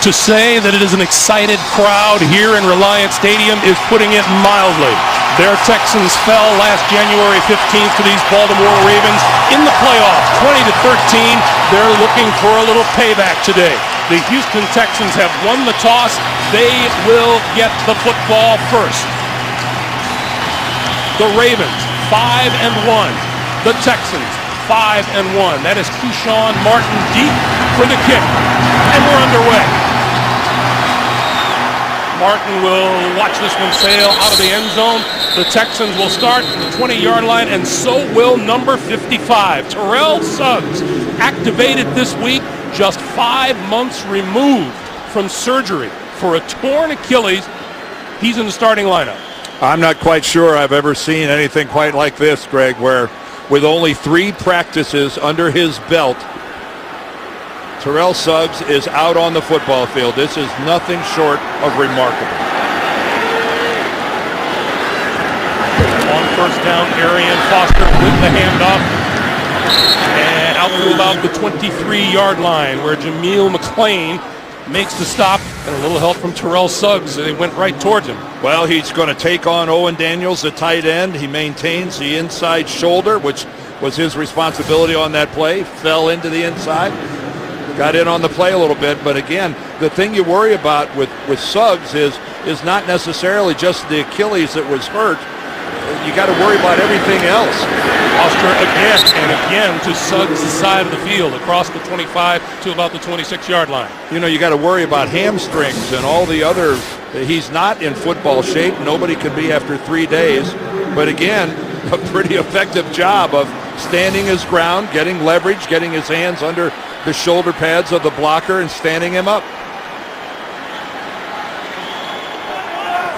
To say that it is an excited crowd here in Reliant Stadium is putting it mildly. Their Texans fell last January 15th to these Baltimore Ravens in the playoffs, 20-13. They're looking for a little payback today. The Houston Texans have won the toss. They will get the football first. The Ravens, 5-1. The Texans, 5-1. That is Keyshawn Martin deep for the kick. And we're underway. Martin will watch this one sail out of the end zone. The Texans will start at the 20-yard line, and so will number 55. Terrell Suggs, activated this week, just 5 months removed from surgery for a torn Achilles. He's in the starting lineup. I'm not quite sure I've ever seen anything quite like this, Greg, where with only 3 practices under his belt, Terrell Suggs is out on the football field. This is nothing short of remarkable. On first down, Arian Foster with the handoff. And out to about the 23-yard line where Jameel McClain makes the stop, and a little help from Terrell Suggs. They went right towards him. Well, he's going to take on Owen Daniels, the tight end. He maintains the inside shoulder, which was his responsibility on that play. Fell into the inside. Got in on the play a little bit, but again, the thing you worry about with Suggs is not necessarily just the Achilles that was hurt. You got to worry about everything else. Foster again and again to Suggs' side of the field, across the 25 to about the 26-yard line. You know, you got to worry about hamstrings and all the other. He's not in football shape. Nobody can be after 3 days. But again, a pretty effective job of standing his ground, getting leverage, getting his hands under the shoulder pads of the blocker and standing him up.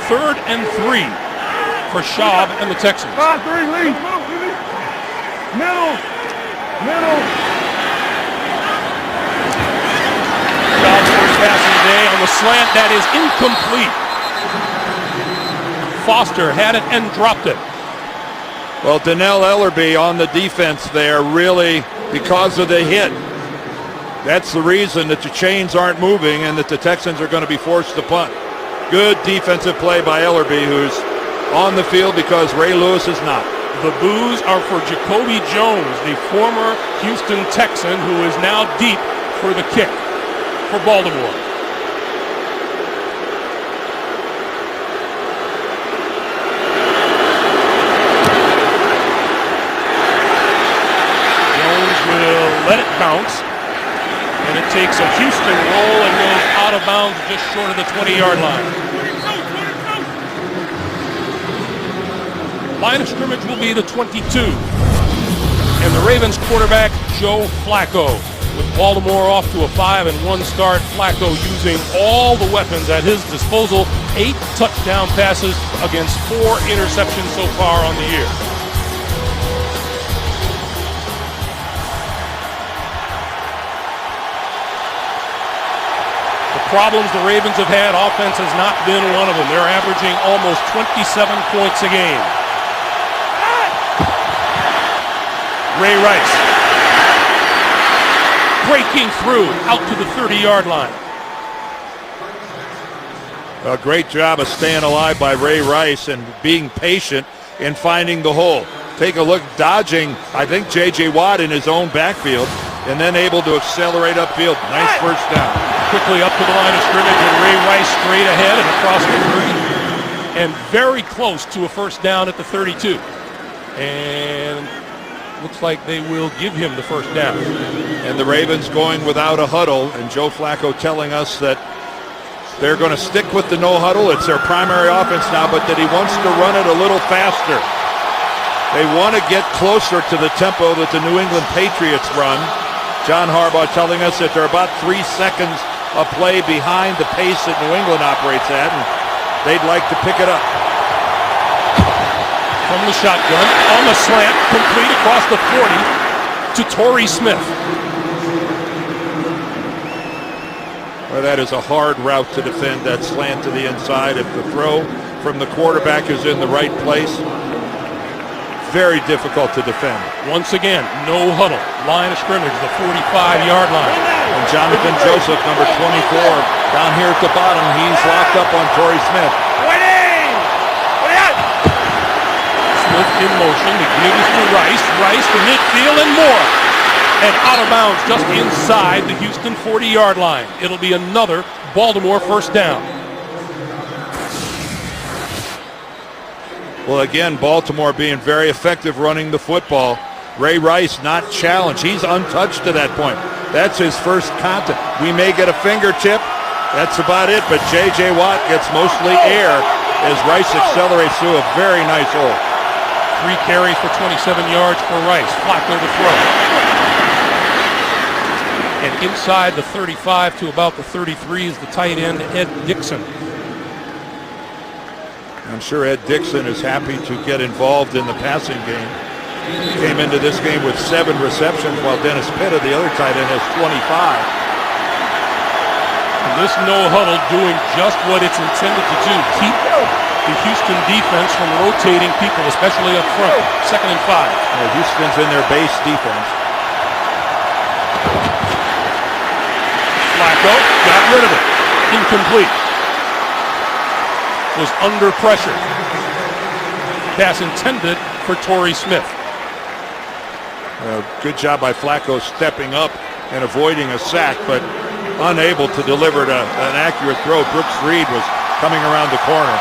3rd and 3 for Schaub and the Texans. 5-3 lead. Middle. Schaub's first pass of the day on the slant. That is incomplete. Foster had it and dropped it. Well, Donnell Ellerbe on the defense there, really, because of the hit. That's the reason that the chains aren't moving and that the Texans are going to be forced to punt. Good defensive play by Ellerbe, who's on the field because Ray Lewis is not. The boos are for Jacoby Jones, the former Houston Texan, who is now deep for the kick for Baltimore. Jones will let it bounce, and it takes a Houston roll and goes out of bounds just short of the 20-yard line. Line of scrimmage will be the 22. And the Ravens quarterback, Joe Flacco. With Baltimore off to a 5-1 start, Flacco using all the weapons at his disposal. 8 touchdown passes against 4 interceptions so far on the year. The problems the Ravens have had, offense has not been one of them. They're averaging almost 27 points a game. Ray Rice breaking through out to the 30-yard line. A great job of staying alive by Ray Rice and being patient in finding the hole. Take a look, dodging, I think, J.J. Watt in his own backfield, and then able to accelerate upfield. Nice first down. Quickly up to the line of scrimmage, and Ray Rice straight ahead and across the 30. And very close to a first down at the 32. And looks like they will give him the first down. And the Ravens going without a huddle, and Joe Flacco telling us that they're going to stick with the no huddle. It's their primary offense now, but that he wants to run it a little faster. They want to get closer to the tempo that the New England Patriots run. John Harbaugh telling us that they're about 3 seconds a play behind the pace that New England operates at, and they'd like to pick it up. From the shotgun, on the slant, complete across the 40 to Torrey Smith. Well, that is a hard route to defend, that slant to the inside. If the throw from the quarterback is in the right place, very difficult to defend. Once again, no huddle. Line of scrimmage, the 45-yard line. And Jonathan Joseph, number 24, down here at the bottom. He's locked up on Torrey Smith. Smith in motion. The give is to Rice. Rice to midfield and more. And out of bounds just inside the Houston 40-yard line. It'll be another Baltimore first down. Well, again, Baltimore being very effective running the football. Ray Rice not challenged. He's untouched to that point. That's his first contact. We may get a fingertip. That's about it, but J.J. Watt gets mostly air as Rice accelerates through a very nice hole. 3 carries for 27 yards for Rice. Flacco to throw. And inside the 35 to about the 33 is the tight end, Ed Dixon. I'm sure Ed Dixon is happy to get involved in the passing game. He came into this game with 7 receptions, while Dennis Pitta, the other tight end, has 25. And this no huddle doing just what it's intended to do. Keep the Houston defense from rotating people, especially up front. 2nd and 5. Yeah, Houston's in their base defense. Flacco got rid of it. Incomplete. Was under pressure. Pass intended for Torrey Smith. Good job by Flacco stepping up and avoiding a sack, but unable to deliver an accurate throw. Brooks Reed was coming around the corner.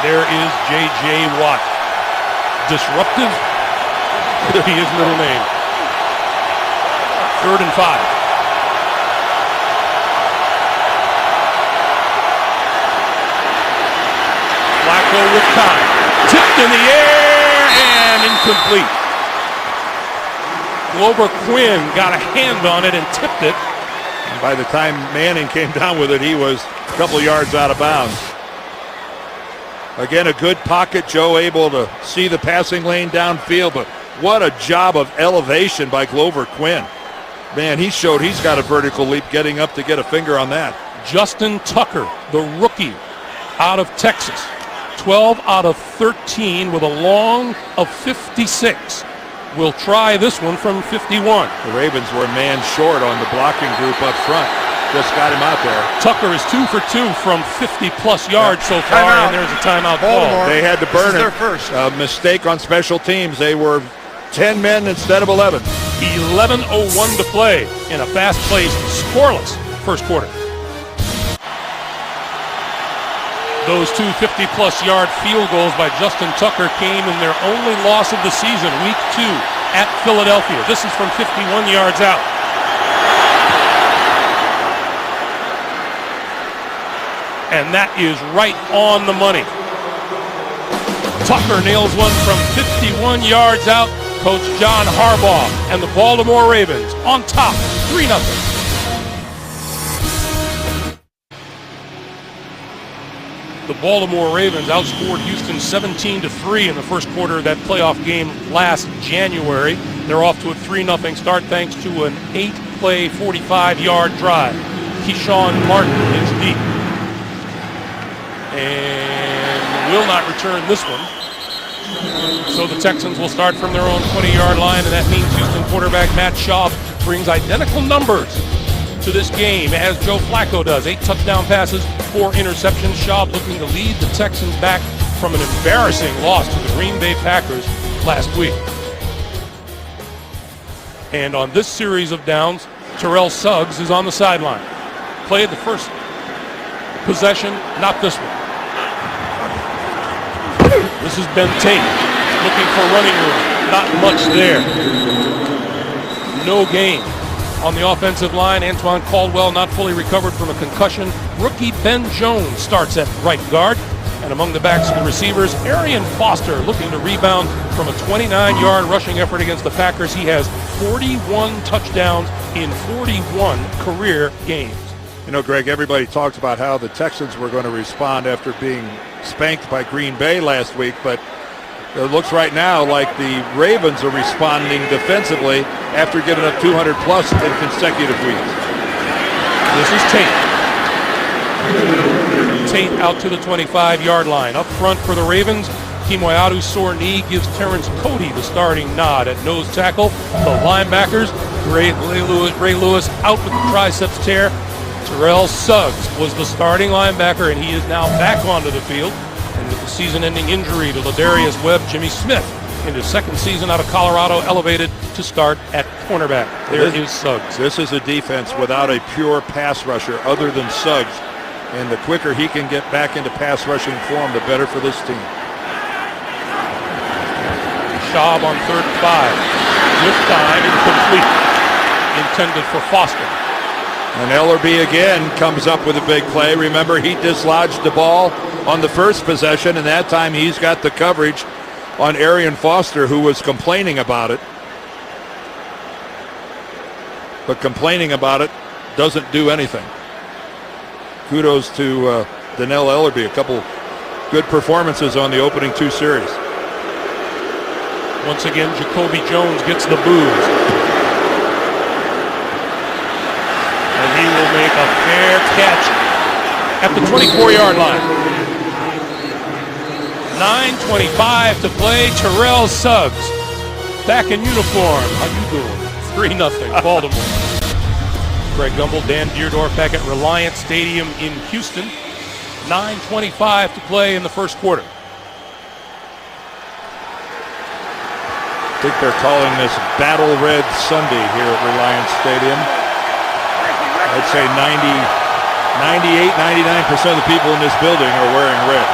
There is J.J. Watt. Disruptive could be his middle name. 3rd and 5. Flacco with time. Tipped in the air and incomplete. Glover Quinn got a hand on it and tipped it. And by the time Manning came down with it, he was a couple yards out of bounds. Again, a good pocket. Joe able to see the passing lane downfield, but what a job of elevation by Glover Quinn. Man, he showed he's got a vertical leap getting up to get a finger on that. Justin Tucker, the rookie out of Texas. 12 out of 13 with a long of 56. We'll try this one from 51. The Ravens were a man short on the blocking group up front. Just got him out there. Tucker is 2 for 2 from 50-plus yards so far, and there's a timeout call. They had to burn it. Their first. A mistake on special teams. They were 10 men instead of 11. 11:01 to play in a fast-paced, scoreless first quarter. Those 2 50-plus yard field goals by Justin Tucker came in their only loss of the season, week 2 at Philadelphia. This is from 51 yards out. And that is right on the money. Tucker nails one from 51 yards out. Coach John Harbaugh and the Baltimore Ravens on top, 3-0. The Baltimore Ravens outscored Houston 17-3 in the first quarter of that playoff game last January. They're off to a 3-0 start thanks to an 8-play, 45-yard drive. Keyshawn Martin is deep and will not return this one. So the Texans will start from their own 20-yard line, and that means Houston quarterback Matt Schaub brings identical numbers to this game as Joe Flacco does. 8 touchdown passes, 4 interceptions. Schaub looking to lead the Texans back from an embarrassing loss to the Green Bay Packers last week. And on this series of downs, Terrell Suggs is on the sideline. Played the first possession, not this one. This is Ben Tate looking for running room. Not much there. No gain on the offensive line. Antoine Caldwell not fully recovered from a concussion. Rookie Ben Jones starts at right guard. And among the backs and the receivers, Arian Foster looking to rebound from a 29-yard rushing effort against the Packers. He has 41 touchdowns in 41 career games. You know, Greg, everybody talked about how the Texans were going to respond after being spanked by Green Bay last week, but it looks right now like the Ravens are responding defensively after giving up 200-plus in consecutive weeks. This is Tate. Tate out to the 25-yard line. Up front for the Ravens, Kimoyadu's sore knee gives Terrence Cody the starting nod at nose tackle. The linebackers, Ray Lewis out with the triceps tear. Terrell Suggs was the starting linebacker, and he is now back onto the field. And with the season-ending injury to Ladarius Webb, Jimmy Smith, in his second season out of Colorado, elevated to start at cornerback. There is Suggs. This is a defense without a pure pass rusher other than Suggs. And the quicker he can get back into pass rushing form, the better for this team. Schaub on 3rd and 5. This time incomplete. Intended for Foster. And Ellerby again comes up with a big play. Remember, he dislodged the ball on the first possession, and that time he's got the coverage on Arian Foster, who was complaining about it. But complaining about it doesn't do anything. Kudos to Donnell Ellerby. A couple good performances on the opening 2 series. Once again, Jacoby Jones gets the boos. And he will make a fair catch at the 24-yard line. 9:25 to play. Terrell Suggs back in uniform. How you doing? 3-0 Baltimore. Greg Gumbel, Dan Deerdorf back at Reliant Stadium in Houston. 9:25 to play in the first quarter. I think they're calling this Battle Red Sunday here at Reliant Stadium. I'd say 99% of the people in this building are wearing red.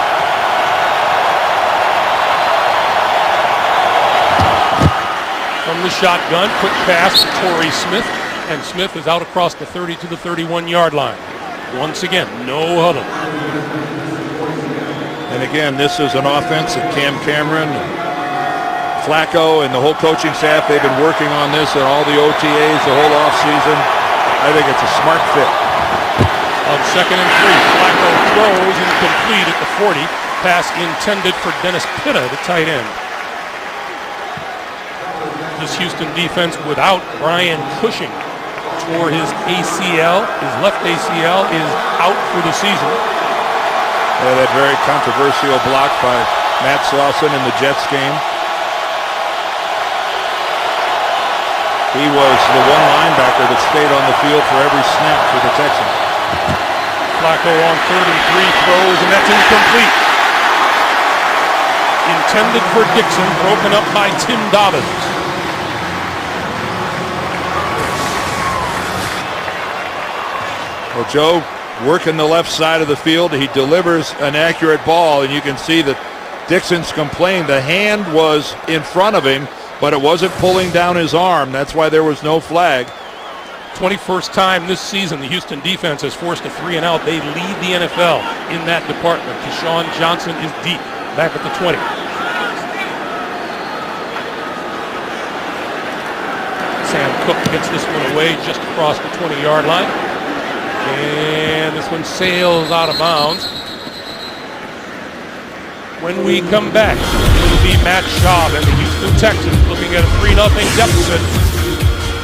From the shotgun, quick pass to Torrey Smith, and Smith is out across the 30 to the 31-yard line. Once again, no huddle. And again, this is an offense that Cam Cameron, Flacco, and the whole coaching staff, they've been working on this and all the OTAs the whole offseason. I think it's a smart fit. On 2nd and 3, Flacco throws incomplete at the 40. Pass intended for Dennis Pitta, the tight end. This Houston defense without Brian Cushing tore his ACL. His left ACL is out for the season. Yeah, that very controversial block by Matt Slauson in the Jets game. He was the one linebacker that stayed on the field for every snap for the Texans. Flacco on 3rd and 3 throws, and that's incomplete. Intended for Dixon, broken up by Tim Dobbins. Well, Joe, working the left side of the field, he delivers an accurate ball, and you can see that Dixon's complained the hand was in front of him, but it wasn't pulling down his arm. That's why there was no flag. 21st time this season the Houston defense has forced a 3-and-out. They lead the NFL in that department. Keyshawn Johnson is deep, back at the 20. Sam Cook gets this one away just across the 20-yard line. And this one sails out of bounds. When we come back, it'll be Matt Schaub and the Houston Texans looking at a 3-0 deficit.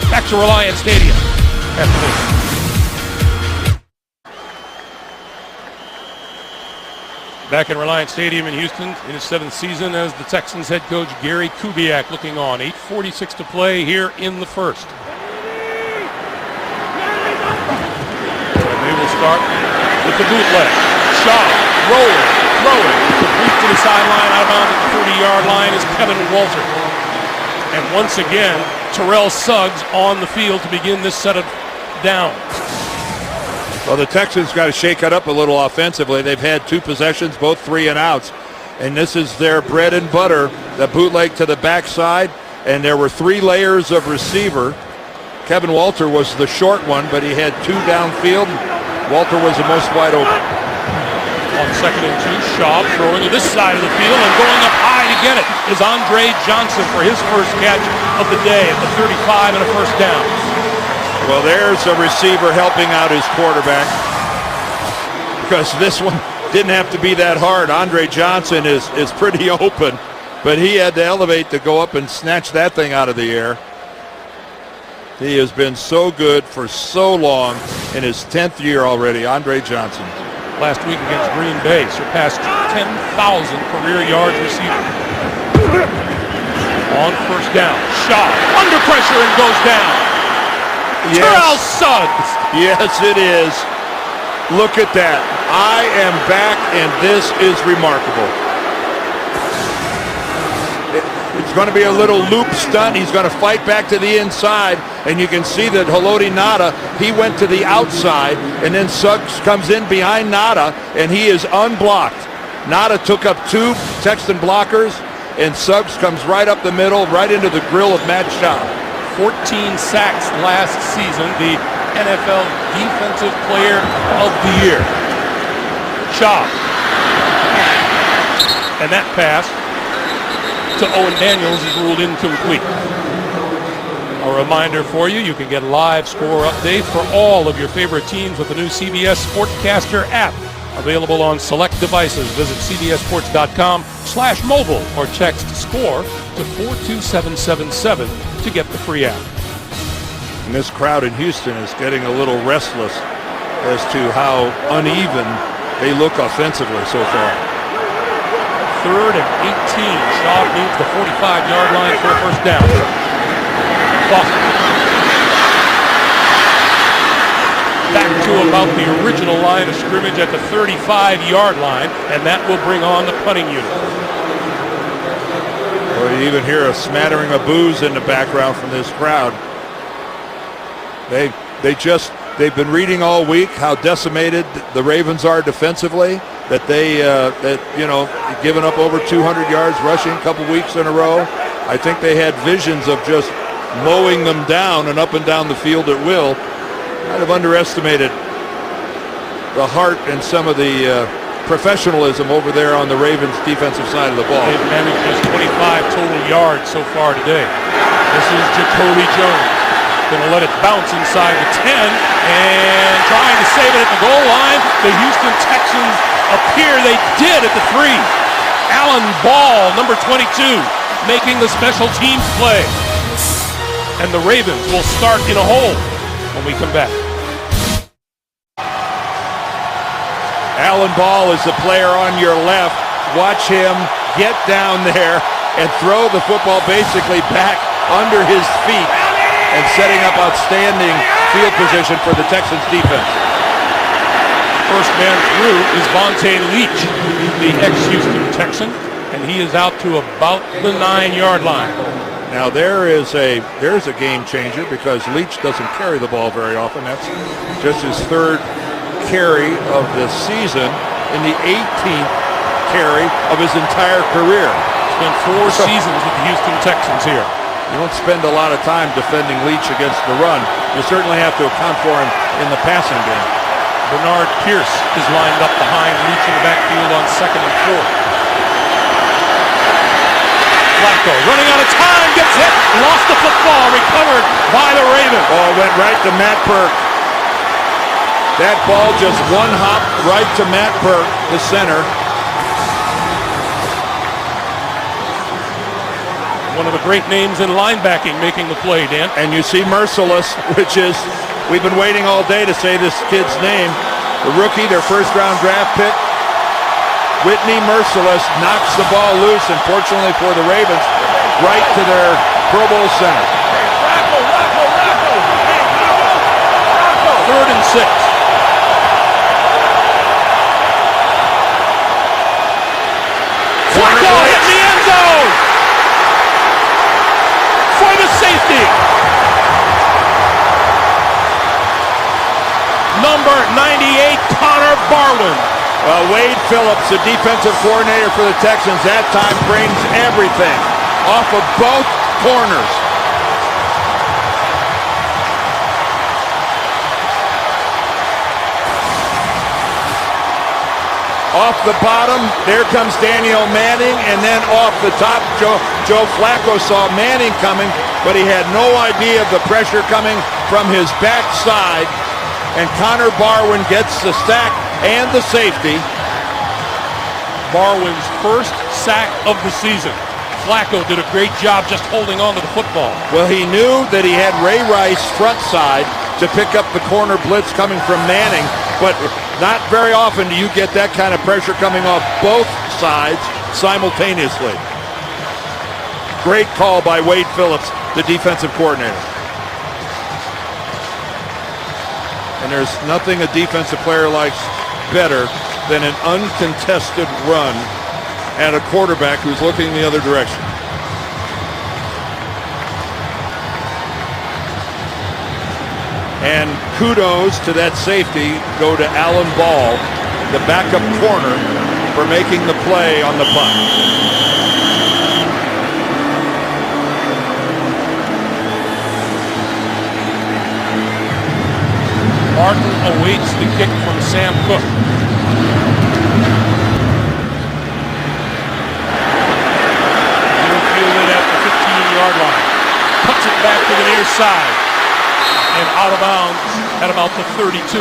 Back to Reliant Stadium after this. Back in Reliant Stadium in Houston in his 7th season as the Texans head coach Gary Kubiak looking on. 8:46 to play here in the first. And they will start with the bootleg. Schaub rolling, throwing, complete to the sideline, out of bounds at the 30-yard line is Kevin Walter. And once again, Terrell Suggs on the field to begin this set of downs. Well, the Texans got to shake it up a little offensively. They've had 2 possessions, both 3-and-outs. And this is their bread and butter, the bootleg to the backside. And there were 3 layers of receiver. Kevin Walter was the short one, but he had 2 downfield. Walter was the most wide open. On 2nd and 2, Schaub throwing to this side of the field and going up high to get it is Andre Johnson for his first catch of the day at the 35 and a first down. Well, there's a receiver helping out his quarterback, because this one didn't have to be that hard. Andre Johnson is pretty open, but he had to elevate to go up and snatch that thing out of the air. He has been so good for so long in his 10th year already, Andre Johnson. Last week against Green Bay, surpassed 10,000 career yards receiving. On first down, Schaub under pressure and goes down. Terrell Suggs. Yes, it is. Look at that. I am back, and this is remarkable. It's going to be a little loop stunt. He's going to fight back to the inside, and you can see that Haloti Ngata, he went to the outside, and then Suggs comes in behind Ngata, and he is unblocked. Ngata took up 2 Texan blockers, and Suggs comes right up the middle, right into the grill of Matt Schaub. 14 sacks last season, the NFL Defensive Player of the Year. Schaub. And that pass to Owen Daniels is ruled incomplete. A reminder for you, you can get live score updates for all of your favorite teams with the new CBS Sportcaster app. Available on select devices. Visit cbssports.com/mobile or text SCORE to 42777 to get the free app. And this crowd in Houston is getting a little restless as to how uneven they look offensively so far. 3rd and 18. Schaub needs the 45-yard line for a first down. Foster. Back to about the original line of scrimmage at the 35-yard line, and that will bring on the punting unit. Well, you even hear a smattering of boos in the background from this crowd. They've been reading all week how decimated the Ravens are defensively. That given up over 200 yards rushing a couple weeks in a row. I think they had visions of just mowing them down and up and down the field at will. Kind of underestimated the heart and some of the professionalism over there on the Ravens' defensive side of the ball. They've managed just 25 total yards so far today. This is Jacoby Jones. Going to let it bounce inside the 10 and trying to save it at the goal line. The Houston Texans appear they did at the 3. Alan Ball, number 22, making the special teams play. And the Ravens will start in a hole when we come back. Alan Ball is the player on your left. Watch him get down there and throw the football basically back under his feet and setting up outstanding field position for the Texans defense. First man through is Vontae Leach, the ex-Houston Texan, and he is out to about the 9-yard line. Now there's a game changer because Leach doesn't carry the ball very often. That's just his 3rd carry of the season and the 18th carry of his entire career. Spent 4 seasons with the Houston Texans here. You don't spend a lot of time defending Leach against the run. You certainly have to account for him in the passing game. Bernard Pierce is lined up behind Leach in the backfield on 2nd and 4. Flacco running out of time, gets hit, lost the football, recovered by the Ravens. Ball went right to Matt Burke. That ball just one hop right to Matt Burke, the center. One of the great names in linebacking making the play, Dan. And you see Merciless, which is, we've been waiting all day to say this kid's name. The rookie, their 1st-round draft pick, Whitney Merciless, knocks the ball loose, and fortunately for the Ravens, right to their Pro Bowl center. 3rd and 6. Flacco hit the end zone for the safety. Number 98, Connor Barwin. Well, Wade Phillips, the defensive coordinator for the Texans, that time brings everything off of both corners. Off the bottom, there comes Daniel Manning, and then off the top, Joe Flacco saw Manning coming, but he had no idea of the pressure coming from his backside, and Connor Barwin gets the sack and the safety. Barwin's first sack of the season. Flacco did a great job just holding on to the football. Well, he knew that he had Ray Rice front side to pick up the corner blitz coming from Manning, but not very often do you get that kind of pressure coming off both sides simultaneously. Great call by Wade Phillips, the defensive coordinator. And there's nothing a defensive player likes better than an uncontested run at a quarterback who's looking the other direction. And kudos to that safety go to Alan Ball, the backup corner, for making the play on the punt. Martin awaits the kick from Sam Cook. He'll field it at the 15-yard line. Puts it back to the near side. And out of bounds at about the 32.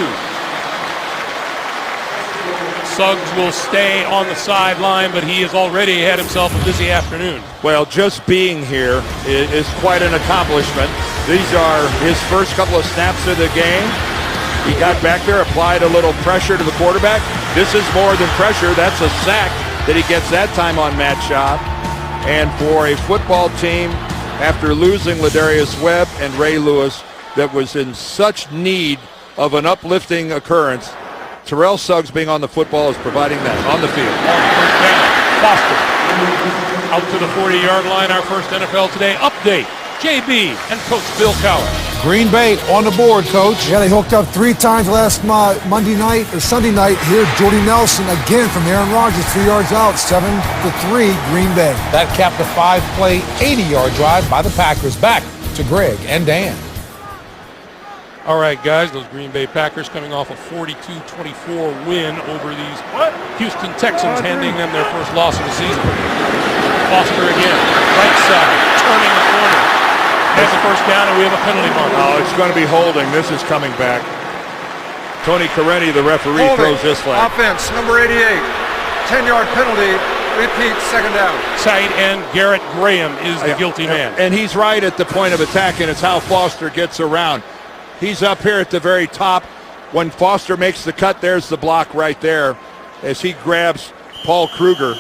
Suggs will stay on the sideline, but he has already had himself a busy afternoon. Well, just being here is quite an accomplishment. These are his first couple of snaps of the game. He got back there, applied a little pressure to the quarterback. This is more than pressure. That's a sack that he gets that time on Matt Schaub. And for a football team, after losing Ladarius Webb and Ray Lewis, that was in such need of an uplifting occurrence, Terrell Suggs being on the football is providing that on the field. Foster out to the 40-yard line. Our first NFL Today update. JB and Coach Bill Cowher. Green Bay on the board, Coach. Yeah, they hooked up 3 times last Monday night or Sunday night. Here, Jordy Nelson again from Aaron Rodgers, 3 yards out, 7-3, Green Bay. That capped a 5-play, 80-yard drive by the Packers. Back to Greg and Dan. All right, guys, those Green Bay Packers coming off a 42-24 win over these Houston Texans, handing them their first loss of the season. Foster again, right side, turning the corner. Has the first down, and we have a penalty mark. Oh, it's going to be holding. This is coming back. Tony Corretti, the referee, throws this flag. Offense, number 88. 10-yard penalty. Repeat, second down. Tight end Garrett Graham is the guilty man. And he's right at the point of attack, and it's how Foster gets around. He's up here at the very top. When Foster makes the cut, there's the block right there as he grabs Paul Kruger.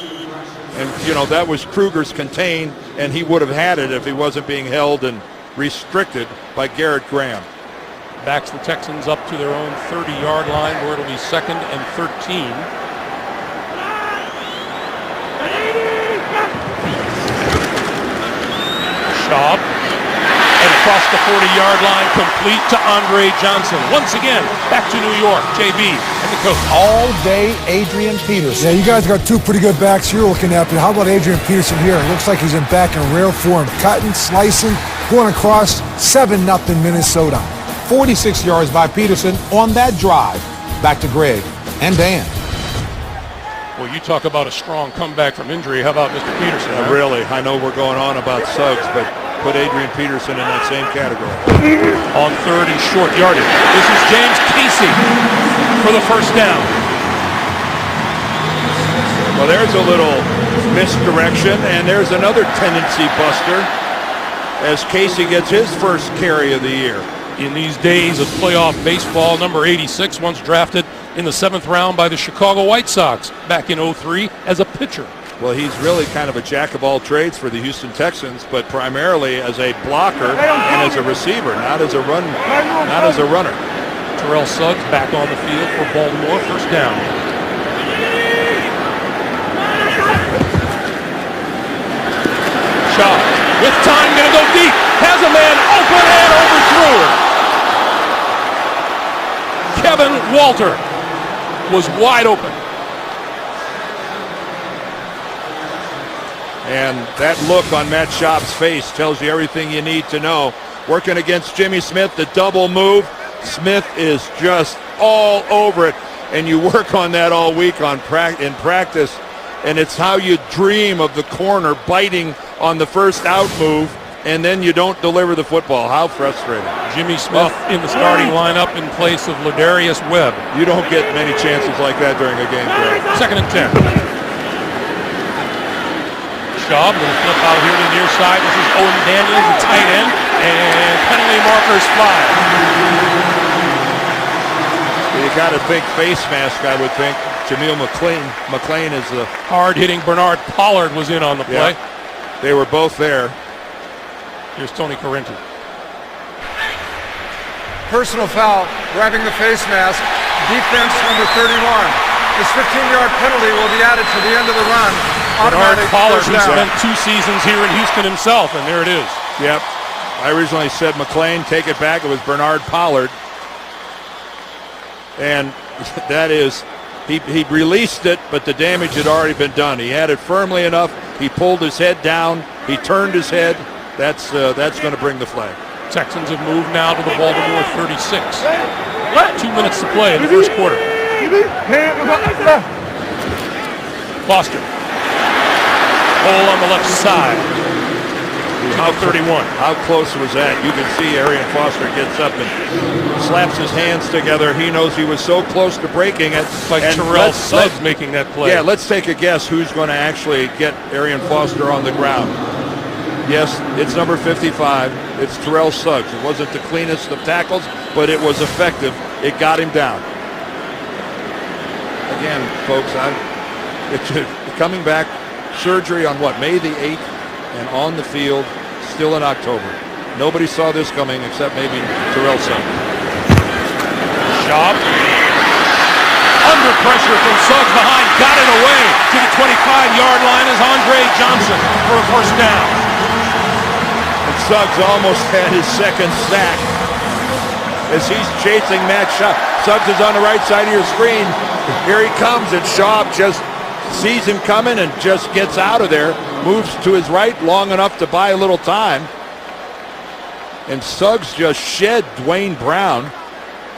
And, you know, that was Kruger's contain, and he would have had it if he wasn't being held and restricted by Garrett Graham. Backs the Texans up to their own 30-yard line where it'll be 2nd and 13. Schaub. And across the 40-yard line, complete to Andre Johnson. Once again, back to New York. JB and the coach. All day, Adrian Peterson. Yeah, you guys got 2 pretty good backs you're looking at, but how about Adrian Peterson here? It looks like he's back in rare form. Cutting, slicing, going across, 7-0 Minnesota. 46 yards by Peterson on that drive. Back to Greg and Dan. Well, you talk about a strong comeback from injury. How about Mr. Peterson? Really, I know we're going on about Suggs, but put Adrian Peterson in that same category. On 3rd and short yardage. This is James Casey for the first down. Well, there's a little misdirection, and there's another tendency buster as Casey gets his first carry of the year. In these days of playoff baseball, number 86, once drafted in the 7th round by the Chicago White Sox back in 03 as a pitcher. Well, he's really kind of a jack of all trades for the Houston Texans, but primarily as a blocker and as a receiver, not as a runner. Terrell Suggs back on the field for Baltimore, first down. Shot with time, gonna go deep. Has a man open and overthrew it. Kevin Walter was wide open. And that look on Matt Schaub's face tells you everything you need to know. Working against Jimmy Smith, the double move. Smith is just all over it. And you work on that all week in practice. And it's how you dream of the corner biting on the first out move, and then you don't deliver the football. How frustrating. Jimmy Smith in the starting lineup in place of Ladarius Webb. You don't get many chances like that during a game, Greg. 2nd and 10. Schaub will flip out here to the near side. This is Owen Daniels, the tight end, and penalty markers fly. You got to think face mask, I would think. Jameel McLean is the hard-hitting Bernard Pollard was in on the play. Yeah, they were both there. Here's Tony Correnti. personal foul, grabbing the face mask, defense number 31. This 15-yard penalty will be added to the end of the run. Bernard Automatic Pollard, first who down. spent 2 seasons here in Houston himself, and there it is. Yep. I originally said McLean, take it back. It was Bernard Pollard. And that is, he released it, but the damage had already been done. He had it firmly enough. He pulled his head down. He turned his head. That's going to bring the flag. Texans have moved now to the Baltimore 36. 2 minutes to play in the first quarter. Foster. Hole on the left side. How 31. How close was that? You can see Arian Foster gets up and slaps his hands together. He knows he was so close to breaking it. Like And Terrell Suggs making that play. Yeah, let's take a guess who's going to actually get Arian Foster on the ground. Yes, it's number 55. It's Terrell Suggs. It wasn't the cleanest of tackles, but it was effective. It got him down. Again, folks, it's coming back. Surgery on what, May the 8th? And on the field, still in October. Nobody saw this coming except maybe Terrell Suggs. Schaub. Under pressure from Suggs behind. Got it away to the 25-yard line is Andre Johnson for a first down. And Suggs almost had his second sack as he's chasing Matt Schaub. Suggs is on the right side of your screen. Here he comes, and Schaub just sees him coming and just gets out of there. Moves to his right long enough to buy a little time. And Suggs just shed Dwayne Brown,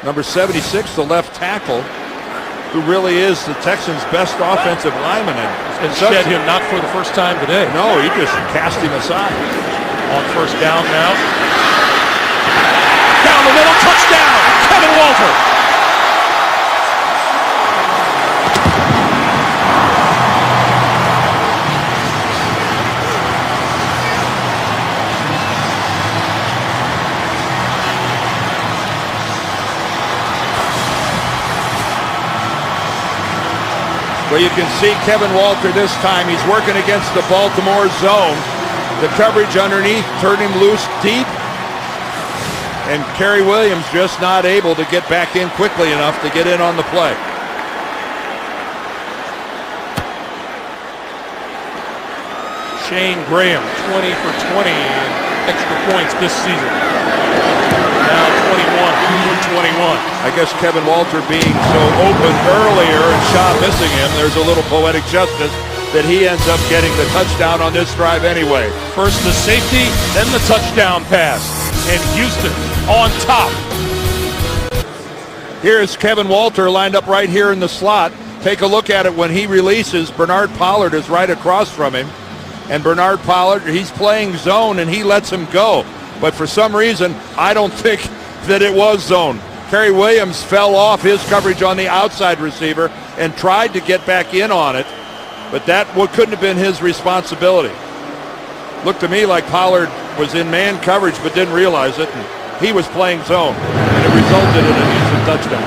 number 76, the left tackle, who really is the Texans' best offensive lineman. And shed him not for the first time today. No, he just cast him aside. On first down now. Down the middle, touchdown, Kevin Walter. Well, you can see Kevin Walter this time. He's working against the Baltimore zone. The coverage underneath turned him loose deep. And Kerry Williams just not able to get back in quickly enough to get in on the play. Shane Graham, 20 for 20 in extra points this season. Now 21 for 21. I guess Kevin Walter being so open earlier and Shaw missing him, there's a little poetic justice that he ends up getting the touchdown on this drive anyway. First the safety, then the touchdown pass. And Houston on top. Here's Kevin Walter lined up right here in the slot. Take a look at it when he releases. Bernard Pollard is right across from him. And Bernard Pollard, he's playing zone and he lets him go. But for some reason, I don't think that it was zone. Kerry Williams fell off his coverage on the outside receiver and tried to get back in on it. But that couldn't have been his responsibility. Looked to me like Pollard was in man coverage but didn't realize it. And he was playing zone. And it resulted in a Houston touchdown.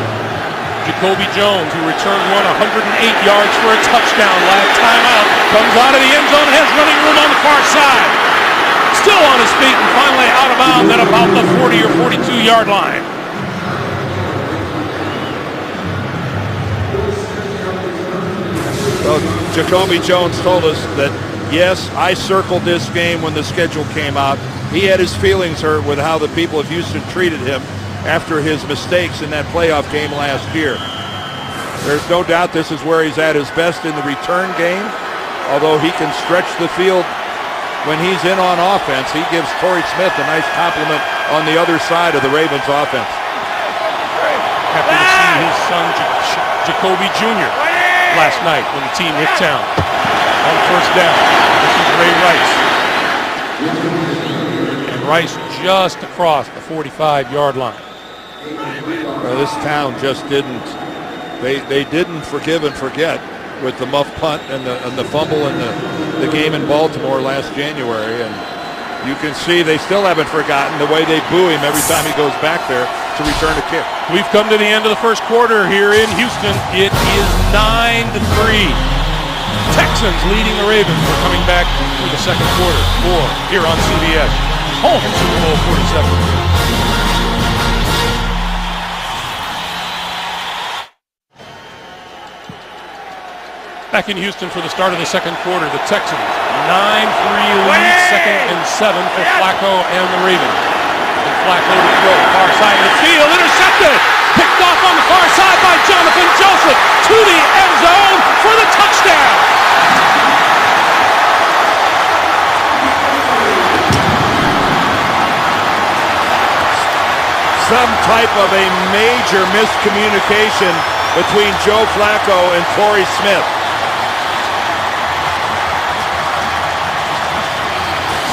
Jacoby Jones, who returned one 108 yards for a touchdown last time out, comes out of the end zone and has running room on the far side. Still on his feet and finally out of bounds at about the 40 or 42-yard line. Well, Jacoby Jones told us that, yes, I circled this game when the schedule came out. He had his feelings hurt with how the people of Houston treated him after his mistakes in that playoff game last year. There's no doubt this is where he's at his best in the return game, although he can stretch the field when he's in on offense. He gives Torrey Smith a nice compliment on the other side of the Ravens offense. Happy to see his son Jacoby Jr. last night when the team hit town on first down. This is Ray Rice. And Rice just across the 45-yard line. Well, this town just didn't, they didn't forgive and forget with the muff punt and the fumble and the game in Baltimore last January. And you can see they still haven't forgotten the way they boo him every time he goes back there to return a kick. We've come to the end of the first quarter here in Houston. It is 9-3. Texans leading the Ravens. We're coming back for the second quarter. More here on CBS. Home Super Bowl 47. Back in Houston for the start of the second quarter, the Texans 9-3 lead, 2nd and 7 for Flacco and the Ravens. And Flacco to throw, far side of the field, intercepted, picked off on the far side by Jonathan Joseph to the end zone for the touchdown. Some type of a major miscommunication between Joe Flacco and Torrey Smith.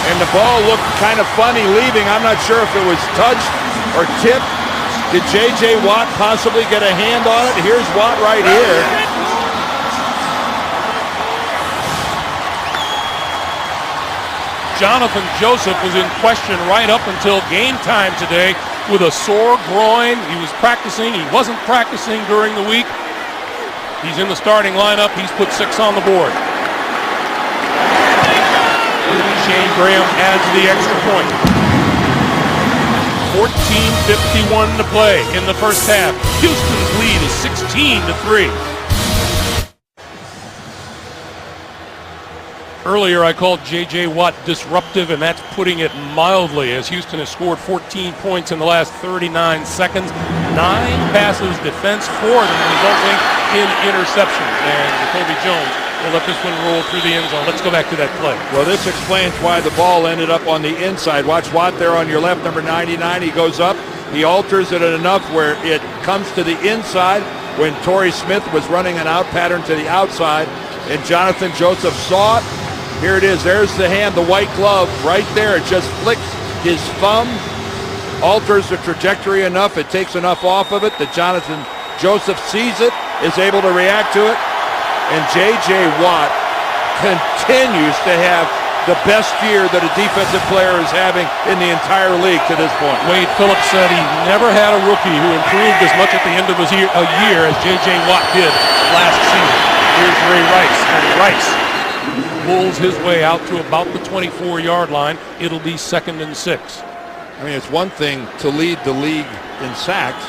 And the ball looked kind of funny leaving. I'm not sure if it was touched or tipped. Did J.J. Watt possibly get a hand on it? Here's Watt right here. Jonathan Joseph was in question right up until game time today with a sore groin. He was practicing. He wasn't practicing during the week. He's in the starting lineup. He's put 6 on the board. Shane Graham adds the extra point. 14:51 to play in the first half. Houston's lead is 16-3. Earlier I called J.J. Watt disruptive, and that's putting it mildly, as Houston has scored 14 points in the last 39 seconds. 9 passes defense, 4 of them resulting in interceptions. And Jacoby Jones will let this one roll through the end zone. Let's go back to that play. Well, this explains why the ball ended up on the inside. Watch Watt there on your left, number 99. He goes up. He alters it enough where it comes to the inside when Torrey Smith was running an out pattern to the outside. And Jonathan Joseph saw it. Here it is. There's the hand, the white glove right there. It just flicks his thumb, alters the trajectory enough. It takes enough off of it that Jonathan Joseph sees it, is able to react to it. And J.J. Watt continues to have the best year that a defensive player is having in the entire league to this point. Wade Phillips said he never had a rookie who improved as much at the end of his year, a year as J.J. Watt did last season. Here's Ray Rice, and Rice pulls his way out to about the 24-yard line. It'll be 2nd and 6. I mean, it's one thing to lead the league in sacks,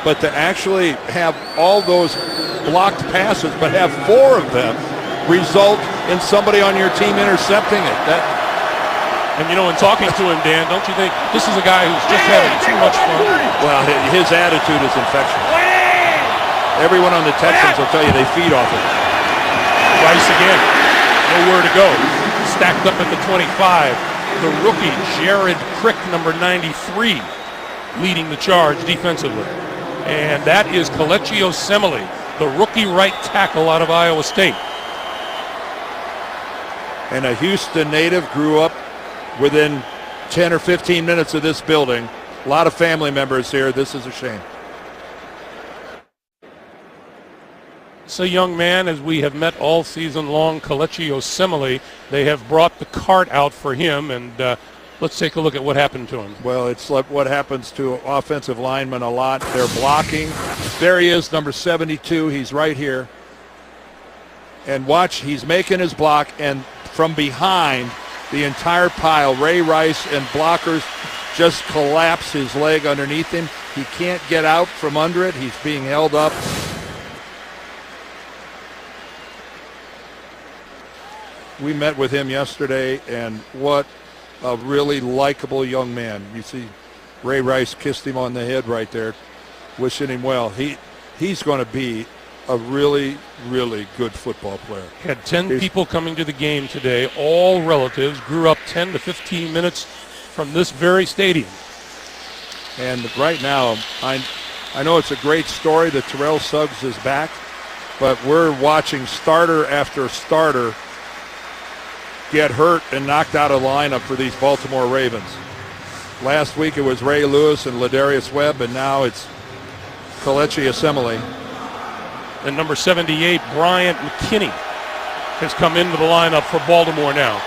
but to actually have all those blocked passes, but have 4 of them result in somebody on your team intercepting it. And you know, in talking to him, Dan, don't you think this is a guy who's just having too much fun? Well, his attitude is infectious. Everyone on the Texans will tell you they feed off it. Rice again. Nowhere to go. Stacked up at the 25. The rookie, Jared Crick, number 93, leading the charge defensively. And that is Kelechi Osemele, the rookie right tackle out of Iowa State. And a Houston native, grew up within 10 or 15 minutes of this building. A lot of family members here. This is a shame. It's a young man, as we have met all season long, Kelechi Osemele. They have brought the cart out for him, and let's take a look at what happened to him. Well, it's like what happens to offensive linemen a lot. They're blocking. There he is, number 72. He's right here. And watch, he's making his block, and from behind, the entire pile, Ray Rice and blockers just collapse his leg underneath him. He can't get out from under it. He's being held up. We met with him yesterday, and what a really likable young man. You see Ray Rice kissed him on the head right there, wishing him well. He's going to be a really, really good football player. Had 10 people coming to the game today, all relatives, grew up 10 to 15 minutes from this very stadium. And right now, I know it's a great story that Terrell Suggs is back, but we're watching starter after starter get hurt and knocked out of lineup for these Baltimore Ravens. Last week it was Ray Lewis and Ladarius Webb, and now it's Kelechi Osemele. And number 78, Bryant McKinney, has come into the lineup for Baltimore now.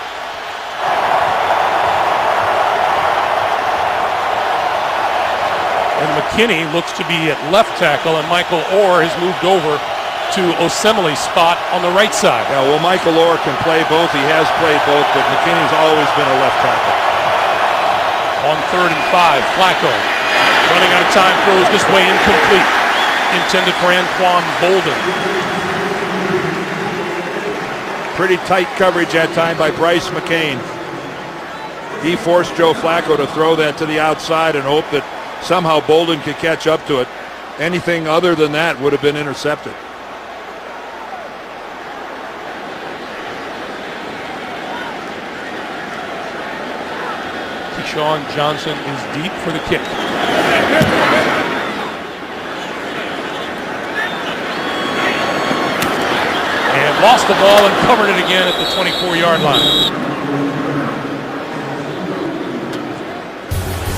And McKinney looks to be at left tackle, and Michael Orr has moved over to Osemele's spot on the right side. Yeah, well, Michael Orr can play both. He has played both, but McKinney's always been a left tackle. On 3rd and 5, Flacco running out of time, throws this way incomplete. Intended for Anquan Bolden. Pretty tight coverage that time by Bryce McCain. He forced Joe Flacco to throw that to the outside and hope that somehow Bolden could catch up to it. Anything other than that would have been intercepted. Keyshawn Johnson is deep for the kick. And lost the ball and covered it again at the 24-yard line.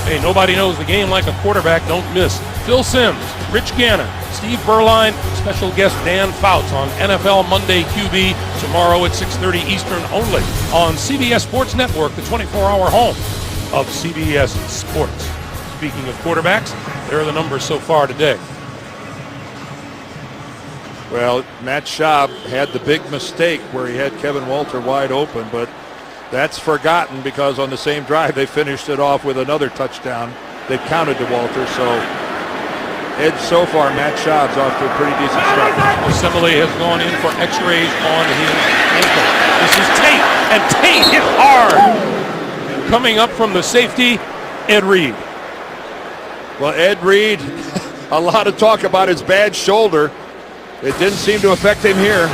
Hey, nobody knows the game like a quarterback. Don't miss Phil Simms, Rich Gannon, Steve Berline, special guest Dan Fouts on NFL Monday QB tomorrow at 6:30 Eastern only on CBS Sports Network, the 24-hour home of CBS Sports. Speaking of quarterbacks, there are the numbers so far today. Well, Matt Schaub had the big mistake where he had Kevin Walter wide open, but that's forgotten because on the same drive they finished it off with another touchdown that counted to Walter. So Ed, so far, Matt Schaub's off to a pretty decent start. Assembly has gone in for x-rays on his ankle. This is Tate, and Tate hit hard. Coming up from the safety, Ed Reed. Well, Ed Reed, a lot of talk about his bad shoulder. It didn't seem to affect him here.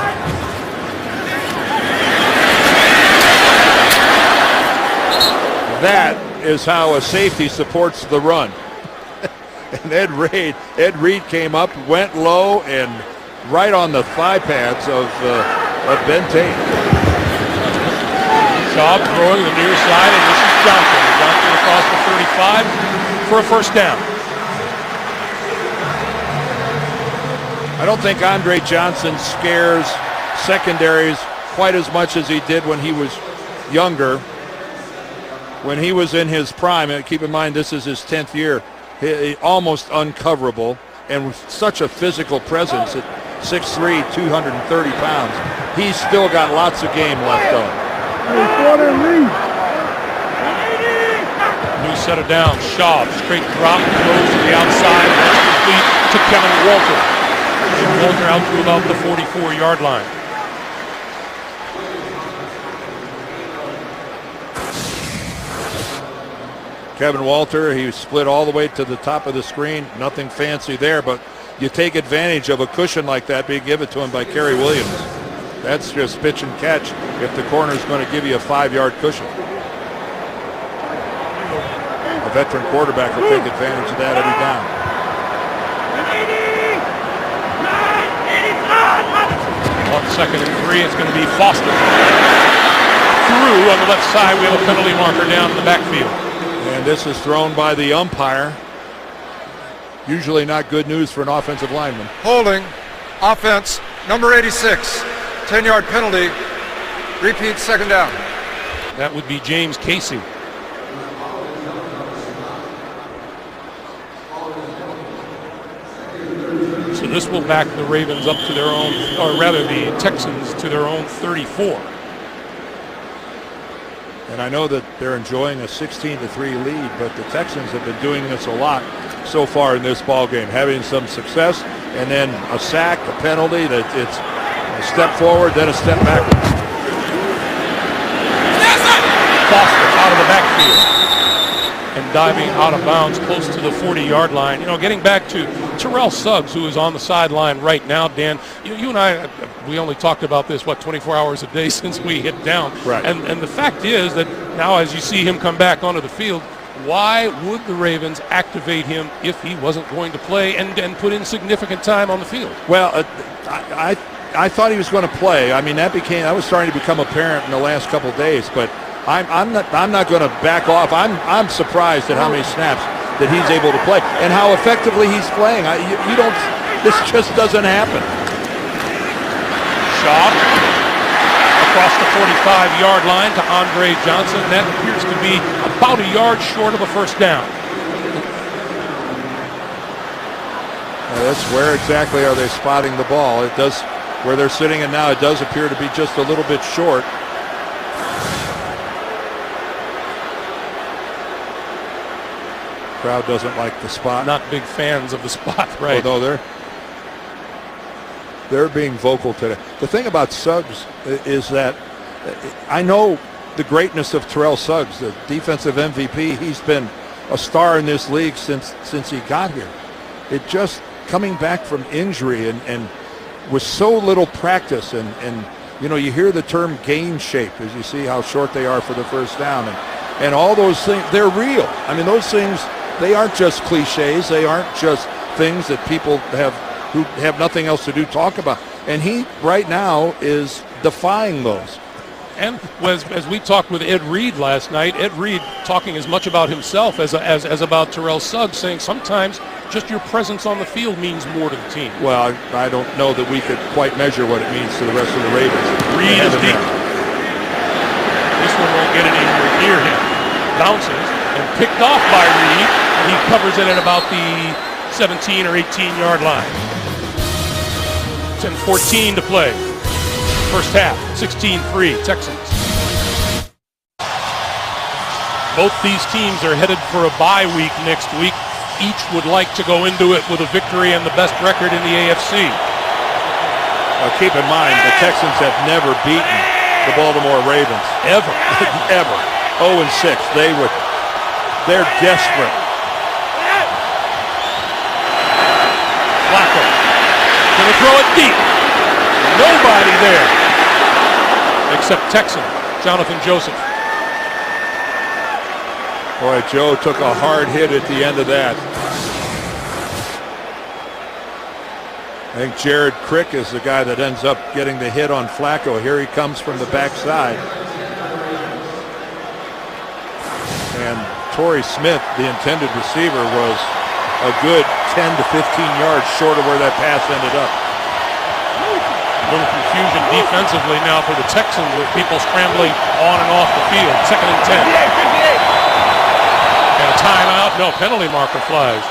That is how a safety supports the run. And Ed Reed came up, went low, and right on the thigh pads of Ben Tate. Schaub throwing the near side, and this is Johnson. Johnson across the 35 for a first down. I don't think Andre Johnson scares secondaries quite as much as he did when he was younger. When he was in his prime, and keep in mind this is his 10th year, he almost uncoverable, and with such a physical presence at 6'3", 230 pounds, he's still got lots of game left on. New set of downs. Schaub, straight drop, throws to the outside, that's complete to Kevin Walter. And Walter out to about the 44-yard line. Kevin Walter, he split all the way to the top of the screen. Nothing fancy there, but you take advantage of a cushion like that being given to him by Kerry Williams. That's just pitch and catch if the corner's going to give you a 5-yard cushion. A veteran quarterback will take advantage of that every down. On 2nd and 3, it's going to be Foster. Through on the left side, we have a penalty marker down in the backfield. And this is thrown by the umpire. Usually not good news for an offensive lineman. Holding, offense, number 86, 10-yard penalty, repeat second down. That would be James Casey. So this will back the Ravens up to their own, or rather the Texans to their own 34. And I know that they're enjoying a 16-3 lead, but the Texans have been doing this a lot so far in this ball game, having some success, and then a sack, a penalty, that it's a step forward, then a step backward. Foster out of the backfield and diving out of bounds close to the 40-yard line. You know, getting back to Terrell Suggs, who is on the sideline right now. Dan, you and I, we only talked about this, 24 hours a day since we hit down. Right. And the fact is that now as you see him come back onto the field, why would the Ravens activate him if he wasn't going to play and put in significant time on the field? Well, I thought he was going to play. I mean, that was starting to become apparent in the last couple of days, but I'm not going to back off. I'm surprised at how many snaps that he's able to play and how effectively he's playing. This just doesn't happen. Schaub across the 45-yard line to Andre Johnson. That appears to be about a yard short of a first down. That's where exactly are they spotting the ball? It does, where they're sitting and now, it does appear to be just a little bit short. Crowd doesn't like the spot. Not big fans of the spot, right? Although They're being vocal today. The thing about Suggs is that I know the greatness of Terrell Suggs, the defensive MVP. He's been a star in this league since he got here. It just coming back from injury and with so little practice and you know, you hear the term game shape as you see how short they are for the first down and all those things, they're real. I mean, those things, they aren't just cliches. They aren't just things that people who have nothing else to do talk about. And he right now is defying those. And as we talked with Ed Reed last night, Ed Reed talking as much about himself as about Terrell Suggs, saying sometimes just your presence on the field means more to the team. Well, I don't know that we could quite measure what it means to the rest of the Ravens. Reed is deep. This one won't get anywhere near him. Bounces and picked off by Reed, and he covers it at about the 17 or 18-yard line. 10-14 to play. First half, 16-3, Texans. Both these teams are headed for a bye week next week. Each would like to go into it with a victory and the best record in the AFC. Keep in mind, the Texans have never beaten the Baltimore Ravens. Ever. Ever. 0-6. They're desperate. Flacco. Gonna throw it deep. Nobody there. Except Texan, Jonathan Joseph. Boy, Joe took a hard hit at the end of that. I think Jared Crick is the guy that ends up getting the hit on Flacco. Here he comes from the backside. And Torrey Smith, the intended receiver, was a good 10 to 15 yards short of where that pass ended up. A little confusion defensively now for the Texans with people scrambling on and off the field. 2nd and 10. And a timeout. No, penalty marker flies.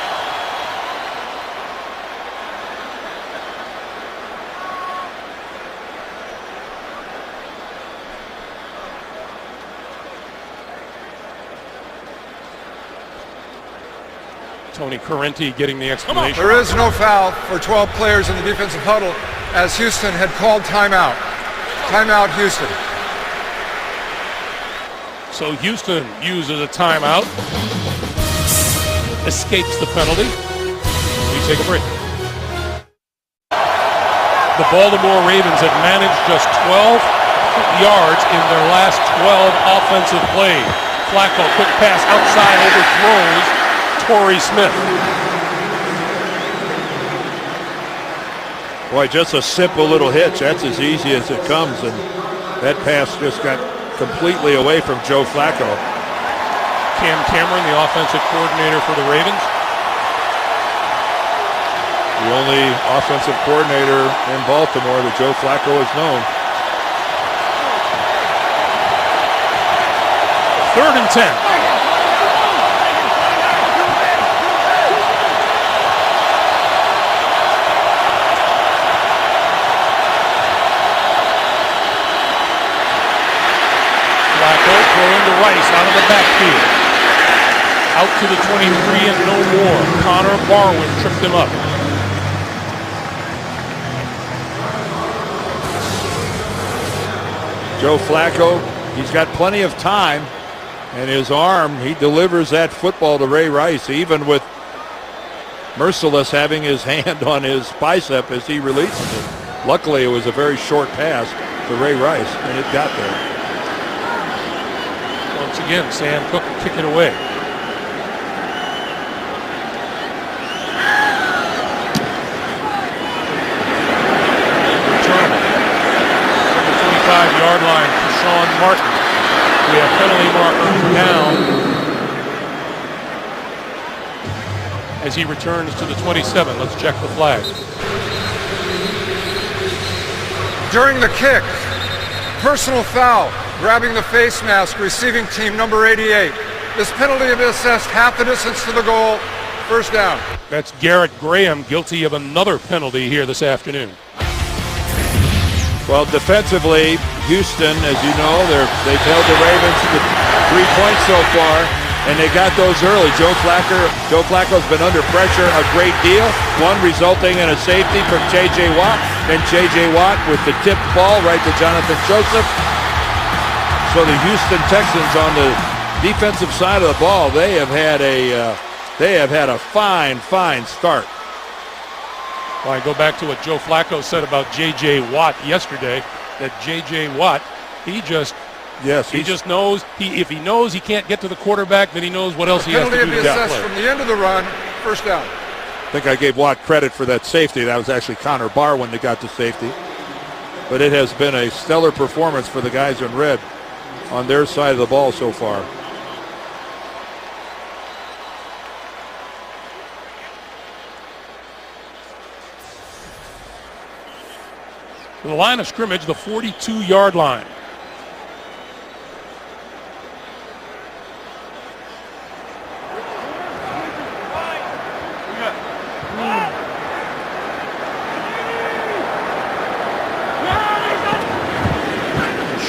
Tony Correnti getting the explanation. There is no foul for 12 players in the defensive huddle as Houston had called timeout. Timeout, Houston. So Houston uses a timeout, escapes the penalty. We take a break. The Baltimore Ravens have managed just 12 yards in their last 12 offensive plays. Flacco, quick pass outside, overthrows Torrey Smith. Boy, just a simple little hitch. That's as easy as it comes. And that pass just got completely away from Joe Flacco. Cam Cameron, the offensive coordinator for the Ravens. The only offensive coordinator in Baltimore that Joe Flacco has known. 3rd and 10. Throwing to Rice out of the backfield. Out to the 23 and no more. Connor Barwin tripped him up. Joe Flacco, he's got plenty of time, and his arm, he delivers that football to Ray Rice, even with Merciless having his hand on his bicep as he releases it. Luckily, it was a very short pass to Ray Rice, and it got there. Once again, Sam Cook will kick it away. Return. From the 25-yard line, Sean Martin. We have penalty markers down as he returns to the 27. Let's check the flag. During the kick, personal foul, grabbing the face mask, receiving team number 88. This penalty will be assessed half the distance to the goal, first down. That's Garrett Graham guilty of another penalty here this afternoon. Well, defensively, Houston, as you know, they've held the Ravens to 3 points so far, and they got those early. Joe Flacco's been under pressure a great deal, one resulting in a safety from J.J. Watt. Then J.J. Watt with the tipped ball right to Jonathan Joseph. So the Houston Texans on the defensive side of the ball, they have had a fine start. Well, I go back to what Joe Flacco said about J.J. Watt yesterday, that J.J. Watt, he just knows, if he knows he can't get to the quarterback, then he knows what else he has to do to assessed from the end of the run, first down. I think I gave Watt credit for that safety. That was actually Connor Barwin that got the safety. But it has been a stellar performance for the guys in red on their side of the ball so far. The line of scrimmage, the 42-yard line.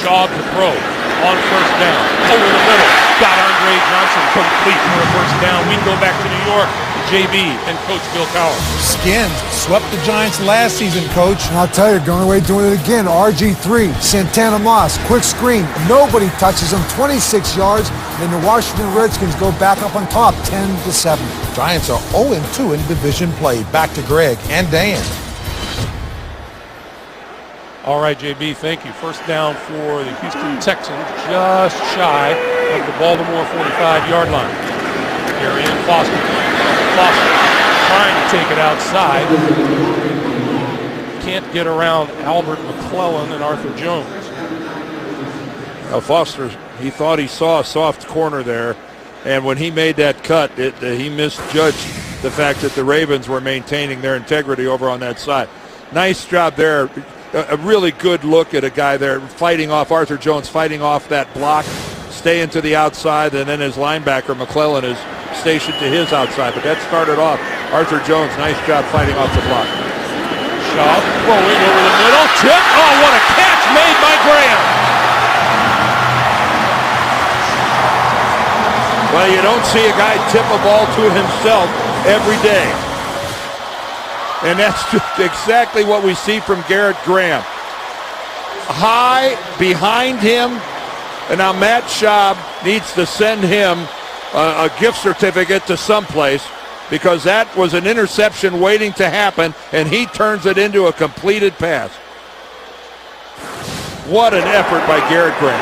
Shaw to throw on first down. Over the middle. Got Andre Johnson complete for a first down. We can go back to New York. JB and Coach Bill Cowher. Skins swept the Giants last season, Coach. And I'll tell you, going away doing it again. RG3, Santana Moss, quick screen. Nobody touches him, 26 yards. And the Washington Redskins go back up on top, 10-7. Giants are 0-2 in division play. Back to Greg and Dan. All right, JB, thank you. First down for the Houston Texans, just shy of the Baltimore 45-yard line. Arian Foster trying to take it outside. Can't get around Albert McClellan and Arthur Jones. Now Foster, he thought he saw a soft corner there, and when he made that cut, he misjudged the fact that the Ravens were maintaining their integrity over on that side. Nice job there. A really good look at a guy there fighting off Arthur Jones, fighting off that block, staying to the outside, and then his linebacker McClellan is stationed to his outside. But that started off Arthur Jones. Nice job fighting off the block. Shaw throwing over the middle. Tip. Oh, what a catch made by Graham. Well, you don't see a guy tip a ball to himself every day. And that's just exactly what we see from Garrett Graham. High behind him. And now Matt Schaub needs to send him a gift certificate to someplace, because that was an interception waiting to happen, and he turns it into a completed pass. What an effort by Garrett Graham.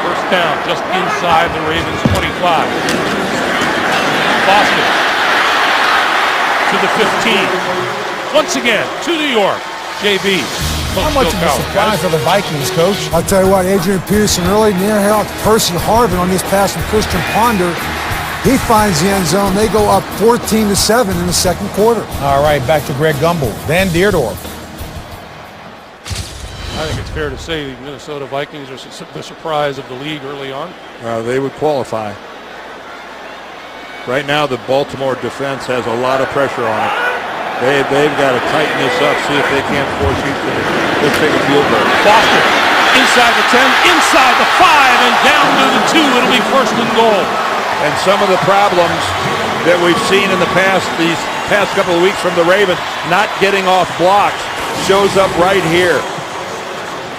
First down, just inside the Ravens 25. Boston to the 15. Once again, to New York. JB. How much of a surprise for the Vikings, Coach? I'll tell you what, Adrian Peterson really near out Percy Harvin on this pass from Christian Ponder. He finds the end zone. They go up 14-7 in the second quarter. All right, back to Greg Gumbel. Dan Deerdorf. I think it's fair to say the Minnesota Vikings are the surprise of the league early on. They would qualify. Right now, the Baltimore defense has a lot of pressure on it. They've got to tighten this up, see if they can't force Houston to take a field goal. Foster inside the 10, inside the 5, and down to the 2. It'll be first and goal. And some of the problems that we've seen in the past, these past couple of weeks from the Ravens, not getting off blocks, shows up right here.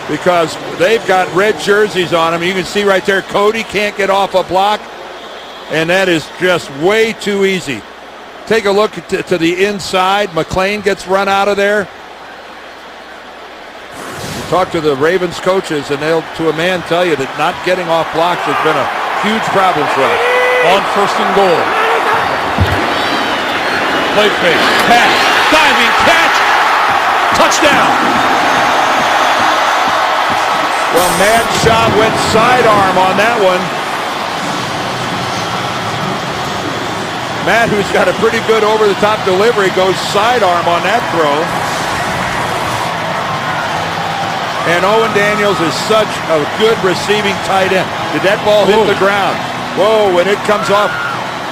Because they've got red jerseys on them. You can see right there, Cody can't get off a block, and that is just way too easy. Take a look to the inside. McLean gets run out of there. You talk to the Ravens coaches, and they'll, to a man, tell you that not getting off blocks has been a huge problem for us. On first and goal. Play fake. Pass. Diving catch. Touchdown. Well, Matt Schaub went sidearm on that one. Matt, who's got a pretty good over-the-top delivery, goes sidearm on that throw. And Owen Daniels is such a good receiving tight end. Did that ball hit the ground? Whoa, when it comes off,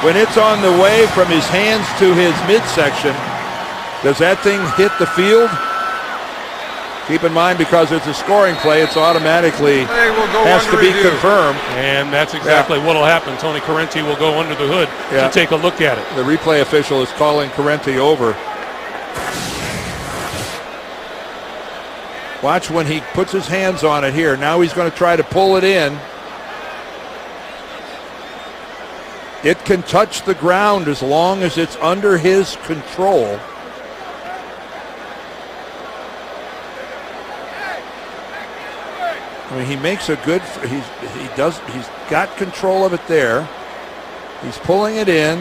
when it's on the way from his hands to his midsection, does that thing hit the field? Keep in mind, because it's a scoring play, it's automatically has to be confirmed. And that's exactly what will happen. Tony Correnti will go under the hood to take a look at it. The replay official is calling Correnti over. Watch when he puts his hands on it here. Now he's going to try to pull it in. It can touch the ground as long as it's under his control. I mean, he makes a good, he's got control of it there. He's pulling it in.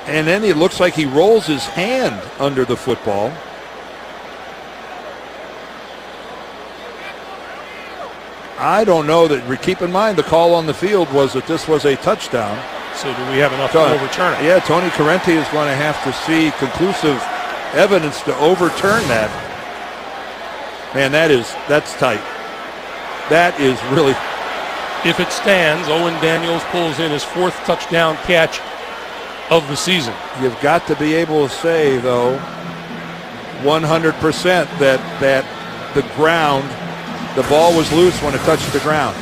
And then it looks like he rolls his hand under the football. I don't know that, keep in mind the call on the field was that this was a touchdown. So do we have enough to overturn it? Yeah, Tony Correnti is going to have to see conclusive evidence to overturn that. Man, that's tight. That is really. If it stands, Owen Daniels pulls in his 4th touchdown catch of the season. You've got to be able to say, though, 100% that the ground, the ball was loose when it touched the ground.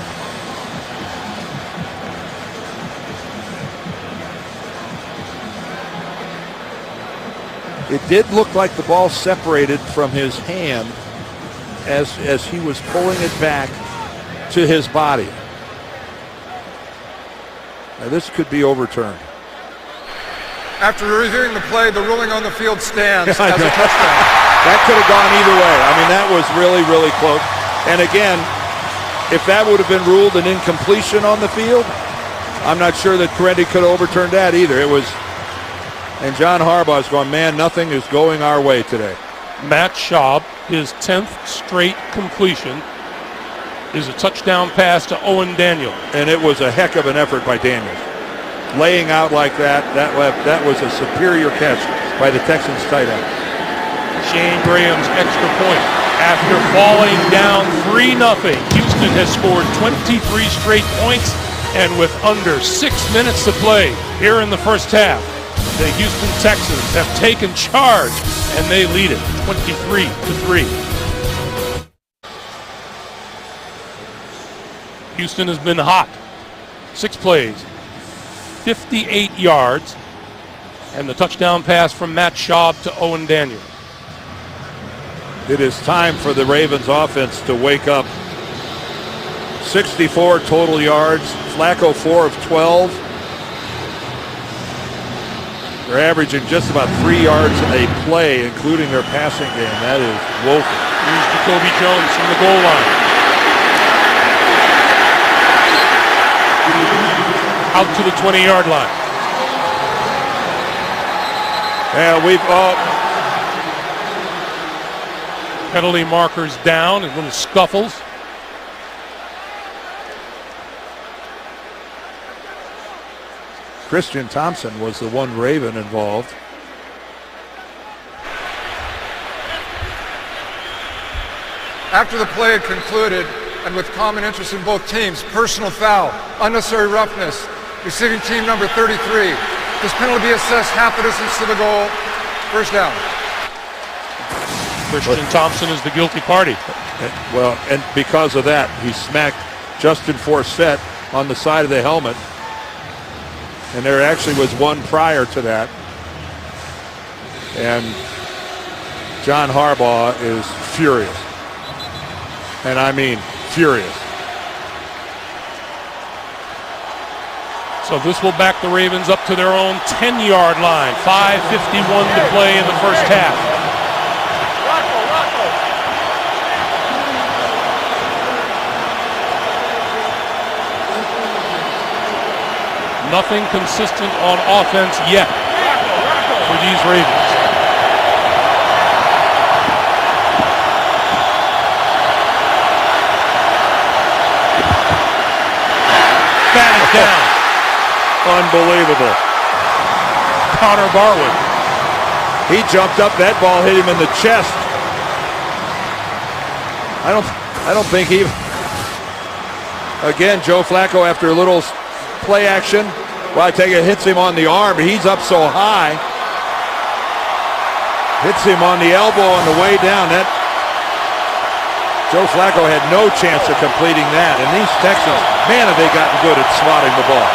It did look like the ball separated from his hand as he was pulling it back to his body. Now this could be overturned. After reviewing the play, the ruling on the field stands as a touchdown. That could have gone either way. I mean, that was really, really close. And again, if that would have been ruled an incompletion on the field, I'm not sure that Correnti could have overturned that either. It was, and John Harbaugh's going, man, nothing is going our way today. Matt Schaub, his 10th straight completion, is a touchdown pass to Owen Daniels. And it was a heck of an effort by Daniels. Laying out like that was a superior catch by the Texans tight end. Shane Graham's extra point. After falling down 3-0, Houston has scored 23 straight points, and with under 6 minutes to play here in the first half, the Houston Texans have taken charge, and they lead it 23-3. Houston has been hot. 6 plays, 58 yards, and the touchdown pass from Matt Schaub to Owen Daniels. It is time for the Ravens offense to wake up. 64 total yards, Flacco 4 of 12. They're averaging just about 3 yards a play, including their passing game. That is woeful. Here's Jacoby Jones from the goal line. Out to the 20-yard line. Yeah, we've penalty markers down and little scuffles. Christian Thompson was the one Raven involved. After the play had concluded, and with common interest in both teams, personal foul, unnecessary roughness, receiving team number 33. This penalty be assessed half the distance to the goal. First down. Christian Thompson is the guilty party. Well, and because of that, he smacked Justin Forsett on the side of the helmet. And there actually was one prior to that. And John Harbaugh is furious. And I mean furious. So this will back the Ravens up to their own 10-yard line. 5:51 to play in the first half. Nothing consistent on offense yet for these Ravens. Batted down. Unbelievable. Connor Barwood. He jumped up. That ball hit him in the chest. I don't think he. Again, Joe Flacco after a little play action. Well, I take it hits him on the arm. He's up so high. Hits him on the elbow on the way down. That Joe Flacco had no chance of completing that. And these Texans, man, have they gotten good at swatting the ball.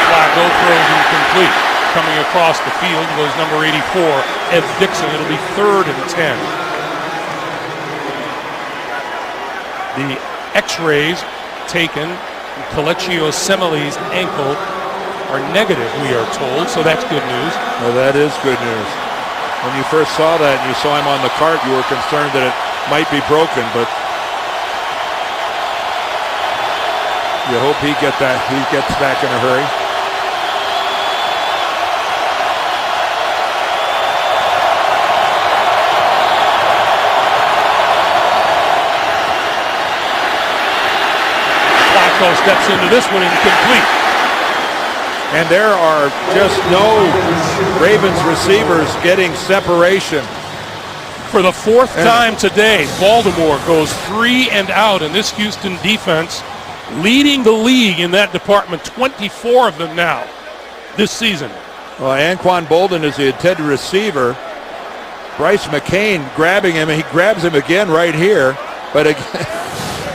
Flacco throws incomplete. coming across the field was number 84, Ed Dixon. It'll be 3rd and 10. The x-rays taken from Kelechi Osemele's ankle are negative, we are told, so that's good news. Well, that is good news. When you first saw that and you saw him on the cart, you were concerned that it might be broken, but you hope he gets back in a hurry. Flacco steps into this one incomplete. And there are just no Ravens receivers getting separation. For the 4th time today, Baltimore goes 3 and out, and this Houston defense leading the league in that department, 24 of them now this season. Well, Anquan Bolden is the intended receiver. Bryce McCain grabbing him, and he grabs him again right here. But again,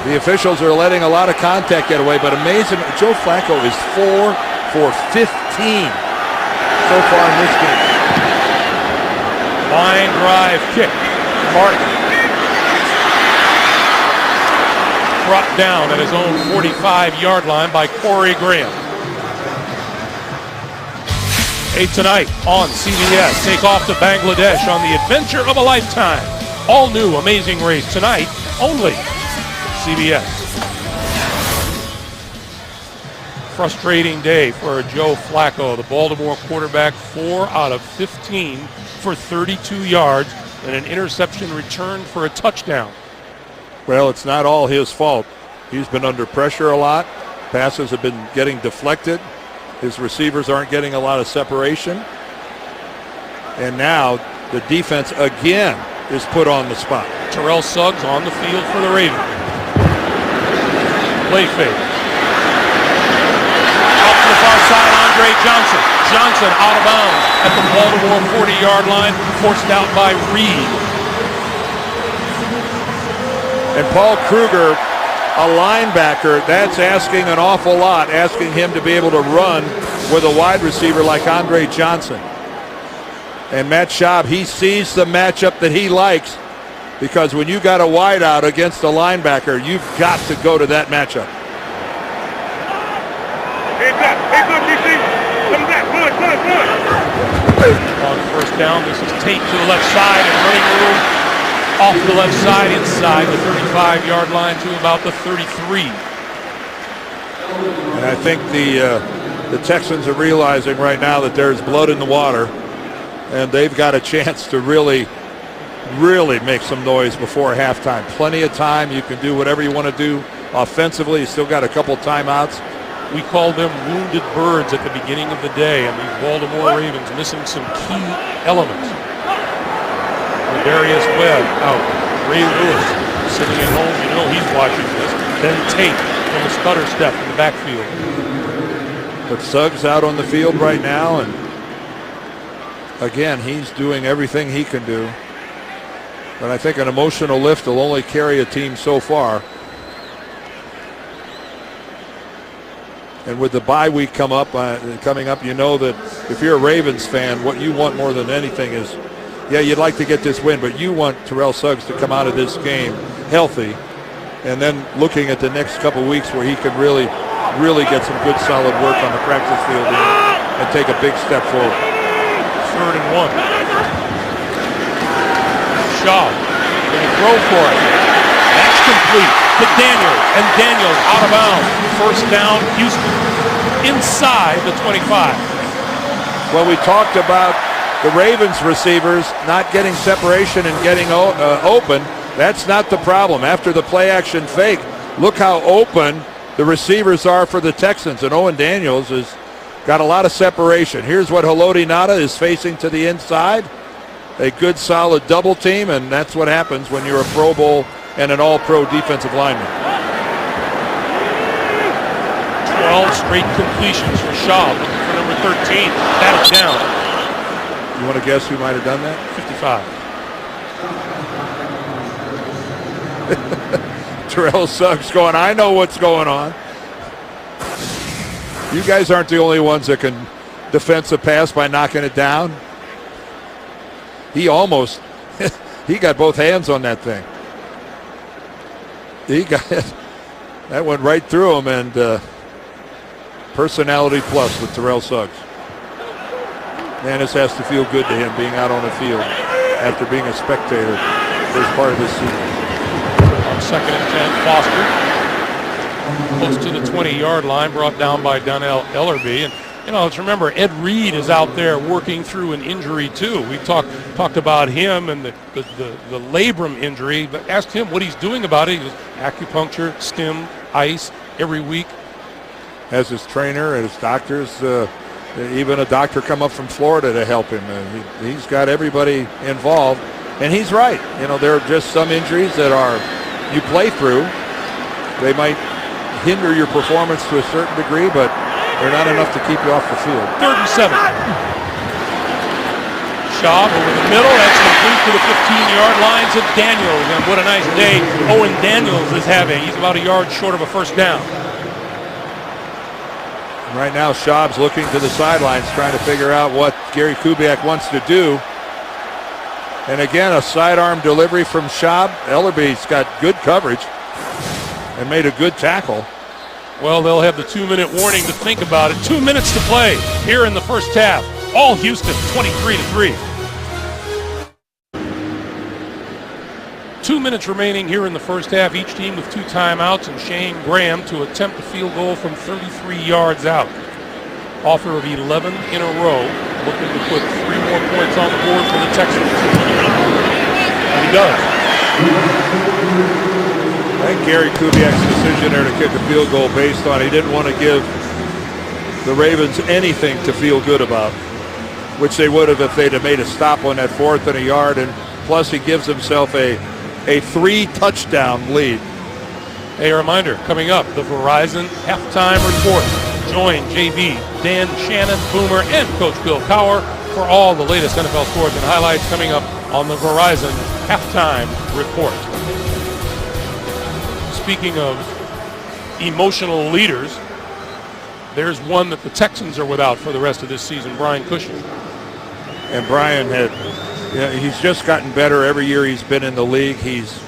the officials are letting a lot of contact get away. But amazing, Joe Flacco is 4 for 15 so far in this game. Line drive kick. Martin brought down at his own 45-yard line by Corey Graham. 8 tonight on CBS. Take off to Bangladesh on the adventure of a lifetime. All new Amazing Race tonight, only CBS. Frustrating day for Joe Flacco. The Baltimore quarterback, 4 out of 15 for 32 yards and an interception return for a touchdown. Well, it's not all his fault. He's been under pressure a lot. Passes have been getting deflected. His receivers aren't getting a lot of separation. And now the defense again is put on the spot. Terrell Suggs on the field for the Ravens. Play fake. Out to the far side, Andre Johnson. Johnson out of bounds at the Baltimore 40-yard line, forced out by Reed. And Paul Kruger, a linebacker, that's asking an awful lot, asking him to be able to run with a wide receiver like Andre Johnson. And Matt Schaub, he sees the matchup that he likes, because when you got a wide out against a linebacker, you've got to go to that matchup. On first down, this is Tate to the left side and running room off the left side inside the 35-yard line to about the 33. And I think the Texans are realizing right now that there's blood in the water, and they've got a chance to really make some noise before halftime. Plenty of time. You can do whatever you want to do offensively. You still got a couple timeouts. We called them wounded birds at the beginning of the day, and these Baltimore Ravens missing some key elements. Darius Webb out. Ray Lewis sitting at home. You know he's watching this. Then Tate from a stutter step in the backfield. But Suggs out on the field right now, and again, he's doing everything he can do. But I think an emotional lift will only carry a team so far. And with the bye week coming up, you know that if you're a Ravens fan, what you want more than anything is, yeah, you'd like to get this win, but you want Terrell Suggs to come out of this game healthy, and then looking at the next couple weeks where he can really get some good solid work on the practice field and take a big step forward. 3rd and 1. Shaw going to throw for it. That's complete to Daniels, and Daniels out of bounds. First down, Houston, inside the 25. Well, we talked about the Ravens receivers not getting separation and getting open. That's not the problem. After the play action fake, look how open the receivers are for the Texans. And Owen Daniels has got a lot of separation. Here's what Haloti Ngata is facing to the inside. A good solid double team, and that's what happens when you're a Pro Bowl and an all-pro defensive lineman. 12 straight completions for Shaw, looking for number 13. Batted down. You want to guess who might have done that? 55. Terrell Suggs going, I know what's going on. You guys aren't the only ones that can defensive pass by knocking it down. He almost, he got both hands on that thing. He got it. That went right through him, and personality plus with Terrell Suggs. Man, this has to feel good to him being out on the field after being a spectator first part of this season. On 2nd and 10, Foster close to the 20-yard line, brought down by Donnell Ellerby. And let's remember, Ed Reed is out there working through an injury too. We talked about him and the labrum injury, but asked him what he's doing about it. He was acupuncture, stim, ice every week. Has his trainer and his doctors, even a doctor come up from Florida to help him. He's got everybody involved, and he's right. There are just some injuries that you play through. They might hinder your performance to a certain degree, but they're not enough to keep you off the field. 3rd and 7. Schaub over the middle. That's complete to the 15-yard line to Daniels. And what a nice day Owen Daniels is having. He's about a yard short of a first down. Right now, Schaub's looking to the sidelines, trying to figure out what Gary Kubiak wants to do. And again, a sidearm delivery from Schaub. Ellerby's got good coverage and made a good tackle. Well, they'll have the 2-minute warning to think about it. 2 minutes to play here in the first half. All Houston, 23-3. 2 minutes remaining here in the first half. Each team with 2 timeouts, and Shane Graham to attempt a field goal from 33 yards out. Author of 11 in a row, looking to put 3 more points on the board for the Texans. And he does. I think Gary Kubiak's decision there to kick a field goal based on he didn't want to give the Ravens anything to feel good about, which they would have if they'd have made a stop on that 4th and a yard, and plus he gives himself a 3-touchdown lead. A reminder, coming up, the Verizon halftime report. Join JV, Dan, Shannon, Boomer, and Coach Bill Cowher for all the latest NFL scores and highlights coming up on the Verizon halftime report. Speaking of emotional leaders, there's one that the Texans are without for the rest of this season, Brian Cushing. And Brian he's just gotten better every year he's been in the league. He's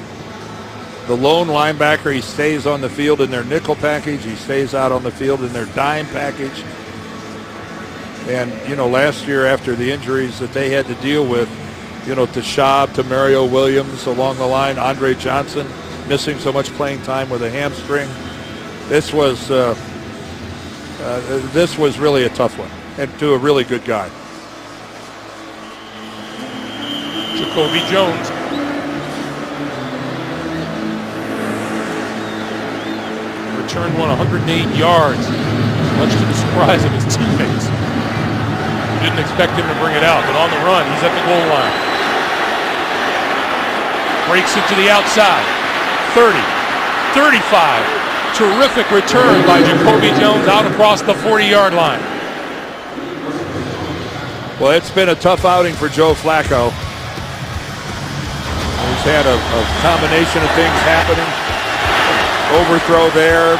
the lone linebacker. He stays on the field in their nickel package. He stays out on the field in their dime package. And, last year after the injuries that they had to deal with, to Schaub, to Mario Williams along the line, Andre Johnson, missing so much playing time with a hamstring. This was really a tough one, and to a really good guy. Jacoby Jones. Returned 108 yards, much to the surprise of his teammates. Didn't expect him to bring it out, but on the run, he's at the goal line. Breaks it to the outside. 30, 35, terrific return by Jacoby Jones out across the 40-yard line. Well, it's been a tough outing for Joe Flacco. He's had a combination of things happening. Overthrow there,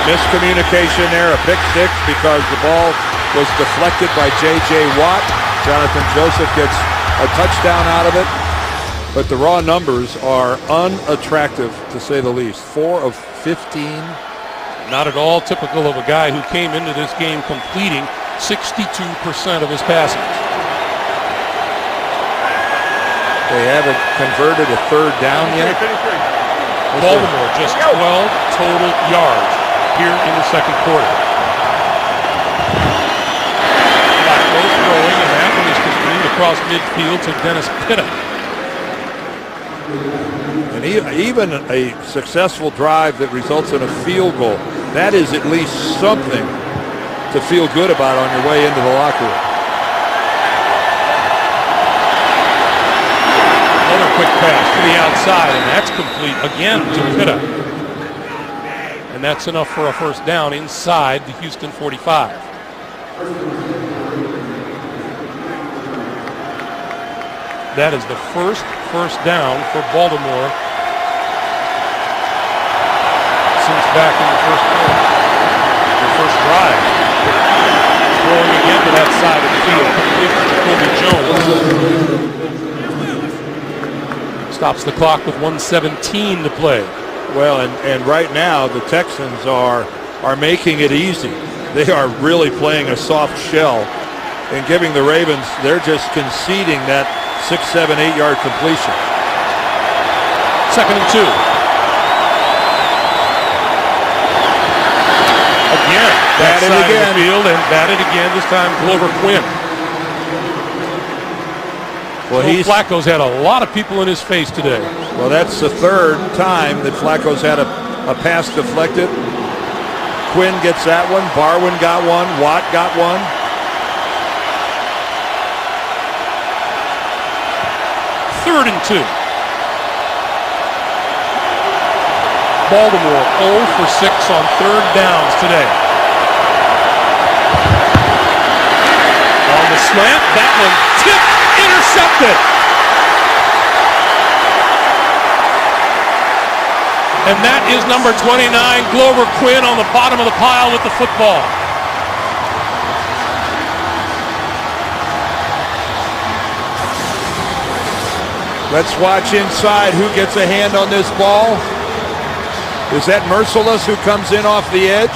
miscommunication there, a pick six because the ball was deflected by J.J. Watt. Jonathan Joseph gets a touchdown out of it. But the raw numbers are unattractive, to say the least. 4 of 15. Not at all typical of a guy who came into this game completing 62% of his passes. They haven't converted a 3rd down yet. Baltimore just 12 total yards here in the second quarter. Flacco throwing, and that one is complete across midfield to Dennis Pitta. And even a successful drive that results in a field goal, that is at least something to feel good about on your way into the locker room. Another quick pass to the outside, and that's complete again to Pitta. And that's enough for a first down inside the Houston 45. That is the first down for Baltimore since back in the first quarter. The first drive. Throwing again to that complete to Jones. Stops the clock with 1:17 to play. Well, and right now the Texans are making it easy. They are really playing a soft shell and giving the Ravens, they're just conceding that 6, 7, 8 yard completion. 2nd and 2. Again, batted again. The field and batted again. This time, Glover Quinn. Well, Flacco's had a lot of people in his face today. Well, that's the 3rd time that Flacco's had a pass deflected. Quinn gets that one. Barwin got one. Watt got one. Third and 2. Baltimore 0 for 6 on 3rd downs today. On the slant, that one tipped, intercepted. And that is number 29, Glover Quinn, on the bottom of the pile with the football. Let's watch inside who gets a hand on this ball. Is that Merciless who comes in off the edge?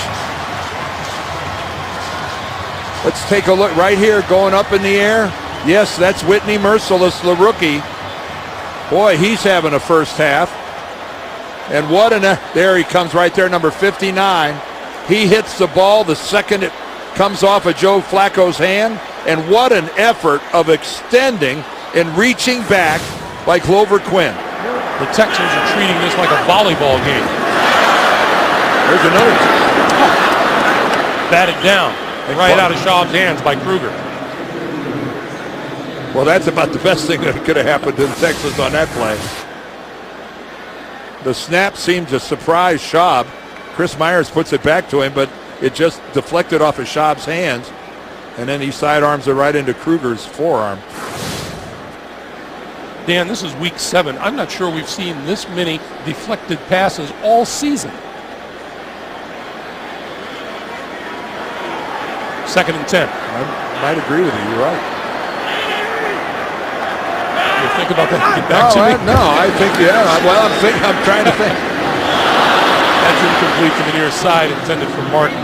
Let's take a look right here, going up in the air. Yes, that's Whitney Merciless, the rookie. Boy, he's having a first half. And there he comes right there, number 59. He hits the ball the second it comes off of Joe Flacco's hand. And what an effort of extending and reaching back by Glover Quinn. The Texans are treating this like a volleyball game. There's another. Batted down right out of Schaub's hands by Kruger. Well, that's about the best thing that could have happened to the Texans on that play. The snap seemed to surprise Schaub. Chris Myers puts it back to him, but it just deflected off of Schaub's hands. And then he sidearms it right into Kruger's forearm. Dan, this is week 7. I'm not sure we've seen this many deflected passes all season. 2nd and 10. I might agree with you. You're right. You think about that? Get back to me. I think, yeah. Well, I'm trying to think. That's incomplete to the near side, intended for Martin.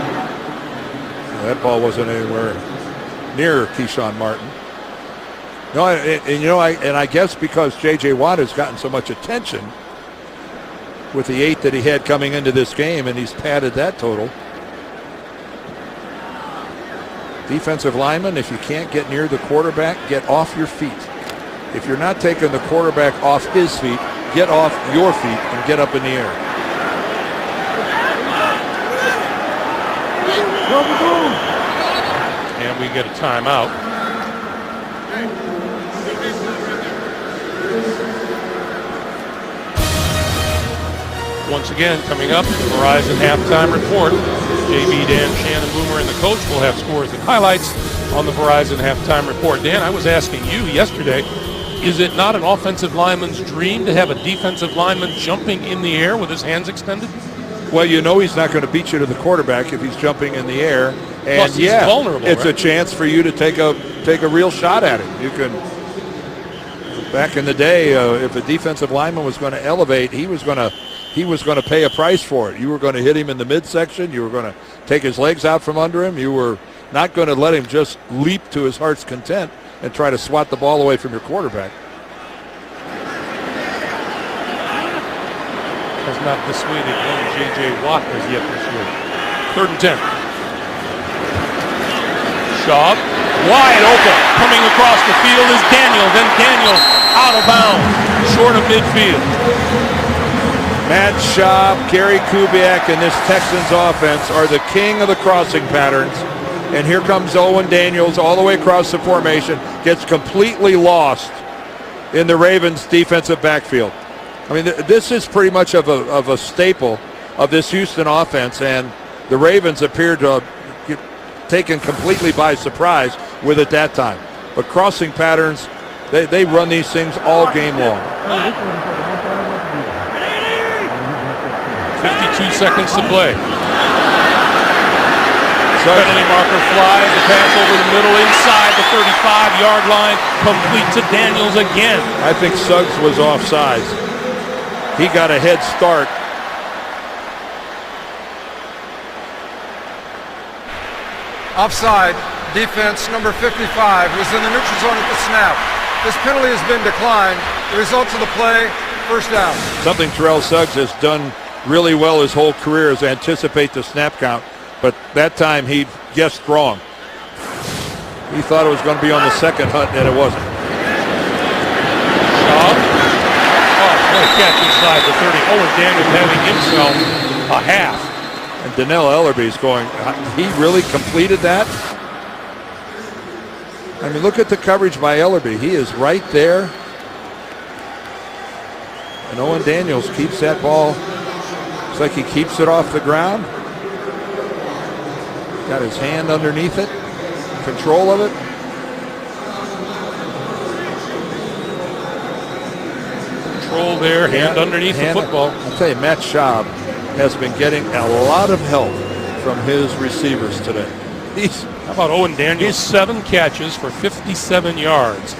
That ball wasn't anywhere near Keyshawn Martin. No, and I guess because J.J. Watt has gotten so much attention with the 8 that he had coming into this game, and he's padded that total. Defensive lineman, if you can't get near the quarterback, get off your feet. If you're not taking the quarterback off his feet, get off your feet and get up in the air. And we get a timeout. Once again, coming up, the Verizon halftime report. JB, Dan, Shannon, Boomer, and the coach will have scores and highlights on the Verizon halftime report. Dan, I was asking you yesterday, is it not an offensive lineman's dream to have a defensive lineman jumping in the air with his hands extended? Well, you know he's not going to beat you to the quarterback if he's jumping in the air. And plus, he's vulnerable, it's right? a chance for you to take a real shot at him. You can. Back in the day, if a defensive lineman was going to elevate, he was going to pay a price for it. You were going to hit him in the midsection. You were going to take his legs out from under him. You were not going to let him just leap to his heart's content and try to swat the ball away from your quarterback. Has not dissuaded one J.J. Watt as yet this year. 3rd and 10. Schaub, wide open. Coming across the field is Daniels, and Daniels out of bounds, short of midfield. Matt Schaub, Gary Kubiak, and this Texans offense are the king of the crossing patterns. And here comes Owen Daniels all the way across the formation, gets completely lost in the Ravens' defensive backfield. I mean, this is pretty much of a staple of this Houston offense, and the Ravens appear to get taken completely by surprise with it that time. But crossing patterns, they run these things all game long. 52 seconds to play. Penalty marker flies. The pass over the middle inside the 35-yard line. Complete to Daniels again. I think Suggs was offsides. He got a head start. Offside. Defense number 55 was in the neutral zone at the snap. This penalty has been declined. The results of the play, first down. Something Terrell Suggs has done really well his whole career is anticipate the snap count. But that time he guessed wrong. He thought it was going to be on the second hunt, and it wasn't. Shaw. Oh, what a catch inside the 30. Owen Daniels having himself a half. And Donnell Ellerby's going, he really completed that? I mean, look at the coverage by Ellerby. He is right there. And Owen Daniels keeps that ball. Looks like he keeps it off the ground. Got his hand underneath it. Control of it. Control there, hand underneath the football. I'll tell you, Matt Schaub has been getting a lot of help from his receivers today. How about Owen Daniels? 7 catches for 57 yards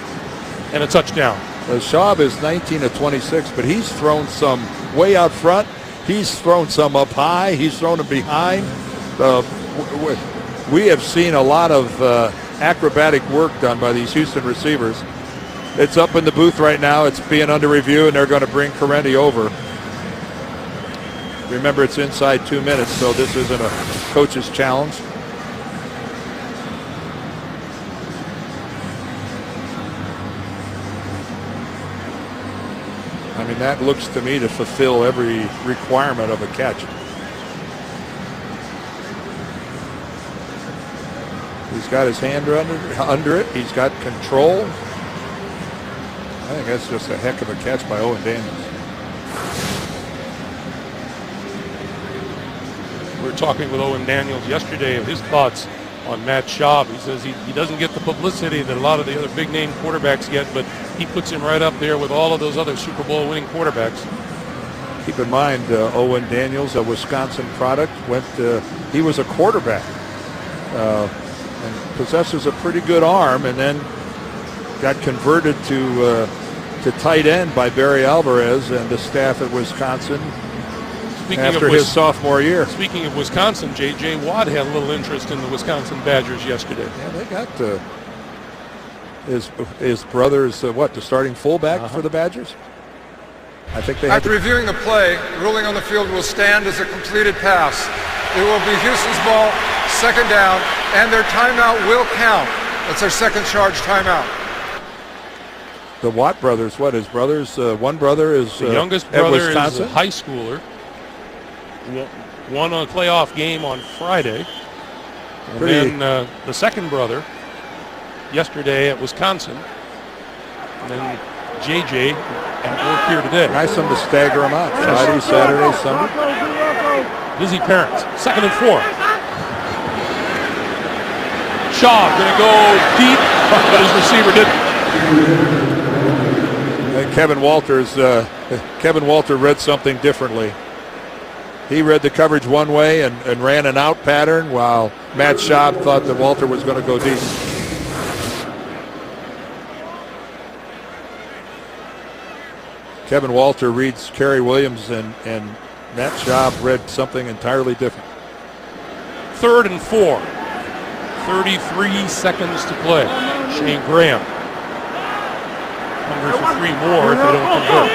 and a touchdown. Schaub is 19 of 26, but he's thrown some way out front. He's thrown some up high. He's thrown them behind. We have seen a lot of acrobatic work done by these Houston receivers. It's up in the booth right now. It's being under review, and they're going to bring Correnti over. Remember, it's inside 2 minutes, so this isn't a coach's challenge. I mean, that looks to me to fulfill every requirement of a catch. He's got his hand under it. He's got control. I think that's just a heck of a catch by Owen Daniels. We were talking with Owen Daniels yesterday of his thoughts on Matt Schaub. He says he doesn't get the publicity that a lot of the other big-name quarterbacks get, but he puts him right up there with all of those other Super Bowl winning quarterbacks. Keep in mind, Owen Daniels, a Wisconsin product, he was a quarterback and possesses a pretty good arm, and then got converted to tight end by Barry Alvarez and the staff at Wisconsin after his sophomore year. Speaking of Wisconsin, J.J. Watt had a little interest in the Wisconsin Badgers yesterday. Yeah, they got his brother is the starting fullback for the Badgers? I think they. After reviewing the play, the ruling on the field will stand as a completed pass. It will be Houston's ball, second down, and their timeout will count. That's their second charge timeout. The Watt brothers, his brothers, one brother is the youngest brother is a high schooler. Won a playoff game on Friday. And then the second brother yesterday at Wisconsin. And then JJ at work here today. Nice of them to stagger them out. Friday, Saturday, Sunday. Busy parents. 2nd and 4. Shaw going to go deep, but his receiver didn't. And Kevin Walter read something differently. He read the coverage one way and ran an out pattern, while Matt Schaub thought that Walter was going to go deep. Kevin Walter reads Kerry Williams, and Matt Schaub read something entirely different. 3rd and 4. 33 seconds to play. Shane Graham hungry for 3 more if they don't convert.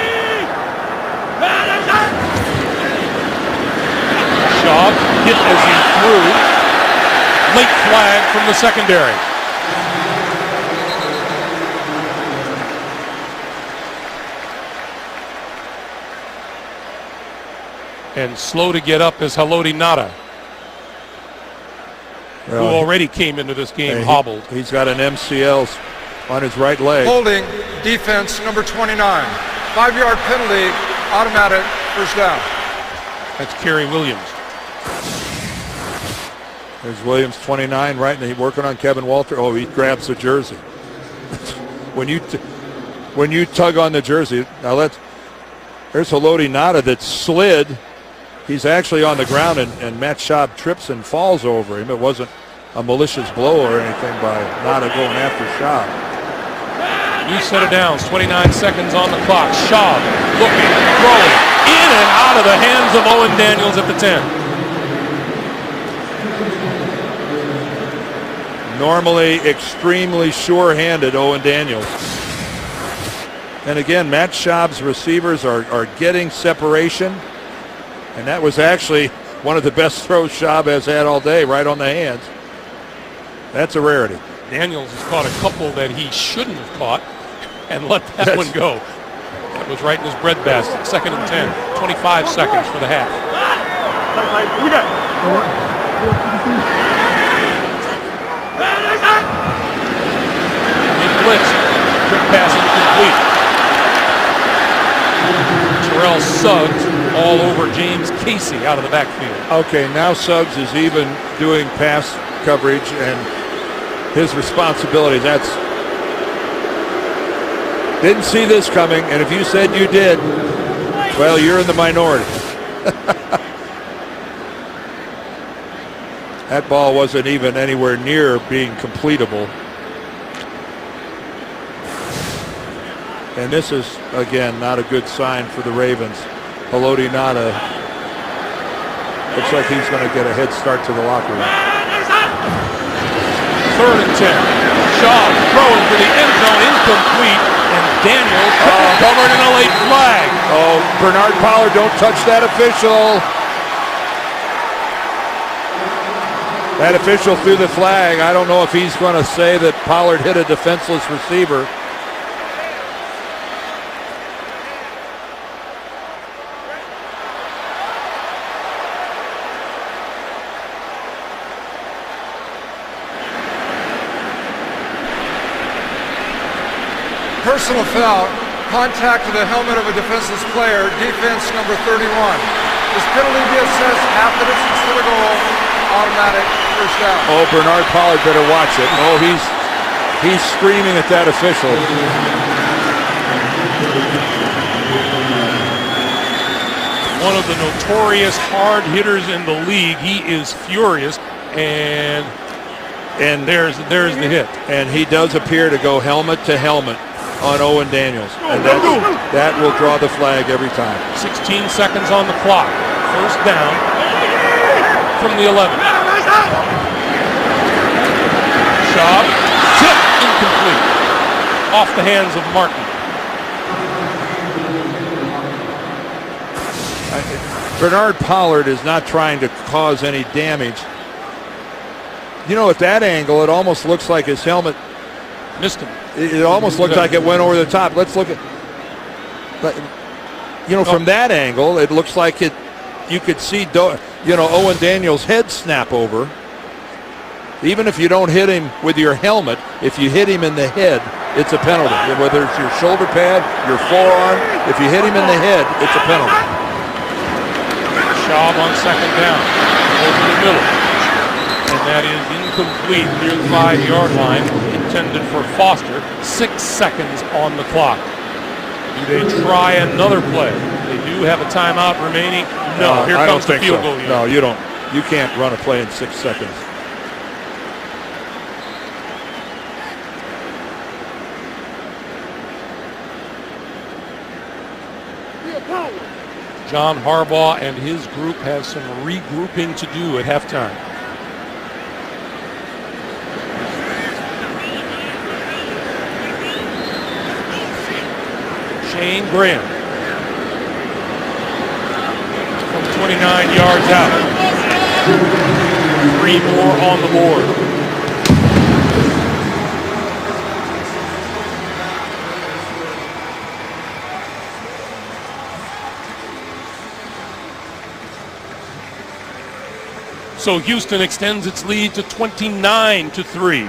Schaub hit as he threw. Late flag from the secondary. And slow to get up is Haloti Ngata, who already came into this game hobbled. He's got an MCL on his right leg. Holding defense number 29. 5-yard penalty, automatic, first down. That's Kerry Williams. There's Williams, 29, right, and he's working on Kevin Walter. Oh, he grabs the jersey. when you tug on the jersey, now there's Haloti Ngata that slid He's actually on the ground, and Matt Schaub trips and falls over him. It wasn't a malicious blow or anything by Nada going after Schaub. New set of downs, 29 seconds on the clock. Schaub looking, throwing, in and out of the hands of Owen Daniels at the 10. Normally extremely sure-handed Owen Daniels. And again, Matt Schaub's receivers are getting separation. And that was actually one of the best throws Schaub has had all day, right on the hands. That's a rarity. Daniels has caught a couple that he shouldn't have caught and let that one go. That was right in his breadbasket. 2nd and 10. 25 seconds for the half. Blitz. Quick pass incomplete. Terrell Suggs all over James Casey out of the backfield. Okay, now Suggs is even doing pass coverage and his responsibilities. Didn't see this coming, and if you said you did, well, you're in the minority. That ball wasn't even anywhere near being completable. And this is, again, not a good sign for the Ravens. Haloti Ngata looks like he's going to get a head start to the locker room. 3rd and 10. Schaub throwing for the end zone, incomplete, and Daniels covered in a late flag. Oh, Bernard Pollard, don't touch that official. That official threw the flag. I don't know if he's going to say that Pollard hit a defenseless receiver. Personal foul, contact to the helmet of a defenseless player, defense number 31. This penalty be assessed half the distance to the goal, automatic first down. Oh, Bernard Pollard better watch it. Oh, he's screaming at that official. One of the notorious hard hitters in the league. He is furious, and there's the hit. And he does appear to go helmet to helmet on Owen Daniels. And that will draw the flag every time. 16 seconds on the clock. First down from the 11. Schaub, tip, incomplete. Off the hands of Martin. Bernard Pollard is not trying to cause any damage. You know, at that angle, it almost looks like his helmet missed him. It almost looked like it went over the top. Let's look at, from that angle, it looks like it. You could see, Owen Daniels' head snap over. Even if you don't hit him with your helmet, if you hit him in the head, it's a penalty. Whether it's your shoulder pad, your forearm, if you hit him in the head, it's a penalty. Schaub on 2nd down, over the middle. And that is incomplete near the 5-yard line, intended for Foster. 6 seconds on the clock. Do they try another play? They do have a timeout remaining. No, here comes the field goal unit. No, you don't. You can't run a play in 6 seconds. John Harbaugh and his group have some regrouping to do at halftime. Shane Graham from 29 yards out. 3 more on the board. So Houston extends its lead to 29-3.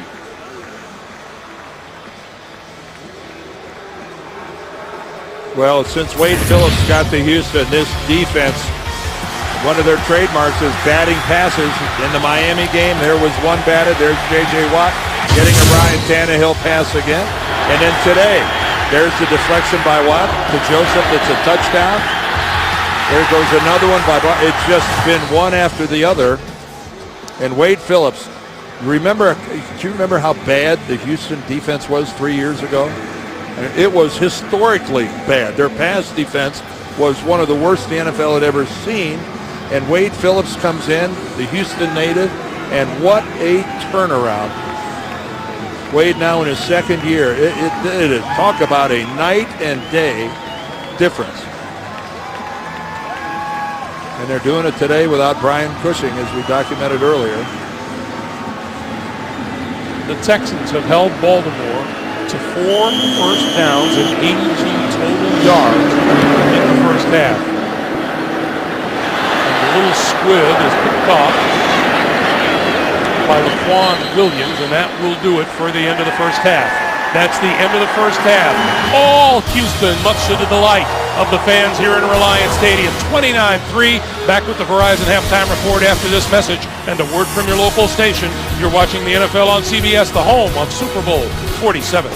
Well, since Wade Phillips got to Houston, this defense, one of their trademarks is batting passes. In the Miami game, there was one batted. There's J.J. Watt getting a Ryan Tannehill pass again. And then today, there's the deflection by Watt to Joseph. It's a touchdown. There goes another one by. It's just been one after the other. And Wade Phillips, do you remember how bad the Houston defense was 3 years ago? And it was historically bad. Their pass defense was one of the worst the NFL had ever seen. And Wade Phillips comes in, the Houston native, and what a turnaround. Wade now in his second year. It is talk about a night and day difference. And they're doing it today without Brian Cushing, as we documented earlier. The Texans have held Baltimore to 4 first downs and 82 total yards in the first half. And the little squib is picked off by Laquan Williams, and that will do it for the end of the first half. That's the end of the first half. All Houston, much to the delight of the fans here in Reliant Stadium. 29-3. Back with the Verizon halftime report after this message and a word from your local station. You're watching the NFL on CBS, the home of Super Bowl 47.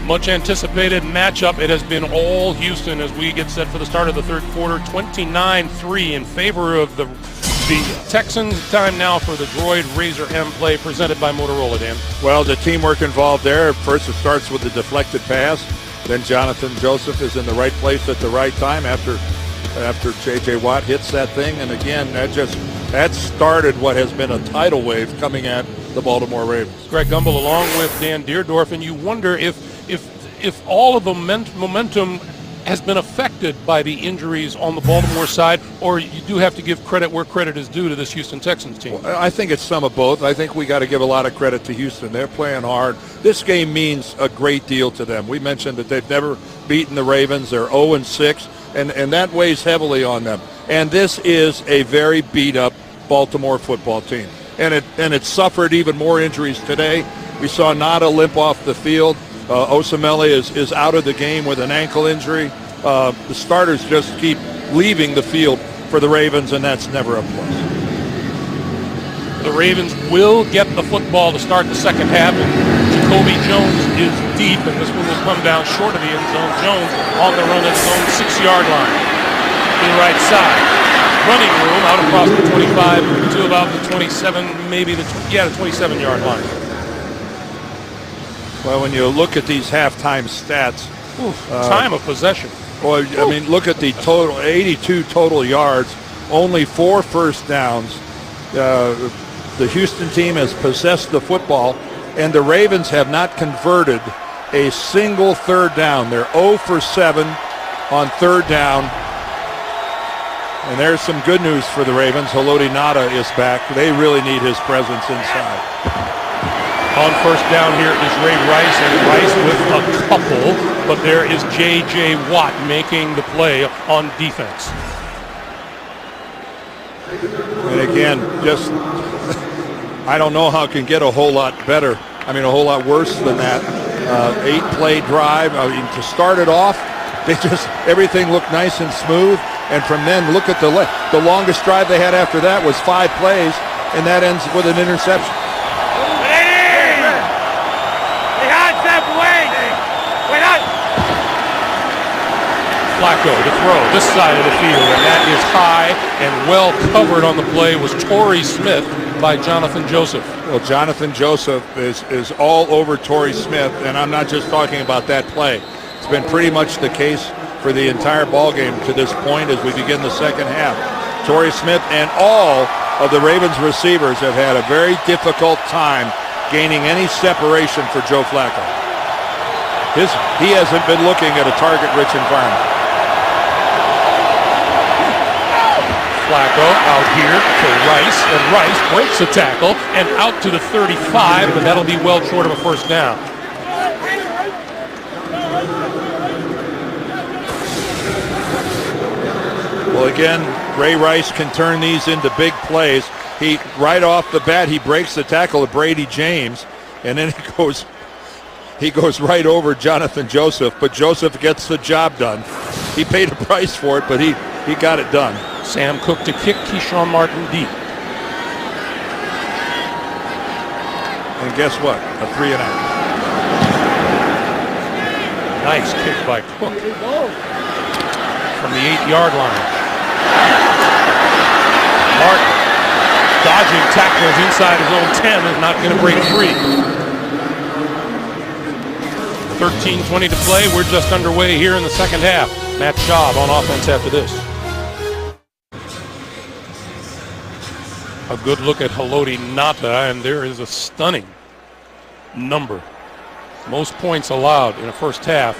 Much anticipated matchup. It has been all Houston as we get set for the start of the third quarter. 29-3 in favor of the Texans. Time now for the Droid Razor M play presented by Motorola, Dan. Well, the teamwork involved there. First, it starts with the deflected pass. Then Jonathan Joseph is in the right place at the right time after J.J. Watt hits that thing. And again, that started what has been a tidal wave coming at the Baltimore Ravens. Greg Gumbel along with Dan Deerdorf, and you wonder if all of the momentum has been affected by the injuries on the Baltimore side, or you do have to give credit where credit is due to this Houston Texans team. Well, I think it's some of both. I think we got to give a lot of credit to Houston. They're playing hard. This game means a great deal to them. We mentioned that they've never beaten the Ravens. They're 0-6, and that weighs heavily on them. And this is a very beat-up Baltimore football team. And it suffered even more injuries today. We saw Nada limp off the field. Osamele is out of the game with an ankle injury. The starters just keep leaving the field for the Ravens, and that's never a plus. The Ravens will get the football to start the second half, and Jacoby Jones is deep, and this one will come down short of the end zone. Jones on the run at his own 6-yard line to the right side. Running room out across the 25 to about the 27, maybe the 27-yard line. Well, when you look at these halftime stats, time of possession. Well, I mean, look at the total, 82 total yards, only 4 first downs. The Houston team has possessed the football, and the Ravens have not converted a single third down. They're 0 for 7 on third down. And there's some good news for the Ravens. Haloti Ngata is back. They really need his presence inside. On first down here is Ray Rice, and Rice with a couple, but there is J.J. Watt making the play on defense. And again, just, I don't know how it can get a whole lot better. I mean, a whole lot worse than that. 8-play drive. I mean, to start it off, everything looked nice and smooth. And from then, look at the longest drive they had after that was 5 plays, and that ends with an interception. Flacco to throw this side of the field, and that is high and well covered on the play was Torrey Smith by Jonathan Joseph. Well, Jonathan Joseph is all over Torrey Smith, and I'm not just talking about that play. It's been pretty much the case for the entire ball game to this point as we begin the second half. Torrey Smith and all of the Ravens receivers have had a very difficult time gaining any separation for Joe Flacco. He hasn't been looking at a target-rich environment. Flacco out here to Rice, and Rice breaks the tackle and out to the 35, but that'll be well short of a first down. Well, again, Ray Rice can turn these into big plays. Right off the bat, he breaks the tackle of Brady James, and then he goes right over Jonathan Joseph, but Joseph gets the job done. He paid a price for it, but he got it done. Sam Cook to kick, Keyshawn Martin deep. And guess what? A 3-and-out. Nice kick by Cook. from the 8-yard line. Martin dodging tacklers inside his own 10 is not going to break free. 13:20 to play. We're just underway here in the second half. Matt Schaub on offense after this. A good look at Haloti Ngata, and there is a stunning number. Most points allowed in a first half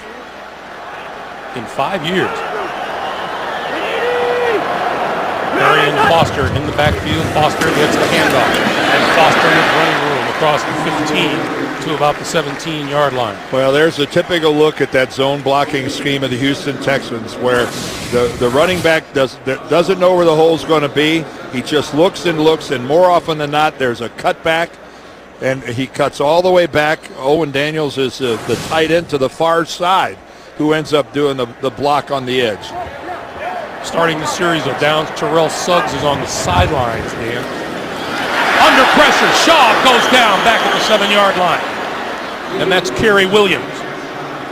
in 5 years. Marion Foster in the backfield. Foster gets the handoff, and Foster with running room across the 15 to about the 17-yard line. Well, there's a typical look at that zone blocking scheme of the Houston Texans, where the running back doesn't know where the hole's going to be. He just looks, and more often than not, there's a cutback, and he cuts all the way back. Owen Daniels is the tight end to the far side, who ends up doing the block on the edge. Starting the series of downs, Terrell Suggs is on the sidelines, Dan. Under pressure, Shaw goes down back at the 7-yard line. And that's Kerry Williams.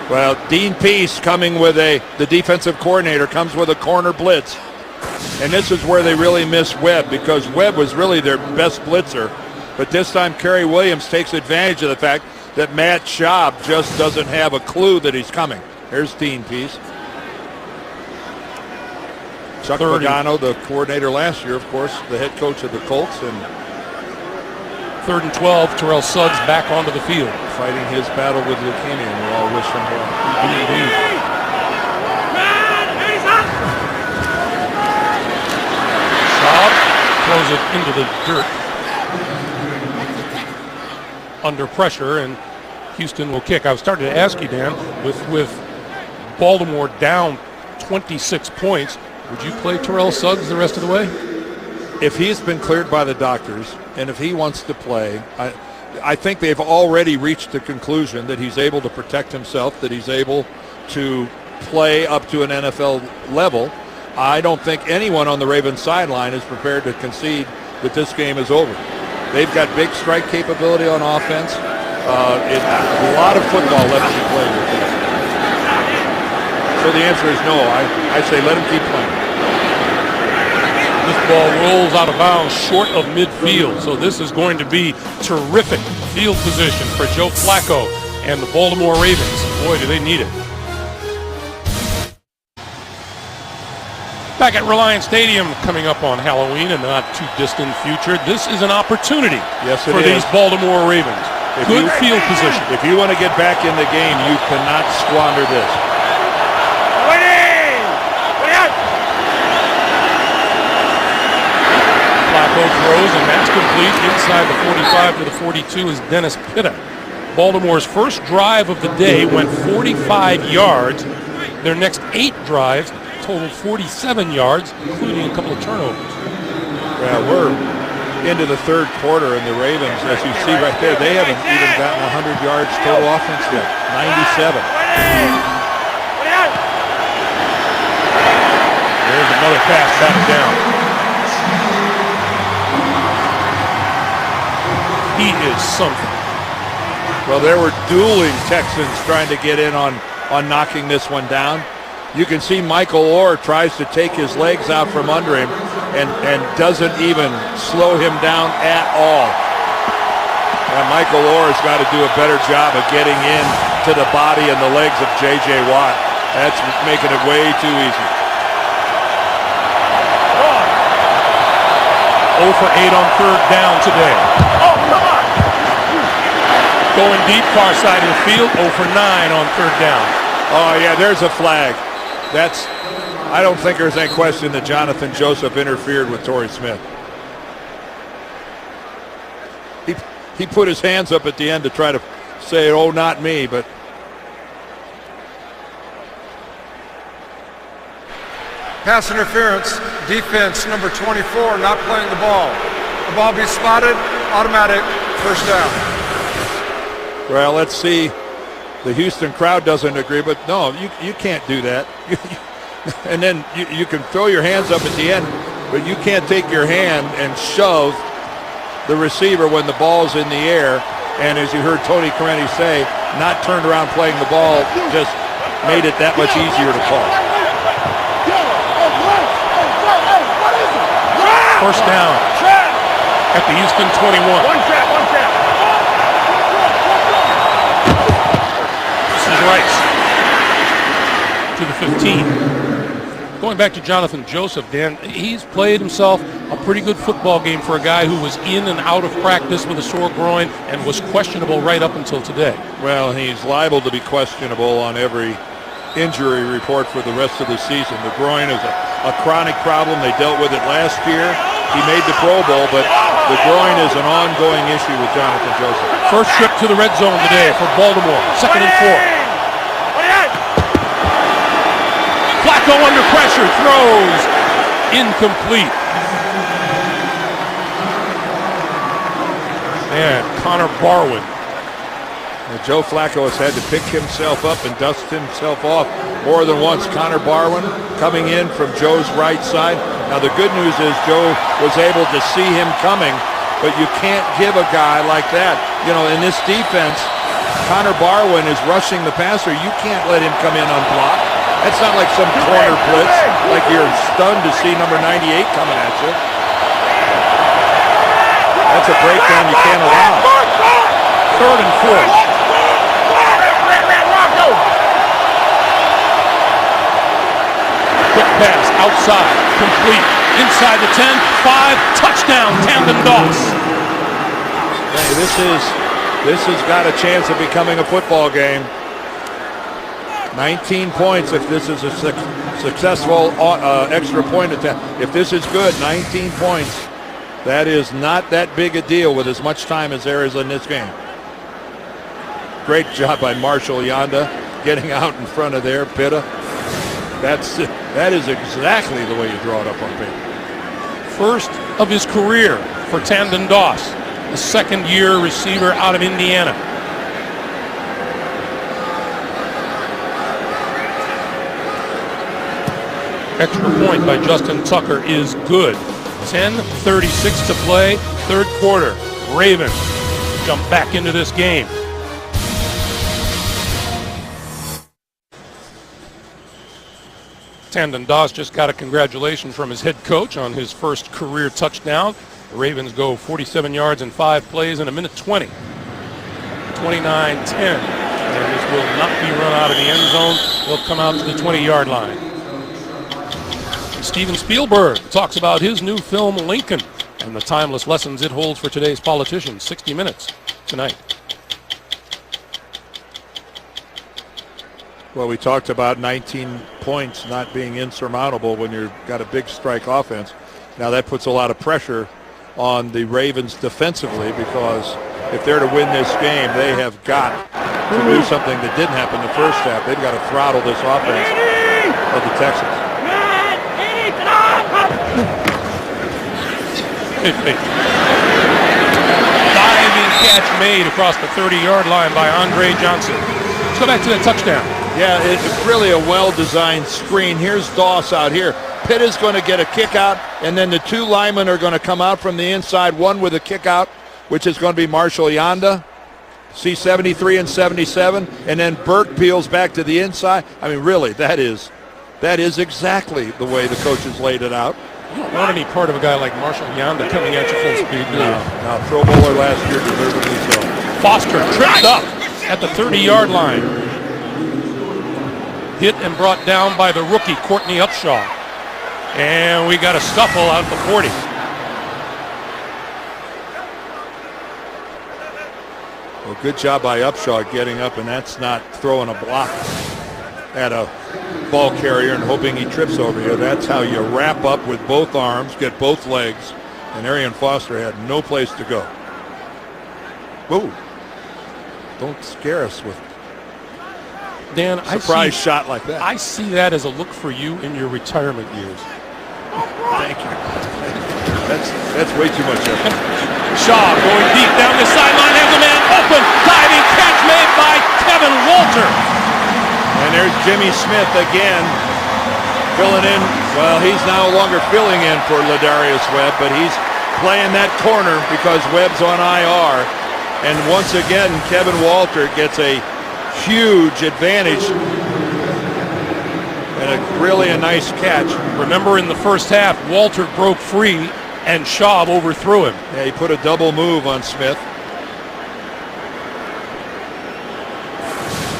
Well, Dean Peace coming with the defensive coordinator comes with a corner blitz. And this is where they really miss Webb, because Webb was really their best blitzer. But this time Kerry Williams takes advantage of the fact that Matt Schaub just doesn't have a clue that he's coming. Here's Dean Peace. Chuck Pagano, the coordinator last year, of course, the head coach of the Colts. And 3rd and 12, Terrell Suggs back onto the field. Fighting his battle with leukemia, and we all wish him well. Schaub throws it into the dirt. Under pressure, and Houston will kick. I was starting to ask you, Dan, with Baltimore down 26 points, would you play Terrell Suggs the rest of the way? If he's been cleared by the doctors, and if he wants to play, I think they've already reached the conclusion that he's able to protect himself, that he's able to play up to an NFL level. I don't think anyone on the Ravens sideline is prepared to concede that this game is over. They've got big strike capability on offense. A lot of football left to be played with them. So the answer is no. I say let him keep playing. This ball rolls out of bounds short of midfield, so this is going to be terrific field position for Joe Flacco and the Baltimore Ravens. Boy, do they need it. Back at Reliance Stadium coming up on Halloween in the not too distant future. This is an opportunity for these Baltimore Ravens. Good field position. If you want to get back in the game, you cannot squander this. Flacco throws, and that's complete. Inside the 45 to the 42 is Dennis Pitta. Baltimore's first drive of the day went 45 yards. Their next 8 drives totaled 47 yards, including a couple of turnovers. Yeah, we're into the third quarter, and the Ravens, as you see right there, they haven't even gotten 100 yards total offense yet. 97. There's another pass back down. He is something. Well, there were dueling Texans trying to get in on knocking this one down. You can see Michael Orr tries to take his legs out from under him and doesn't even slow him down at all. And Michael Orr has got to do a better job of getting in to the body and the legs of J.J. Watt. That's making it way too easy. 0 for 8 on 3rd down today. Going deep, far side of the field, 0 for 9 on 3rd down. Oh, yeah, there's a flag. I don't think there's any question that Jonathan Joseph interfered with Torrey Smith. He put his hands up at the end to try to say, oh, not me, but Pass interference, defense number 24 not playing the ball. The ball be spotted, automatic, first down. Well, let's see. The Houston crowd doesn't agree, but no, you can't do that. And then you can throw your hands up at the end, but you can't take your hand and shove the receiver when the ball's in the air. And as you heard Tony Correnti say, not turned around playing the ball just made it that much easier to call. First down at the Houston 21. One trap, one trap. This is Rice to the 15. Going back to Jonathan Joseph, Dan, he's played himself a pretty good football game for a guy who was in and out of practice with a sore groin and was questionable right up until today. Well, he's liable to be questionable on every injury report for the rest of the season. The groin is a chronic problem. They dealt with it last year. He made the Pro Bowl, but the groin is an ongoing issue with Jonathan Joseph. First trip to the red zone today for Baltimore. 2nd and 4. Flacco under pressure, throws incomplete. And Connor Barwin. Well, Joe Flacco has had to pick himself up and dust himself off more than once. Connor Barwin coming in from Joe's right side. Now the good news is Joe was able to see him coming, but you can't give a guy like that. You know, in this defense, Connor Barwin is rushing the passer. You can't let him come in unblocked. That's not like some corner blitz, like you're stunned to see number 98 coming at you. That's a breakdown you can't allow. 3rd and 4. Quick pass outside, complete, inside the 10, 5, touchdown, Camden Doss. Hey, this has got a chance of becoming a football game. 19 points if this is a successful extra point attempt. If this is good, 19 points. That is not that big a deal with as much time as there is in this game. Great job by Marshall Yanda getting out in front of there. Pitta. That is exactly the way you draw it up on paper. First of his career for Camden Doss, a second-year receiver out of Indiana. Extra point by Justin Tucker is good. 10:36 to play, 3rd quarter. Ravens jump back into this game. Camden Doss just got a congratulation from his head coach on his first career touchdown. The Ravens go 47 yards in 5 plays in a minute 20. 29-10. And this will not be run out of the end zone. They'll come out to the 20-yard line. Steven Spielberg talks about his new film Lincoln and the timeless lessons it holds for today's politicians. 60 Minutes tonight. Well, we talked about 19 points not being insurmountable when you've got a big strike offense. Now that puts a lot of pressure on the Ravens defensively, because if they're to win this game, they have got to do something that didn't happen the first half. They've got to throttle this offense of the Texans. Diving catch made across the 30-yard line by Andre Johnson. Let's go back to that touchdown. Yeah, it's really a well-designed screen. Here's Doss out here. Pitt is going to get a kick out, and then the 2 linemen are going to come out from the inside, one with a kick out, which is going to be Marshall Yanda, C73 and 77, and then Burke peels back to the inside. I mean, really, that is exactly the way the coaches laid it out. You don't want any part of a guy like Marshall Yanda coming at you full speed. No, Pro Bowler last year, deservedly so. Foster tripped up at the 30-yard line. Hit and brought down by the rookie, Courtney Upshaw. And we got a scuffle out at the 40. Well, good job by Upshaw getting up, and that's not throwing a block at a ball carrier and hoping he trips over you. That's how you wrap up with both arms, get both legs, and Arian Foster had no place to go. Whoa. Don't scare us with Dan, surprise shot like that. I see that as a look for you in your retirement years. Thank you. That's way too much effort. Shaw going deep down the sideline, has a man open, diving catch made by Kevin Walter. And there's Jimmy Smith again, filling in. Well, he's no longer filling in for Ladarius Webb, but he's playing that corner because Webb's on IR. And once again, Kevin Walter gets a huge advantage and really a nice catch. Remember in the first half, Walter broke free and Schaub overthrew him. Yeah, he put a double move on Smith.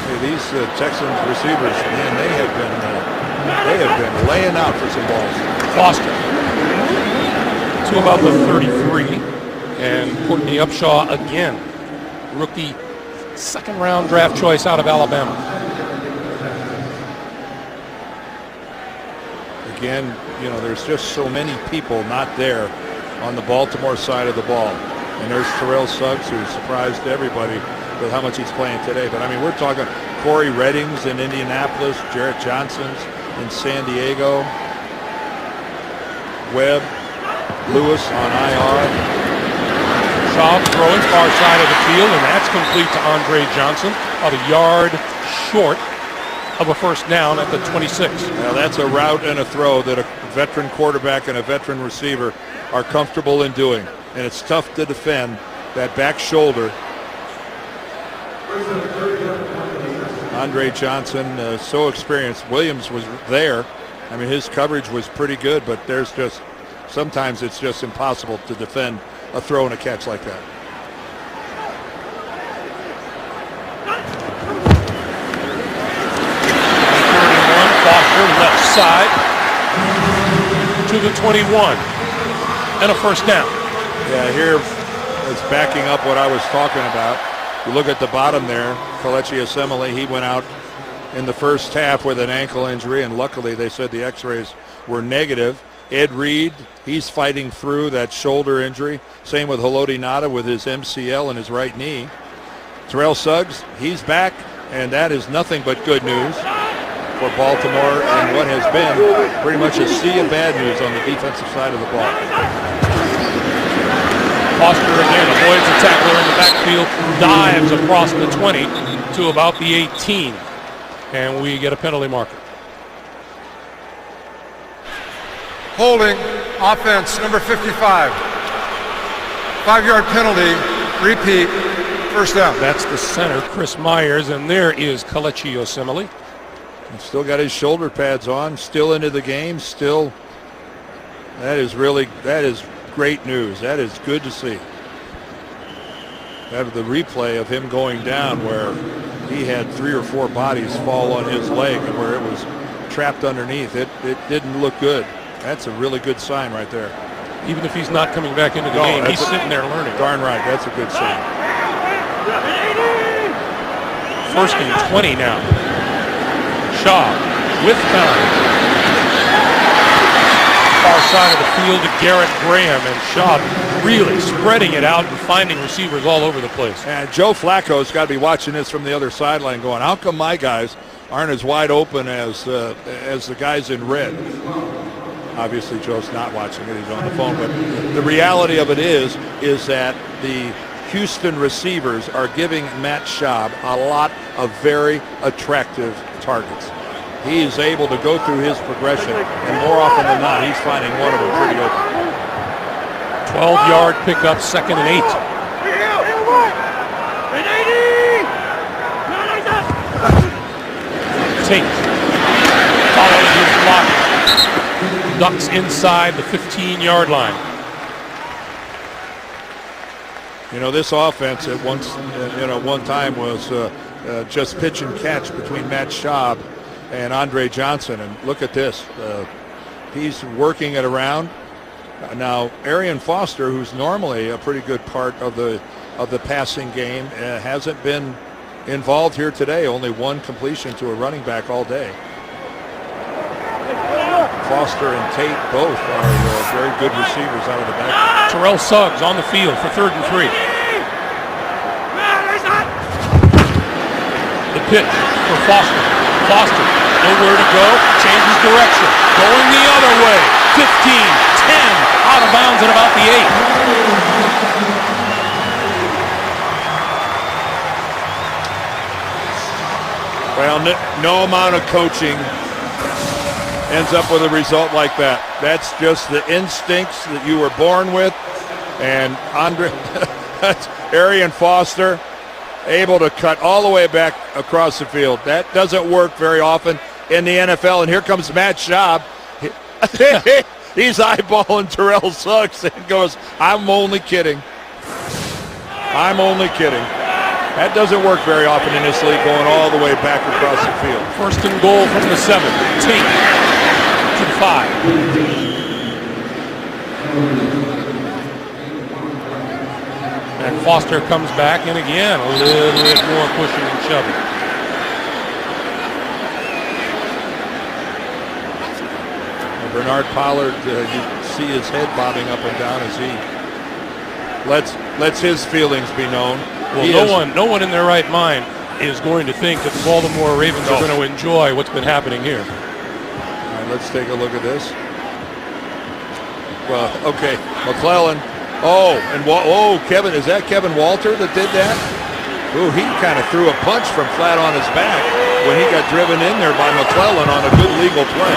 Hey, these Texans receivers, man, they have been laying out for some balls. Foster to about the 33, and Courtney Upshaw again, rookie second-round draft choice out of Alabama. Again, you know, there's just so many people not there on the Baltimore side of the ball. And there's Terrell Suggs, who surprised everybody with how much he's playing today. But, I mean, we're talking Corey Reddings in Indianapolis, Jarrett Johnson's in San Diego, Webb, Lewis on IR. Schaub throwing far side of the field, and that's complete to Andre Johnson, about a yard short of a first down at the 26. Now that's a route and a throw that a veteran quarterback and a veteran receiver are comfortable in doing. And it's tough to defend that back shoulder. Andre Johnson, so experienced. Williams was there. I mean, his coverage was pretty good, but there's just, sometimes it's just impossible to defend a throw and a catch like that. Foster left side to the 21 and a first down. Yeah, here is backing up what I was talking about. You look at the bottom there, Kelechi Osemele, he went out in the first half with an ankle injury, and luckily they said the x-rays were negative. Ed Reed, he's fighting through that shoulder injury. Same with Haloti Ngata with his MCL in his right knee. Terrell Suggs, he's back, and that is nothing but good news for Baltimore and what has been pretty much a sea of bad news on the defensive side of the ball. Foster again avoids a tackler in the backfield, dives across the 20 to about the 18, and we get a penalty marker. Holding, offense, number 55. 5-yard penalty, repeat, first down. That's the center, Chris Myers, and there is Kelechi Osemele. He's still got his shoulder pads on, still into the game, still. That is great news. That is good to see. Have the replay of him going down where he had 3 or 4 bodies fall on his leg and where it was trapped underneath. It didn't look good. That's a really good sign right there. Even if he's not coming back into the game, he's sitting there learning. Darn right, that's a good sign. First and 20 now. Schaub with time. Far side of the field to Garrett Graham, and Schaub really spreading it out and finding receivers all over the place. And Joe Flacco's got to be watching this from the other sideline going, how come my guys aren't as wide open as the guys in red? Obviously, Joe's not watching it. He's on the phone. But the reality of it is that the Houston receivers are giving Matt Schaub a lot of very attractive targets. He is able to go through his progression, and more often than not, he's finding one of them pretty open. 12-yard pickup, 2nd and 8. Tate following his block. Ducks inside the 15-yard line. You know, this offense at one time was just pitch and catch between Matt Schaub and Andre Johnson. And look at this. He's working it around. Now, Arian Foster, who's normally a pretty good part of the passing game, hasn't been involved here today. Only one completion to a running back all day. Foster and Tate both are very good receivers out of the back. Terrell Suggs on the field for 3rd and 3. The pitch for Foster. Foster, nowhere to go, changes direction. Going the other way. 15, 10, out of bounds at about the 8. Well, no amount of coaching ends up with a result like that. That's just the instincts that you were born with. And that's Arian Foster able to cut all the way back across the field. That doesn't work very often in the NFL. And here comes Matt Schaub. He's eyeballing Terrell Suggs and goes, I'm only kidding. I'm only kidding. That doesn't work very often in this league, going all the way back across the field. First and goal from the 7. Tate to the 5. And Foster comes back, and again, a little bit more pushing and shoving. And Bernard Pollard, you see his head bobbing up and down as he lets his feelings be known. Well, no one in their right mind is going to think that the Baltimore Ravens are going to enjoy what's been happening here. All right, let's take a look at this. Well, okay, McClellan. Kevin, is that Kevin Walter that did that? Ooh, he kind of threw a punch from flat on his back when he got driven in there by McClellan on a good legal play.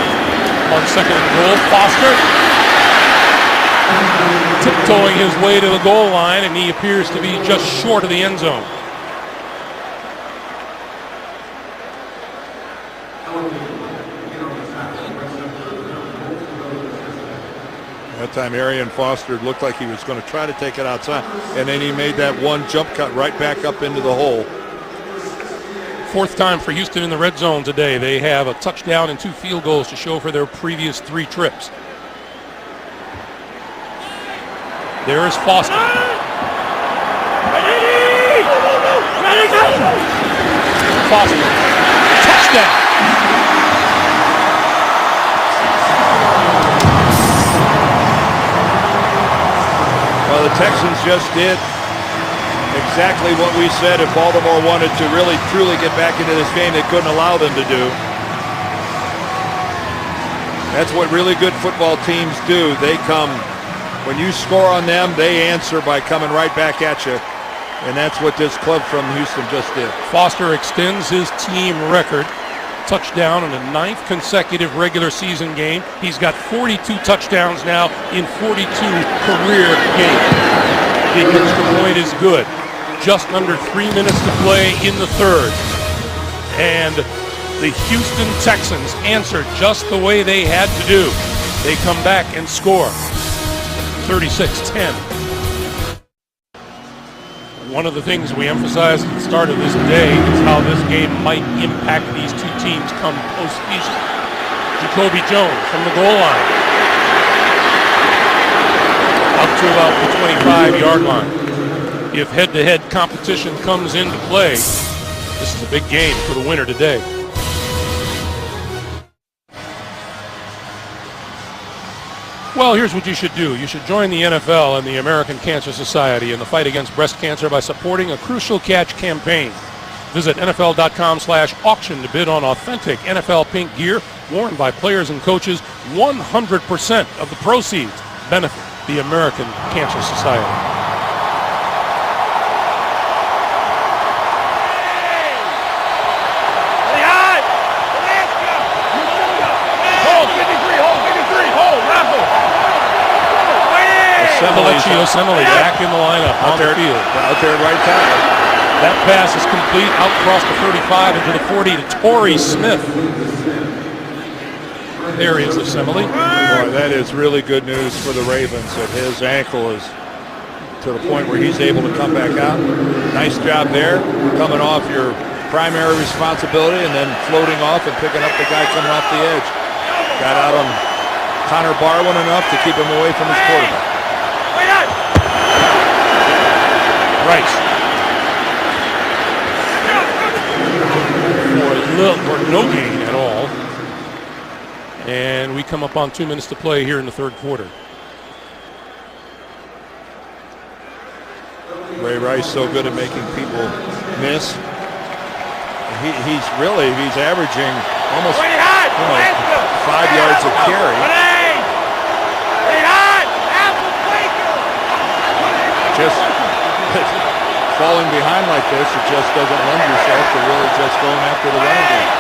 On second and goal, Foster tiptoeing his way to the goal line, and he appears to be just short of the end zone. That time Arian Foster looked like he was going to try to take it outside, and then he made that one jump cut right back up into the hole. Fourth time for Houston in the red zone today. They have a touchdown and 2 field goals to show for their previous 3 trips. There is Foster. Foster. Touchdown. Well, the Texans just did exactly what we said if Baltimore wanted to really truly get back into this game, they couldn't allow them to do. That's what really good football teams do. They come, when you score on them, they answer by coming right back at you. And that's what this club from Houston just did. Foster extends his team record. Touchdown in the 9th consecutive regular season game. He's got 42 touchdowns now in 42 career games. The extra point is good. Just under 3 minutes to play in the 3rd. And the Houston Texans answer just the way they had to do. They come back and score. 36-10. One of the things we emphasized at the start of this day is how this game might impact these 2 teams come postseason. Jacoby Jones from the goal line. Up to about the 25-yard line. If head-to-head competition comes into play, this is a big game for the winner today. Well, here's what you should do. You should join the NFL and the American Cancer Society in the fight against breast cancer by supporting a Crucial Catch campaign. Visit NFL.com/auction to bid on authentic NFL pink gear worn by players and coaches. 100% of the proceeds benefit the American Cancer Society. Assembly back in the lineup on the field. Out there right tackle. That pass is complete out across the 35 into the 40 to Torrey Smith. There is Assembly. Boy, that is really good news for the Ravens that his ankle is to the point where he's able to come back out. Nice job there, coming off your primary responsibility and then floating off and picking up the guy coming off the edge. Got out on Connor Barwin enough to keep him away from his quarterback. Rice. For no gain at all. And we come up on 2 minutes to play here in the 3rd quarter. Ray Rice so good at making people miss. He's averaging almost 5 yards of carry. Just falling behind like this, it just doesn't lend yourself to really just going after the running game.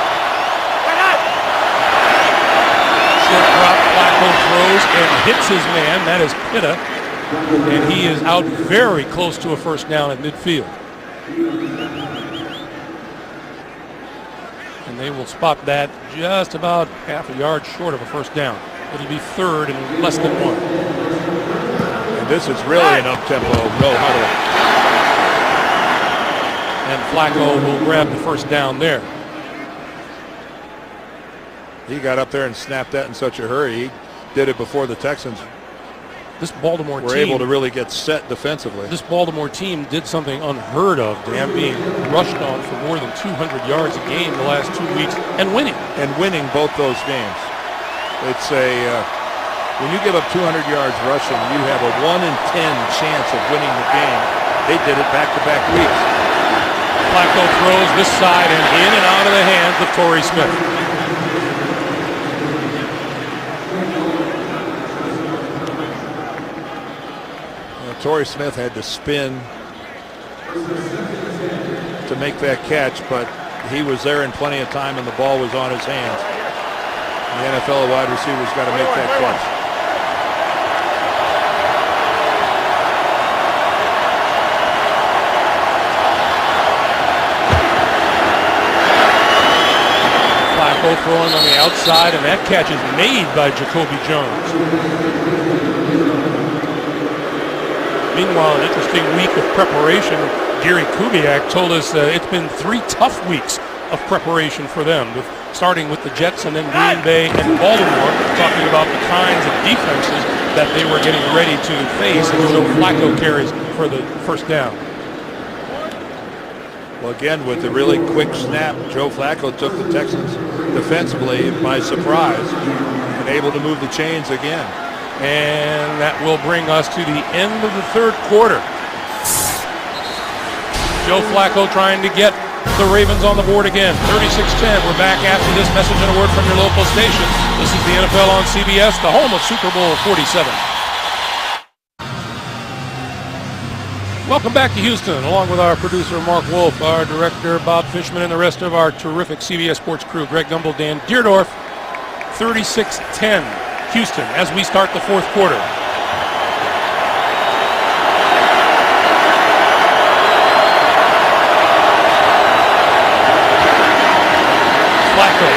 Short drop, Flacco throws and hits his man. That is Pitta. And he is out very close to a first down at midfield. And they will spot that just about half a yard short of a first down. It'll be third and less than 1. And this is really an up-tempo no huddle. And Flacco will grab the first down there. He got up there and snapped that in such a hurry. He did it before the Texans This Baltimore were team able to really get set defensively. This Baltimore team did something unheard of, Dan, being rushed on for more than 200 yards a game the last 2 weeks and winning. And winning both those games. It's when you give up 200 yards rushing, you have a 1 in 10 chance of winning the game. They did it back-to-back weeks. Flacco throws this side and in and out of the hands of Torrey Smith. Torrey Smith had to spin to make that catch, but he was there in plenty of time and the ball was on his hands. The NFL wide receiver's got to make that catch. Flacco throwing on the outside, and that catch is made by Jacoby Jones. Meanwhile, an interesting week of preparation. Gary Kubiak told us it's been 3 tough weeks of preparation for them, starting with the Jets and then Green Bay and Baltimore, talking about the kinds of defenses that they were getting ready to face, and so Flacco carries for the first down. Well, again, with the really quick snap, Joe Flacco took the Texans defensively by surprise and able to move the chains again. And that will bring us to the end of the third quarter. Joe Flacco trying to get the Ravens on the board again. 36-10. We're back after this message and a word from your local station. This is the NFL on CBS, the home of Super Bowl 47. Welcome back to Houston, along with our producer Mark Wolf, our director Bob Fishman, and the rest of our terrific CBS Sports crew, Greg Gumbel, Dan Deerdorf. 36-10. Houston as we start the fourth quarter. Flacco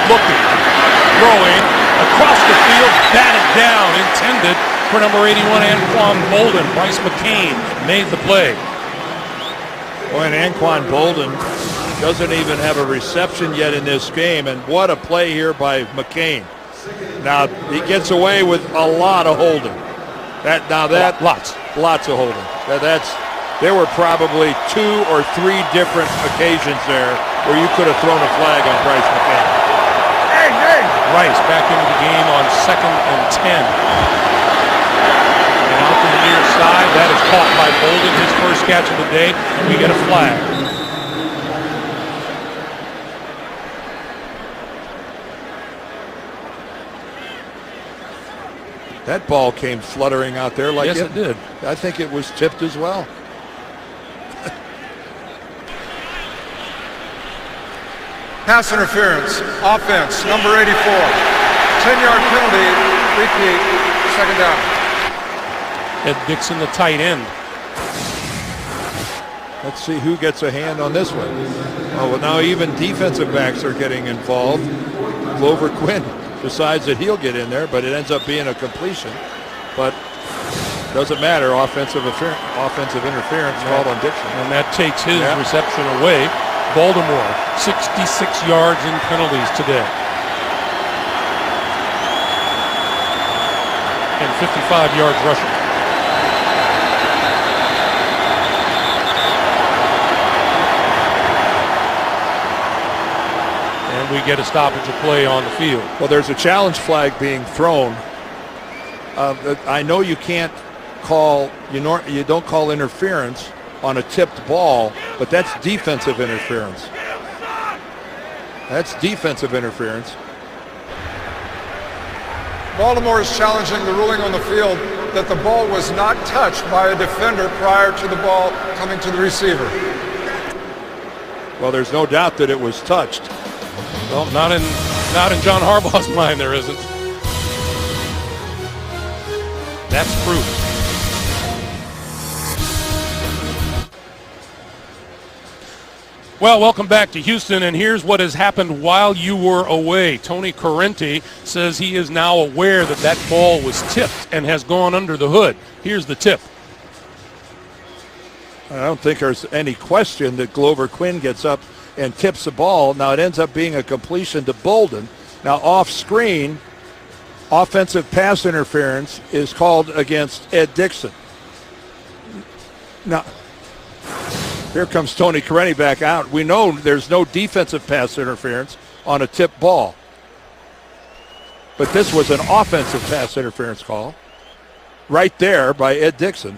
looking, throwing across the field, batted down, intended for number 81 Anquan Bolden. Bryce McCain made the play. Boy, and Anquan Bolden doesn't even have a reception yet in this game, and what a play here by McCain. Now, he gets away with a lot of holding. Lots of holding. There were probably 2 or 3 different occasions there where you could have thrown a flag on Bryce McCain. Hey! Rice back into the game on 2nd and 10. And out to the near side, that is caught by Bolden, his first catch of the day, and we get a flag. That ball came fluttering out there like yes, it did. I think it was tipped as well. Pass interference, offense, number 84. 10-yard penalty, repeat, second down. Ed Dixon, the tight end. Let's see who gets a hand on this one. Oh, well, now even defensive backs are getting involved. Glover Quinn decides that he'll get in there, but it ends up being a completion. But doesn't matter, offensive interference called on Dixon. And that takes his reception away. Baltimore, 66 yards in penalties today. And 55 yards rushing. And we get a stoppage of play on the field. Well, there's a challenge flag being thrown. I know you can't call, you don't call interference on a tipped ball, but that's defensive interference. That's defensive interference. Baltimore is challenging the ruling on the field that the ball was not touched by a defender prior to the ball coming to the receiver. Well, there's no doubt that it was touched. Well, not in John Harbaugh's mind, there isn't. That's proof. Well, welcome back to Houston, and here's what has happened while you were away. Tony Correnti says he is now aware that that ball was tipped and has gone under the hood. Here's the tip. I don't think there's any question that Glover Quinn gets up and tips the ball. Now it ends up being a completion to Bolden. Now off screen, offensive pass interference is called against Ed Dixon. Now, here comes Tony Correnti back out. We know there's no defensive pass interference on a tip ball. But this was an offensive pass interference call right there by Ed Dixon.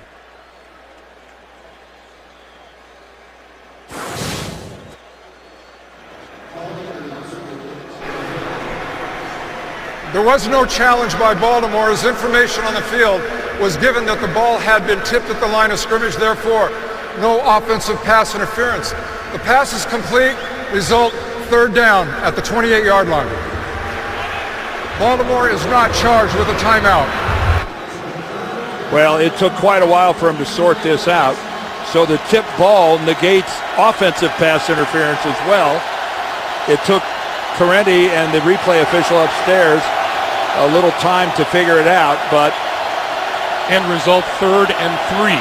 There was no challenge by Baltimore as information on the field was given that the ball had been tipped at the line of scrimmage, therefore no offensive pass interference. The pass is complete, result third down at the 28-yard line. Baltimore is not charged with a timeout. Well, it took quite a while for him to sort this out. So the tip ball negates offensive pass interference as well. It took Correnti and the replay official upstairs a little time to figure it out, but end result 3rd and 3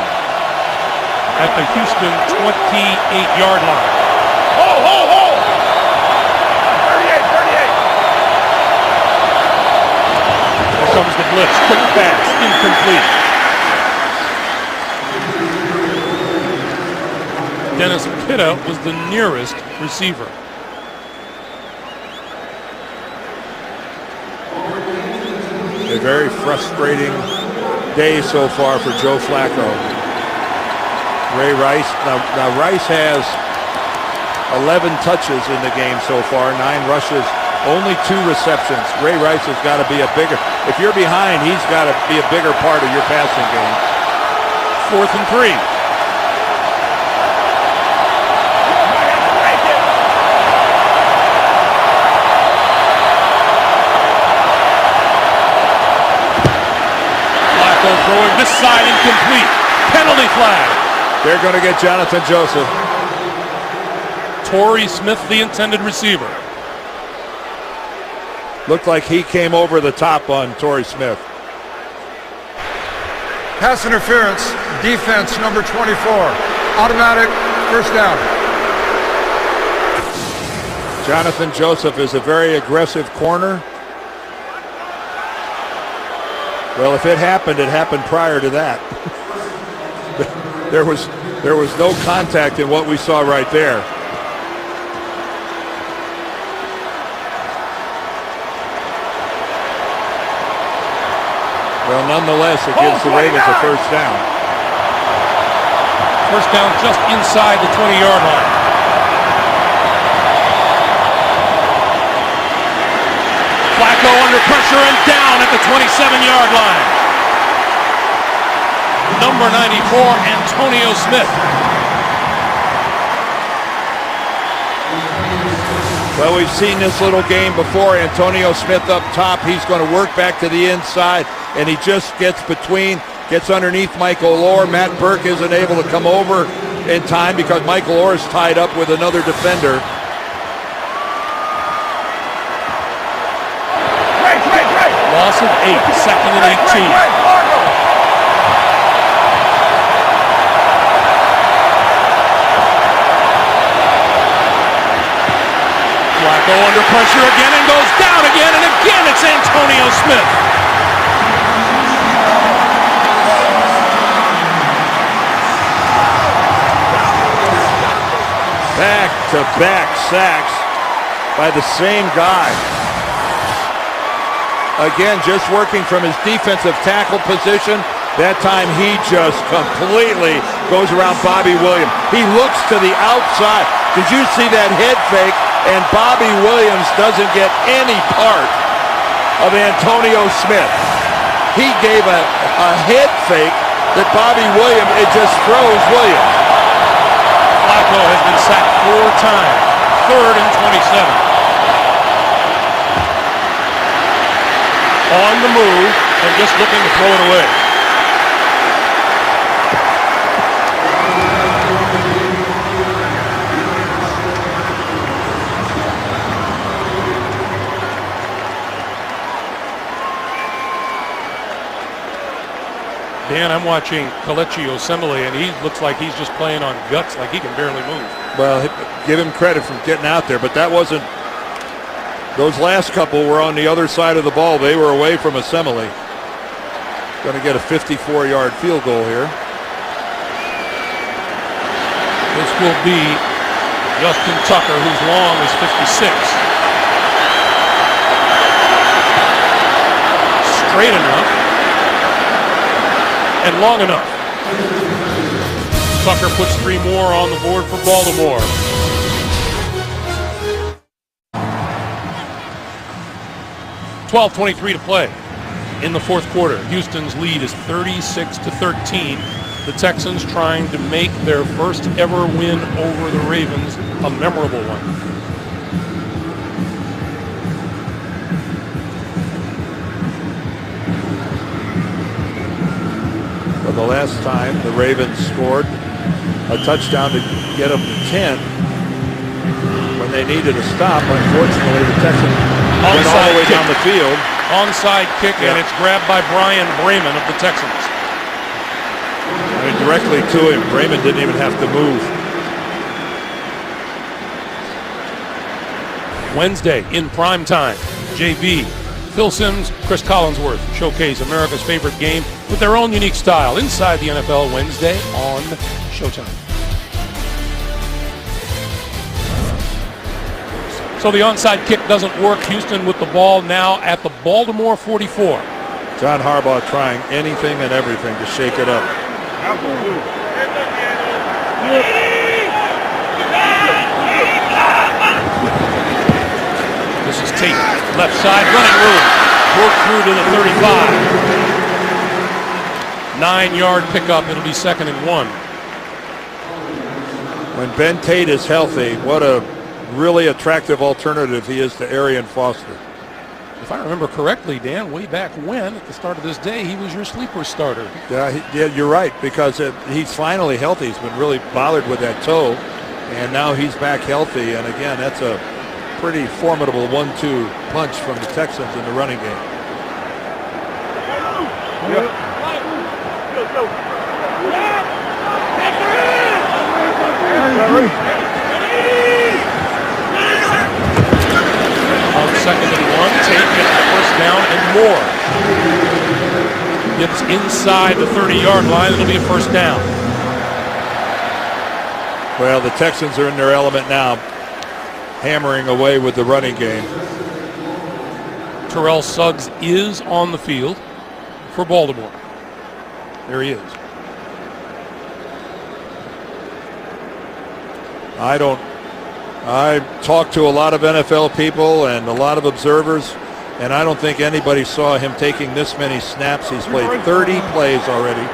at the Houston 28-yard line. Ho, ho, ho! 38. Here comes the blitz. Quick pass, incomplete. Dennis Pitta was the nearest receiver. a very frustrating day so far for Joe Flacco. Ray Rice, now Rice has 11 touches in the game so far, 9 rushes, only 2 receptions. Ray Rice has got to be a bigger, if you're behind, he's got to be a bigger part of your passing game. 4th and 3. Flacco throwing this side incomplete. Penalty flag. They're going to get Jonathan Joseph. Torrey Smith, the intended receiver. Looked like he came over the top on Torrey Smith. Pass interference, defense number 24. Automatic, first down. Jonathan Joseph is a very aggressive corner. Well, if it happened prior to that. There was no contact in what we saw right there. Well, nonetheless, it gives the Ravens a first down. First down just inside the 20-yard line. Flacco under pressure and down at the 27-yard line. Number 94, Antonio Smith. Well, we've seen this little game before. Antonio Smith up top. He's going to work back to the inside, and he just gets underneath Michael Orr. Matt Burke isn't able to come over in time because Michael Orr is tied up with another defender. Loss of 8, 2nd and 18. Flacco under pressure again and goes down again, and again it's Antonio Smith. Back-to-back sacks by the same guy. Again, just working from his defensive tackle position. That time he just completely goes around Bobby Williams. He looks to the outside. Did you see that head fake? And Bobby Williams doesn't get any part of Antonio Smith. He gave a head fake that Bobby Williams, it just throws Williams. Flacco has been sacked 4 times. 3rd and 27. On the move and just looking to throw it away. I'm watching Kelechi Osemele, and he looks like he's just playing on guts, like he can barely move. Well, give him credit for getting out there, but that wasn't. Those last couple were on the other side of the ball. They were away from Osemele. Going to get a 54-yard field goal here. This will be Justin Tucker, whose long is 56. Straight enough and long enough. Tucker puts 3 more on the board for Baltimore. .23 to play in the fourth quarter. Houston's lead is 36-13. The Texans trying to make their first ever win over the Ravens a memorable one. For the last time, the Ravens scored a touchdown to get them to 10 when they needed a stop. Unfortunately, the Texans went all the way down the field. Onside kick, and it's grabbed by Brian Bremen of the Texans. I mean, directly to him. Bremen didn't even have to move. Wednesday in prime time, JV, Phil Simms, Chris Collinsworth showcase America's favorite game with their own unique style inside the NFL Wednesday on Showtime. So the onside kick doesn't work. Houston with the ball now at the Baltimore 44. John Harbaugh trying anything and everything to shake it up. This is Tate, left side, running room. Work through to the 35. 9-yard pickup. It'll be 2nd and 1. When Ben Tate is healthy, what a really attractive alternative he is to Arian Foster. If I remember correctly, Dan, way back when, at the start of this day, he was your sleeper starter. Yeah, you're right, because he's finally healthy. He's been really bothered with that toe, and now he's back healthy. And again, that's a pretty formidable 1-2 punch from the Texans in the running game. On 2nd and 1, Tate gets the first down and more. Gets inside the 30-yard line. It'll be a first down. Well, the Texans are in their element now, hammering away with the running game. Terrell Suggs is on the field for Baltimore. There he is. I talked to a lot of NFL people and a lot of observers, and I don't think anybody saw him taking this many snaps. He's played 30 plays already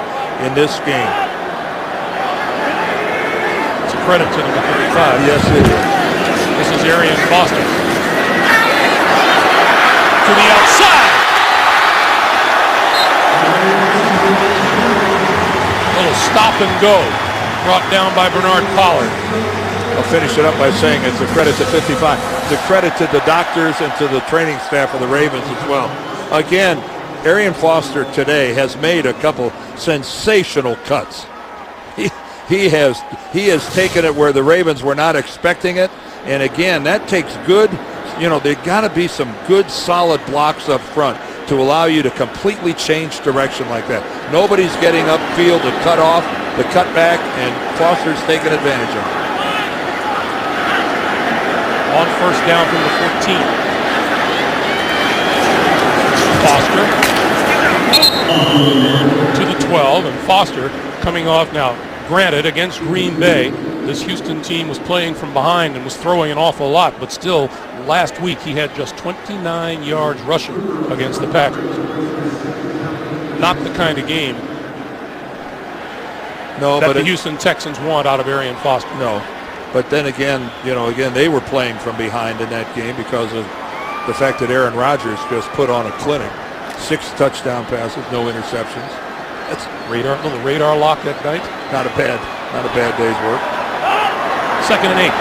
in this game. It's a credit to number 35. Yes, it is. This is Arian Foster. To the outside. A little stop and go. Brought down by Bernard Pollard. I'll finish it up by saying it's a credit to 55. It's a credit to the doctors and to the training staff of the Ravens as well. Again, Arian Foster today has made a couple sensational cuts. He has taken it where the Ravens were not expecting it. And again, that takes good, there's got to be some good solid blocks up front to allow you to completely change direction like that. Nobody's getting upfield to cut off the cutback, and Foster's taking advantage of it. On first down from the 14. Foster to the 12, and Foster coming off now. Granted, against Green Bay, this Houston team was playing from behind and was throwing an awful lot, but still, last week he had just 29 yards rushing against the Packers. Not the kind of game that the Houston Texans want out of Arian Foster. No. But then again, they were playing from behind in that game because of the fact that Aaron Rodgers just put on a clinic. 6 touchdown passes, no interceptions. That's little radar lock that night. Not a bad day's work. 2nd and 8.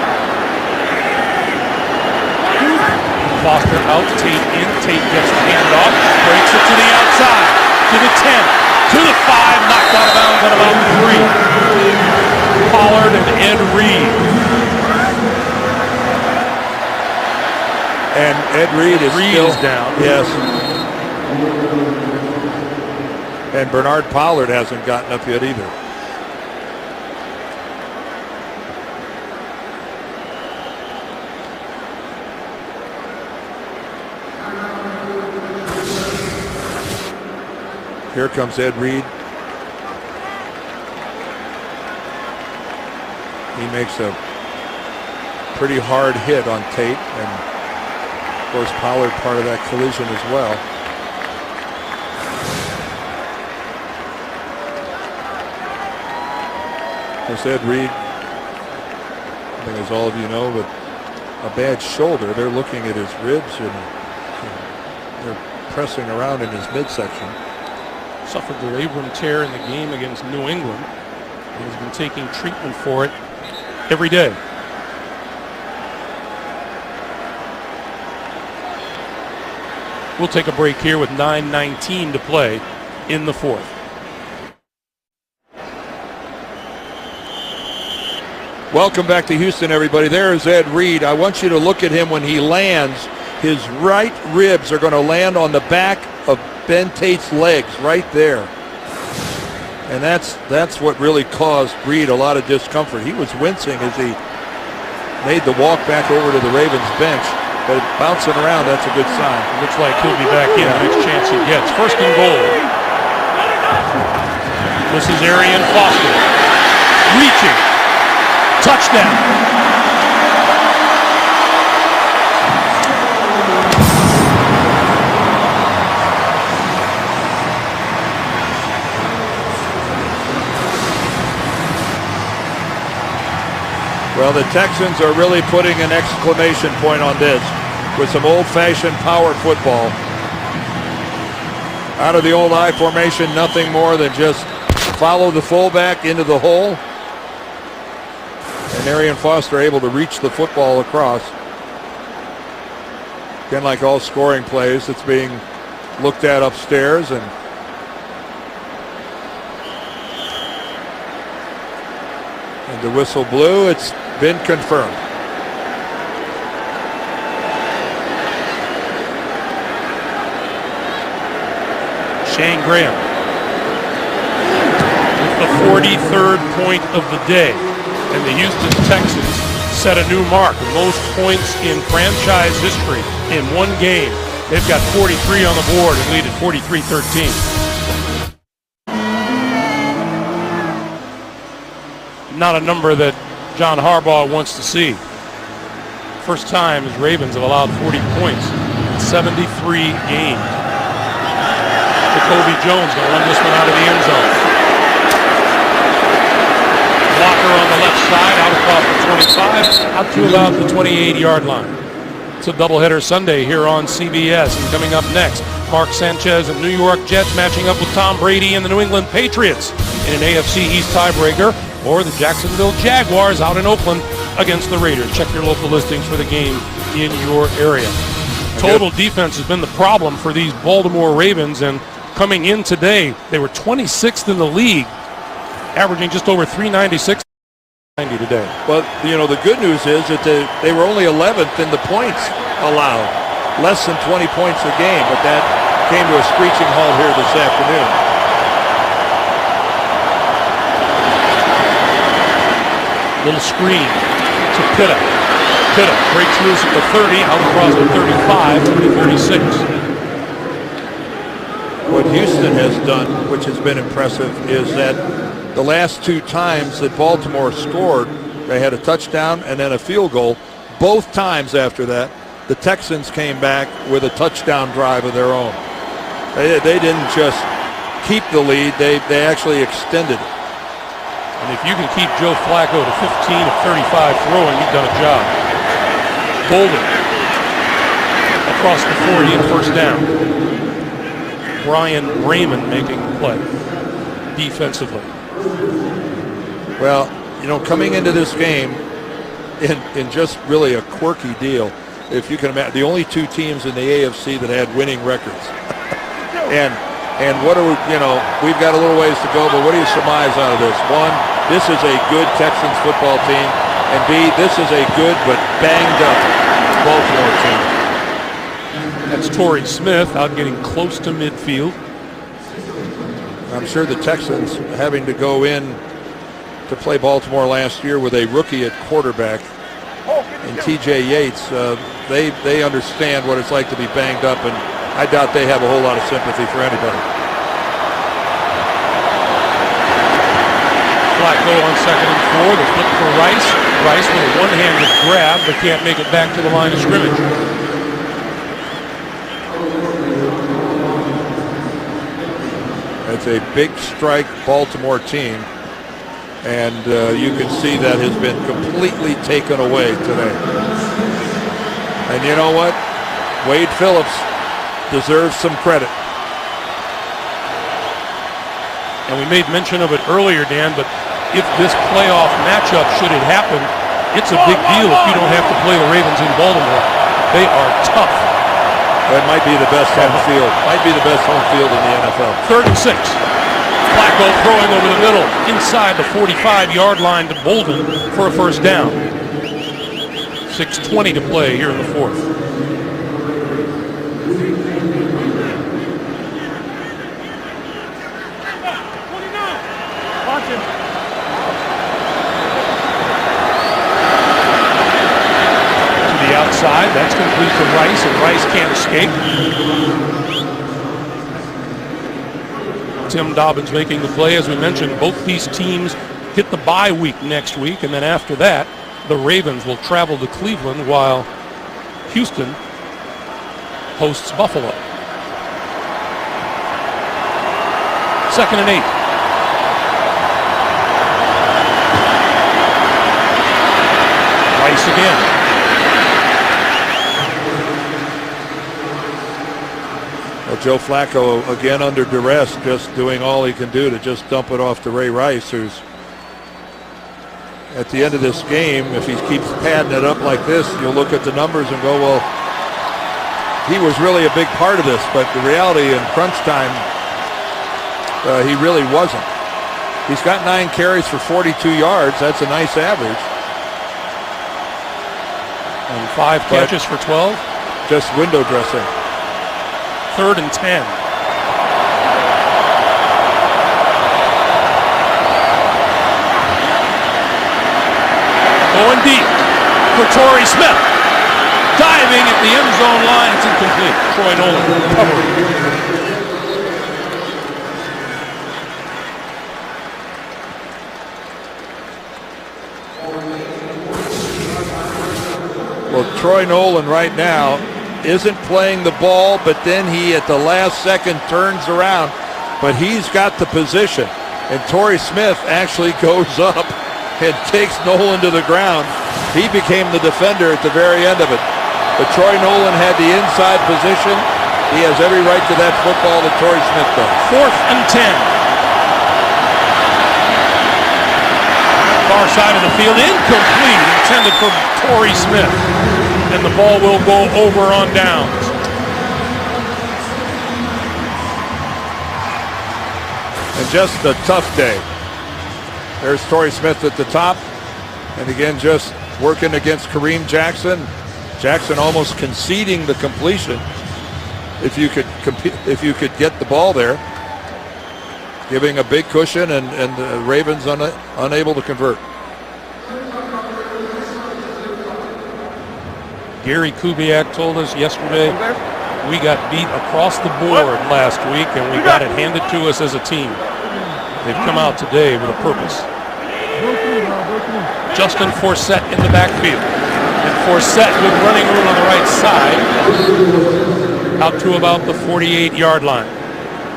Foster out, Tate in. Tate gets the handoff, breaks it to the outside, to the 10, to the 5, knocked out of bounds at about 3. Pollard and Ed Reed. And Ed Reed is still down. Yes. And Bernard Pollard hasn't gotten up yet either. Here comes Ed Reed. He makes a pretty hard hit on Tate, and of course Pollard part of that collision as well. As Ed Reed, I think as all of you know, with a bad shoulder, they're looking at his ribs and they're pressing around in his midsection. Suffered the labrum tear in the game against New England. He's been taking treatment for it every day. We'll take a break here with 9:19 to play in the fourth. Welcome back to Houston, everybody. There's Ed Reed. I want you to look at him when he lands. His right ribs are going to land on the back of Ben Tate's legs right there. And that's what really caused Reed a lot of discomfort. He was wincing as he made the walk back over to the Ravens bench. But bouncing around, that's a good sign. Looks like he'll be back in the next chance he gets. First and goal. This is Arian Foster. Reaching. Touchdown. Well, the Texans are really putting an exclamation point on this with some old-fashioned power football. Out of the old I formation, nothing more than just follow the fullback into the hole. And Arian Foster able to reach the football across. Again, like all scoring plays, it's being looked at upstairs, and the whistle blew. It's been confirmed. Shane Graham with the 43rd point of the day. And the Houston Texans set a new mark. Most points in franchise history in one game. They've got 43 on the board and lead at 43-13. Not a number that John Harbaugh wants to see. First time his Ravens have allowed 40 points in 73 games. Jacoby Jones going to run this one out of the end zone. Walker on the left side, out across the 25, out to about the 28-yard line. It's a doubleheader Sunday here on CBS. And coming up next, Mark Sanchez and New York Jets matching up with Tom Brady and the New England Patriots in an AFC East tiebreaker, or the Jacksonville Jaguars out in Oakland against the Raiders. Check your local listings for the game in your area. Total defense has been the problem for these Baltimore Ravens, and coming in today, they were 26th in the league, averaging just over 396 today. Well, you know, the good news is that they were only 11th in the points allowed, less than 20 points a game, but that came to a screeching halt here this afternoon. Little screen to Pitta. Pitta breaks loose at the 30, out across the 35 to the 36. What Houston has done, which has been impressive, is that the last two times that Baltimore scored, they had a touchdown and then a field goal. Both times after that, the Texans came back with a touchdown drive of their own. They didn't just keep the lead, they actually extended it. And if you can keep Joe Flacco to 15 of 35 throwing, you've done a job. Bolden across the 40 and first down. Brian Raymond making the play defensively. Well, you know, coming into this game in just really a quirky deal, if you can imagine, the only two teams in the AFC that had winning records. And And what are we, we've got a little ways to go, but what do you surmise out of this? One, this is a good Texans football team. And B, this is a good but banged up Baltimore team. That's Torrey Smith out getting close to midfield. I'm sure the Texans, having to go in to play Baltimore last year with a rookie at quarterback and TJ Yates, they understand what it's like to be banged up, and I doubt they have a whole lot of sympathy for anybody. Flacco on 2nd and 4. The flip for Rice. Rice with a one-handed grab, but can't make it back to the line of scrimmage. It's a big strike Baltimore team, and you can see that has been completely taken away today. And you know what? Wade Phillips deserves some credit. And we made mention of it earlier, Dan, but if this playoff matchup, should it happen, it's a big deal if you don't have to play the Ravens in Baltimore. They are tough. That might be the best home field. Might be the best home field in the NFL. 3rd and 6. Flacco throwing over the middle inside the 45-yard line to Bolden for a first down. 6:20 to play here in the 4th. Outside, that's complete to Rice, and Rice can't escape. Tim Dobbins making the play. As we mentioned, both these teams hit the bye week next week, and then after that, the Ravens will travel to Cleveland while Houston hosts Buffalo. 2nd and 8. Rice again. Well, Joe Flacco, again under duress, just doing all he can do to just dump it off to Ray Rice, who's at the end of this game, if he keeps padding it up like this, you'll look at the numbers and go, well, he was really a big part of this, but the reality in crunch time, he really wasn't. He's got 9 carries for 42 yards. That's a nice average. And 5 catches for 12. Just window dressing. 3rd and 10. Going deep for Torrey Smith. Diving at the end zone line. It's incomplete. Troy Nolan covering. Well, Troy Nolan right now isn't playing the ball, but then he at the last second turns around, but he's got the position, and Torrey Smith actually goes up and takes Nolan to the ground. He became the defender at the very end of it, but Troy Nolan had the inside position. He has every right to that football that Torrey Smith does. 4th and 10. Far side of the field, incomplete, intended for Torrey Smith. And the ball will go over on downs. And just a tough day. There's Torrey Smith at the top. And again, just working against Kareem Jackson. Jackson almost conceding the completion. If you could get the ball there. Giving a big cushion, and the Ravens unable to convert. Gary Kubiak told us yesterday we got beat across the board last week, and we got it handed to us as a team. They've come out today with a purpose. Justin Forsett in the backfield. And Forsett with running room on the right side. Out to about the 48-yard line.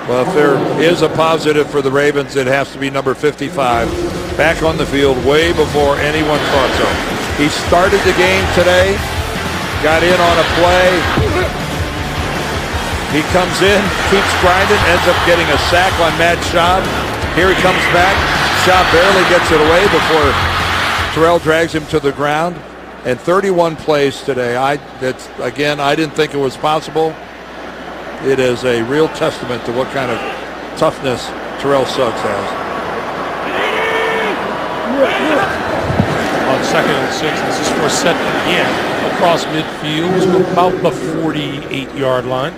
Well, if there is a positive for the Ravens, it has to be number 55. Back on the field way before anyone thought so. He started the game today. Got in on a play. He comes in, keeps grinding, ends up getting a sack on Matt Schaub. Here he comes back. Schaub barely gets it away before Terrell drags him to the ground. And 31 plays today. I didn't think it was possible. it is a real testament to what kind of toughness Terrell Suggs has. On 2nd and 6, this is for set again across midfield to about the 48-yard line.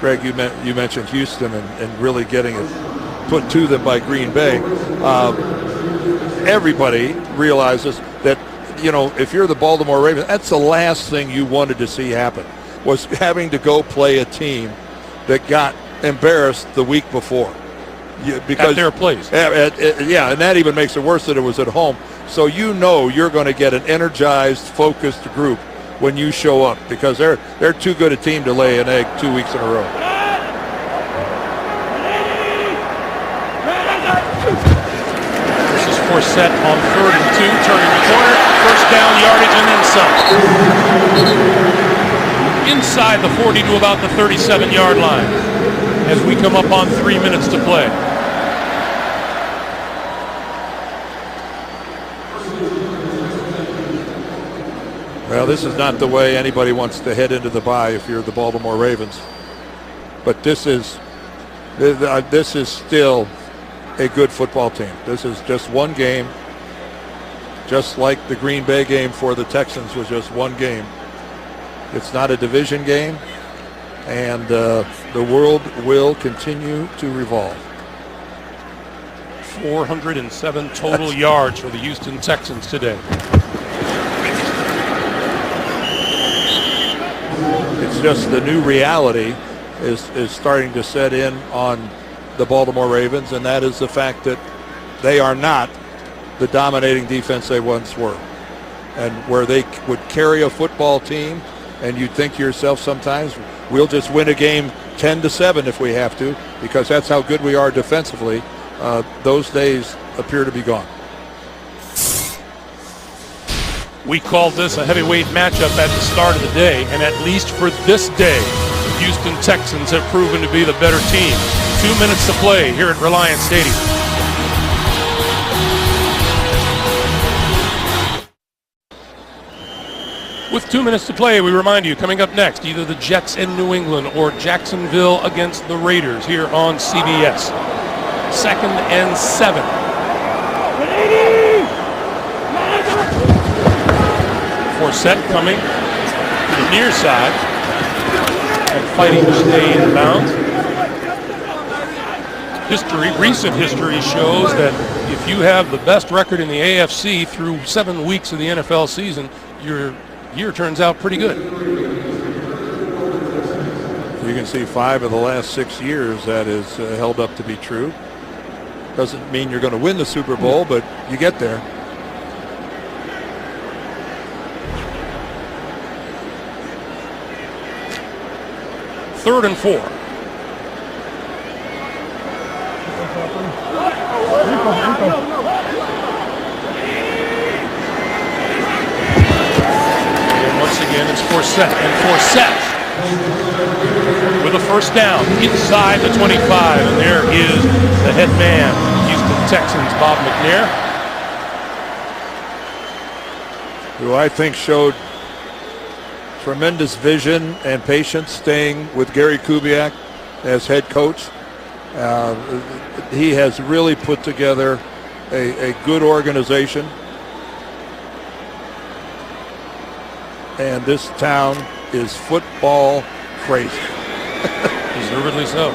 Greg, you mentioned Houston and really getting it put to them by Green Bay. Everybody realizes that, you know, if you're the Baltimore Ravens, that's the last thing you wanted to see happen, was having to go play a team that got embarrassed the week before. Because at their place. Yeah, and that even makes it worse that it was at home. So you know you're going to get an energized, focused group when you show up, because they're too good a team to lay an egg 2 weeks in a row. This is for set on 3rd and 2, turning the corner, first down yardage and then some. Inside the 40 to about the 37-yard line as we come up on 3 minutes to play. Well, this is not the way anybody wants to head into the bye if you're the Baltimore Ravens. But this is still a good football team. This is just one game, just like the Green Bay game for the Texans was just one game. It's not a division game, and the world will continue to revolve. 407 total yards for the Houston Texans today. It's just the new reality is starting to set in on the Baltimore Ravens, and that is the fact that they are not the dominating defense they once were. And where they would carry a football team, and you'd think to yourself sometimes, we'll just win a game 10-7 if we have to, because that's how good we are defensively. Those days appear to be gone. We called this a heavyweight matchup at the start of the day, and at least for this day, the Houston Texans have proven to be the better team. 2 minutes to play here at Reliance Stadium. With 2 minutes to play, we remind you, coming up next, either the Jets in New England or Jacksonville against the Raiders here on CBS. 2nd and 7. Forsett coming to the near side and fighting to stay in bounds. Recent history shows that if you have the best record in the AFC through 7 weeks of the NFL season, your year turns out pretty good. You can see 5 of the last 6 years that is held up to be true. Doesn't mean you're going to win the Super Bowl, but you get there. Third and 4. And once again, it's Forsett. And Forsett with a first down inside the 25. And there is the head man, Houston Texans, Bob McNair, who I think showed tremendous vision and patience staying with Gary Kubiak as head coach. He has really put together a good organization. And this town is football crazy. Deservedly so.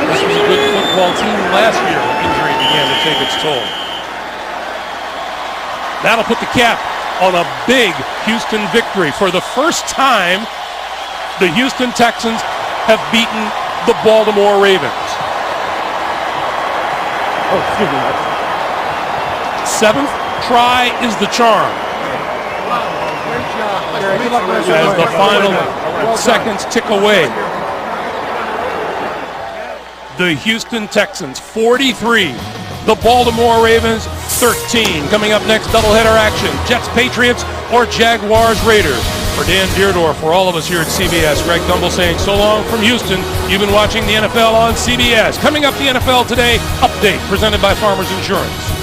This was a good football team last year when injury began to take its toll. That'll put the cap on a big Houston victory. For the first time, the Houston Texans have beaten the Baltimore Ravens. Seventh try is the charm. As the final seconds tick away. The Houston Texans 43. The Baltimore Ravens 13. Coming up next, doubleheader action. Jets, Patriots, or Jaguars, Raiders. For Dan Deardorff, for all of us here at CBS, Greg Gumbel saying so long from Houston. You've been watching the NFL on CBS. Coming up, the NFL Today update presented by Farmers Insurance.